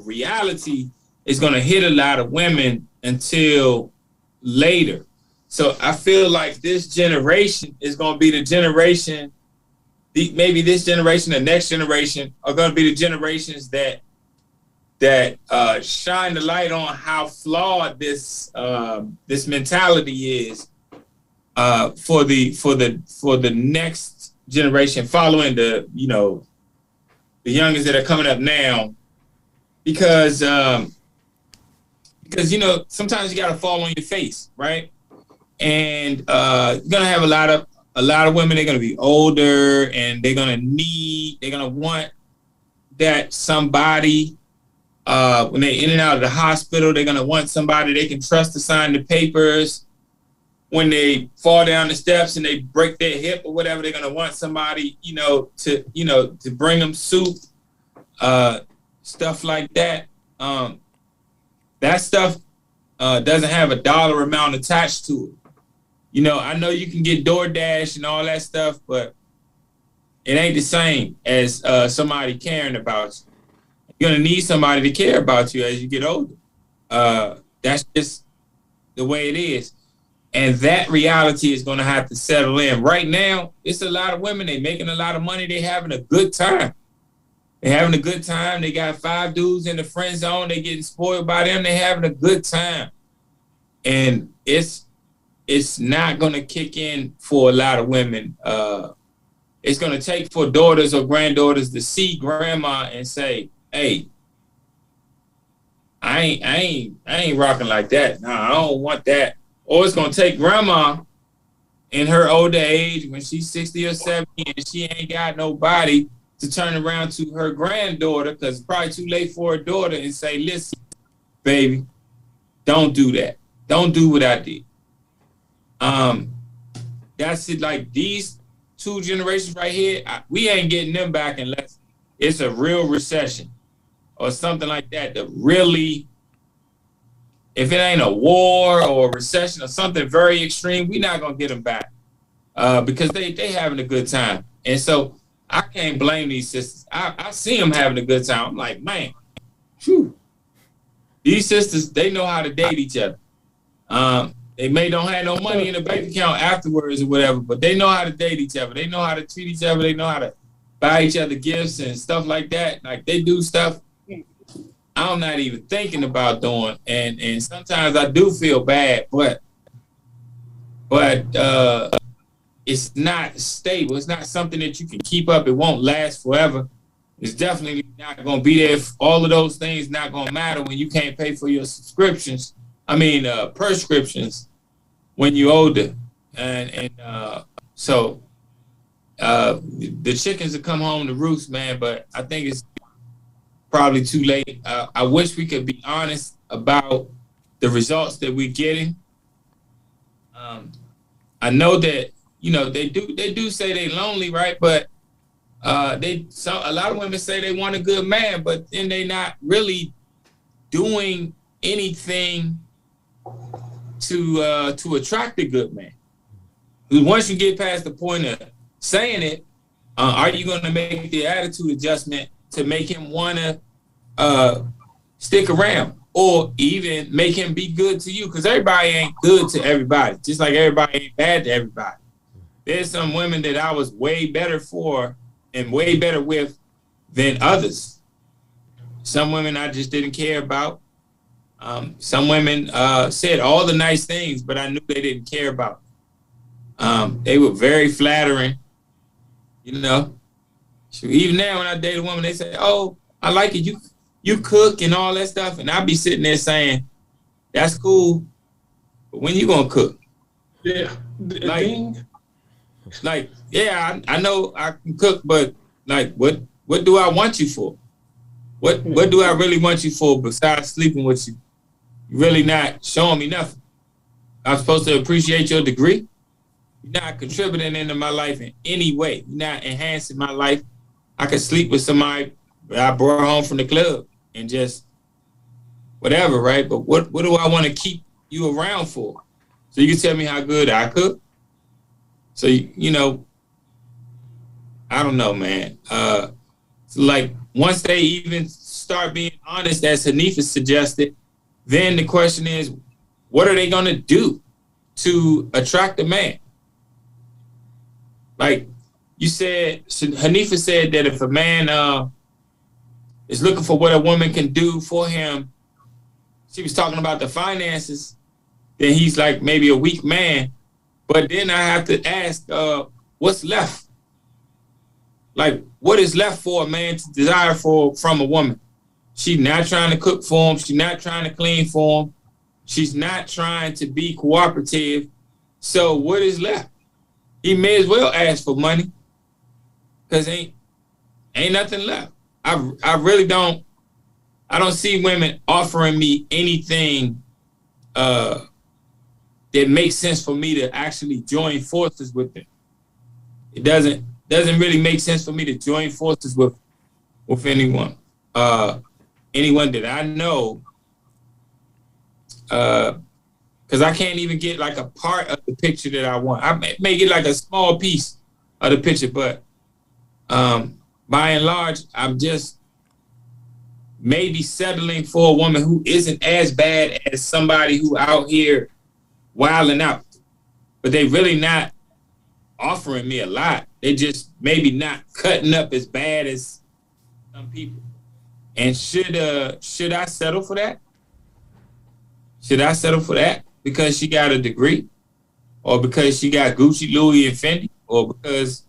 reality is going to hit a lot of women until later. So I feel like this generation is going to be the generation, maybe this generation, the next generation are going to be the generations that shine the light on how flawed this mentality is for the next generation following the youngest that are coming up now, because sometimes you got to fall on your face, right? And you're gonna have a lot of women. They're gonna be older, and they're gonna want that somebody when they're in and out of the hospital. They're gonna want somebody they can trust to sign the papers. When they fall down the steps and they break their hip or whatever, they're gonna want somebody to bring them soup, stuff like that. That stuff doesn't have a dollar amount attached to it. I know you can get DoorDash and all that stuff, but it ain't the same as somebody caring about you. You're gonna need somebody to care about you as you get older. That's just the way it is. And that reality is going to have to settle in. Right now, it's a lot of women. They're making a lot of money. They're having a good time. They're having a good time. They got 5 dudes in the friend zone. They're getting spoiled by them. They're having a good time. And it's not going to kick in for a lot of women. It's going to take for daughters or granddaughters to see grandma and say, hey, I ain't rocking like that. No, I don't want that. Or it's going to take grandma in her older age when she's 60 or 70 and she ain't got nobody to turn around to her granddaughter, because it's probably too late for her daughter, and say, listen, baby, don't do that. Don't do what I did. That's it. Like these 2 generations right here, we ain't getting them back unless it's a real recession or something like that. That really, if it ain't a war or a recession or something very extreme, we're not gonna get them back because they having a good time. And so I can't blame these sisters. I see them having a good time. I'm like, man, whew. These sisters, they know how to date each other. They may don't have no money in the bank account afterwards or whatever, but they know how to date each other. They know how to treat each other. They know how to buy each other gifts and stuff like that. Like they do stuff I'm not even thinking about doing. And sometimes I do feel bad, but it's not stable. It's not something that you can keep up. It won't last forever. It's definitely not going to be there. All of those things not going to matter when you can't pay for your subscriptions. Prescriptions when you're older. So the chickens will come home to roost, man, but I think it's probably too late. I wish we could be honest about the results that we're getting. I know that, they do say they lonely, right? But a lot of women say they want a good man, but then they not really doing anything to attract a good man. Because once you get past the point of saying it, are you going to make the attitude adjustment to make him want to stick around, or even make him be good to you? Because everybody ain't good to everybody, just like everybody ain't bad to everybody. There's some women that I was way better for and way better with than others. Some women I just didn't care about. Some women said all the nice things, but I knew they didn't care about. They were very flattering, So even now when I date a woman, they say, "Oh, I like it. You cook and all that stuff," and I'll be sitting there saying, "That's cool, but when you gonna cook?" Yeah, yeah, I know I can cook, but like, what do I want you for? What do I really want you for besides sleeping with you? You're really not showing me nothing. I'm supposed to appreciate your degree. You're not contributing into my life in any way. You're not enhancing my life. I could sleep with somebody that I brought home from the club and just whatever, right? But what do I want to keep you around for? So you can tell me how good I cook? So, I don't know, man. So like once they even start being honest, as Hanifa suggested, then the question is, what are they going to do to attract a man? Like you said, Hanifa said that if a man is looking for what a woman can do for him, she was talking about the finances, then he's like maybe a weak man. But then I have to ask, what's left? Like, what is left for a man to desire from a woman? She's not trying to cook for him. She's not trying to clean for him. She's not trying to be cooperative. So what is left? He may as well ask for money, because ain't nothing left. I really don't. I don't see women offering me anything that makes sense for me to actually join forces with them. It doesn't really make sense for me to join forces with anyone. Anyone that I know, because I can't even get like a part of the picture that I want. I may get like a small piece of the picture, but by and large, I'm just maybe settling for a woman who isn't as bad as somebody who out here wilding out, but they really not offering me a lot. They just maybe not cutting up as bad as some people. And should I settle for that? Should I settle for that because she got a degree, or because she got Gucci, Louis, and Fendi, or because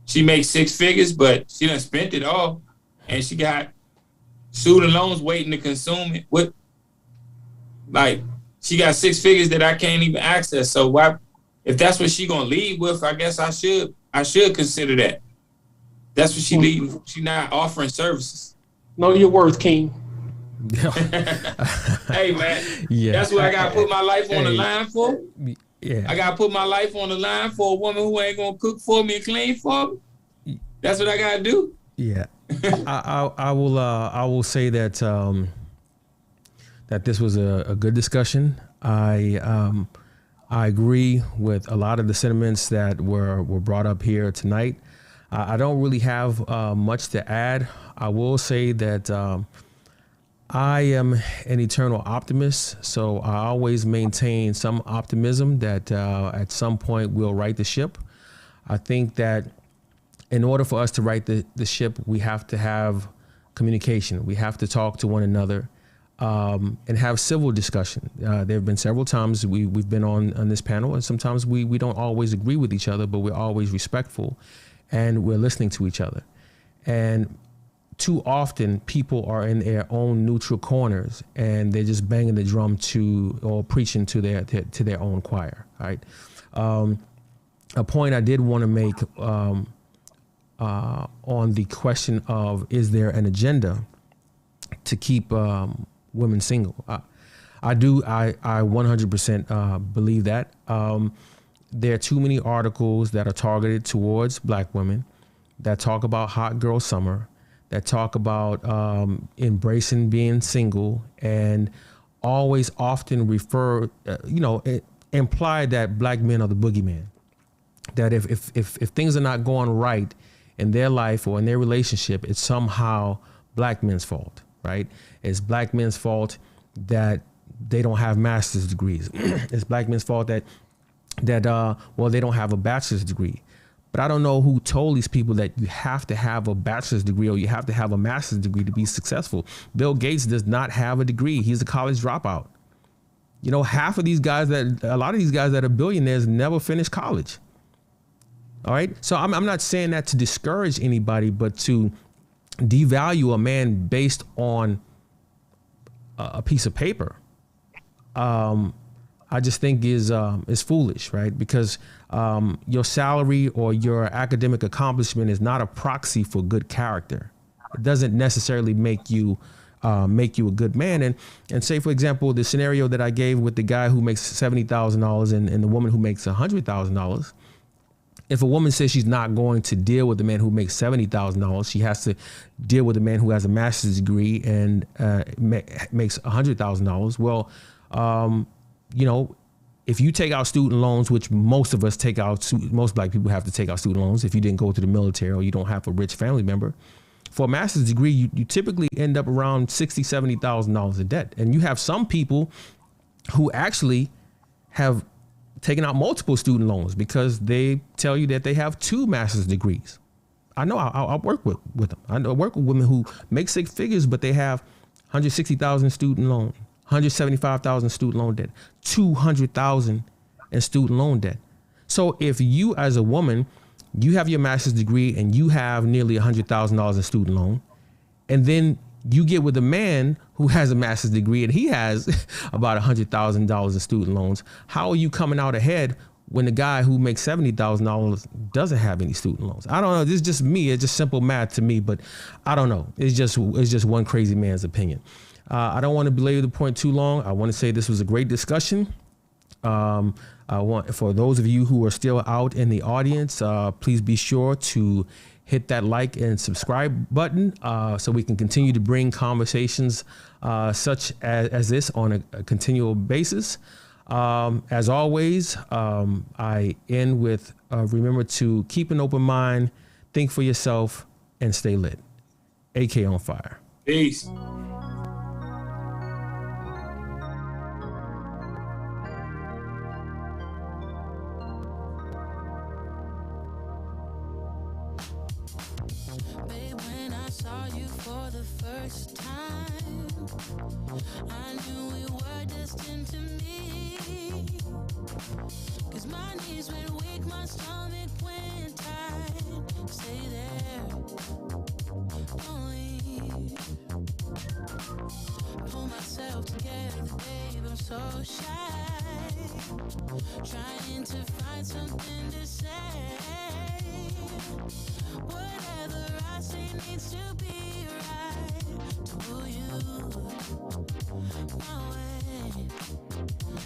she makes 6 figures but she done spent it all and she got student loans waiting to consume it? What? Like, she got 6 figures that I can't even access. So why? If that's what she gonna lead with, I guess I should consider that. That's what she leading. She not offering services. Know your worth, King. Hey man, that's what I gotta put my life on the line for. Yeah, I gotta put my life on the line for a woman who ain't gonna cook for me and clean for me. That's what I gotta do. Yeah, I will say that that this was a good discussion. I agree with a lot of the sentiments that were brought up here tonight. I don't really have much to add. I will say that I am an eternal optimist, so I always maintain some optimism that at some point we'll right the ship. I think that in order for us to right the ship, we have to have communication. We have to talk to one another and have civil discussion. There have been several times we've been on this panel, and sometimes we don't always agree with each other, but we're always respectful and we're listening to each other. And too often people are in their own neutral corners and they're just banging the drum or preaching to their own choir. Right. A point I did want to make on the question of, is there an agenda to keep women single? I 100% believe that. There are too many articles that are targeted towards Black women that talk about hot girl summer, that talk about embracing being single, and always often imply that Black men are the boogeyman. That if things are not going right in their life or in their relationship, it's somehow Black men's fault, right? It's Black men's fault that they don't have master's degrees. It's Black men's fault that they don't have a bachelor's degree. But I don't know who told these people that you have to have a bachelor's degree or you have to have a master's degree to be successful. Bill Gates does not have a degree. He's a college dropout. You know, a lot of these guys that are billionaires never finished college. All right. So I'm not saying that to discourage anybody, but to devalue a man based on a piece of paper. I just think is foolish, right? Because your salary or your academic accomplishment is not a proxy for good character. It doesn't necessarily make you a good man. And say, for example, the scenario that I gave with the guy who makes $70,000 and the woman who makes $100,000. If a woman says she's not going to deal with the man who makes $70,000, she has to deal with the man who has a master's degree and makes $100,000. Well, if you take out student loans, which most of us take out, most Black people have to take out student loans if you didn't go to the military or you don't have a rich family member. For a master's degree, you typically end up around $60,000, $70,000 in debt. And you have some people who actually have taken out multiple student loans because they tell you that they have 2 master's degrees. I know I work with them. I work with women who make 6 figures, but they have $160,000 student loan, $175,000 student loan debt, $200,000 in student loan debt. So if you as a woman, you have your master's degree and you have nearly $100,000 in student loan, and then you get with a man who has a master's degree and he has about $100,000 in student loans, how are you coming out ahead when the guy who makes $70,000 doesn't have any student loans? I don't know. This is just me. It's just simple math to me, but I don't know. It's just one crazy man's opinion. I don't want to belabor the point too long. I want to say this was a great discussion. I want, for those of you who are still out in the audience, please be sure to hit that like and subscribe button so we can continue to bring conversations such as this on a continual basis. As always, I end with remember to keep an open mind, think for yourself, and stay lit. AK on fire. saw you for the first time, I knew we were destined to meet. Cause my knees went weak, my stomach went tight. Stay there, don't leave. Pull myself together, babe, I'm so shy. Trying to find something to say. Whatever I say needs to be right to pull you my way.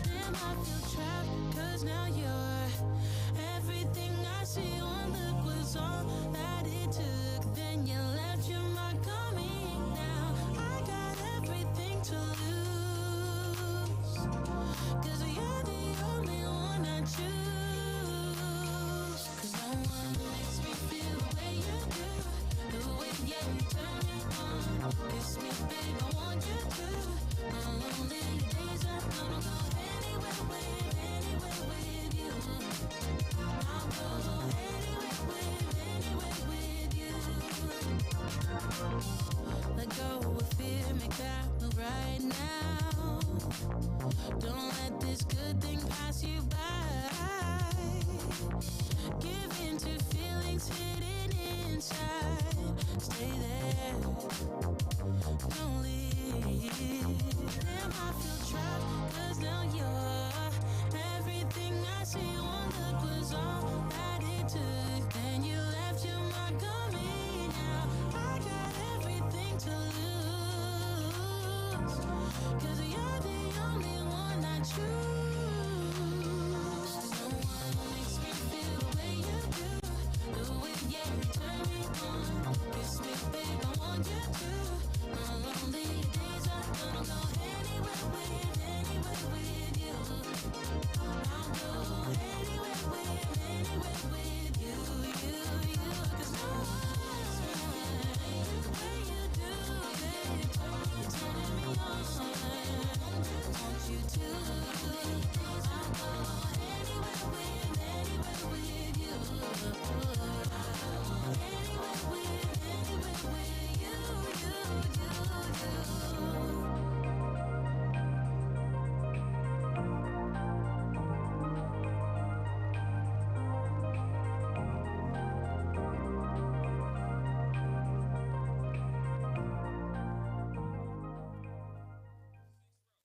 Damn, I feel trapped, cause now you're everything I see. One look was all that it took. Then you left your mark on me. Now I got everything to lose, cause you're the only one I choose. Cause no one makes me feel the way you do. The way, yeah, you turn me on. Kiss me, babe, I want you to. My lonely days are gonna go anywhere with you. I'll go anywhere with you. Let go of fear, make that move right now. Don't let this good thing pass you by. Give in to feelings hidden inside. Stay there, don't leave. Damn, I feel trapped, cause now you're everything I see. One look was all that it took. Then you left your mark on me. Now I got everything to lose, cause you're the only one I choose.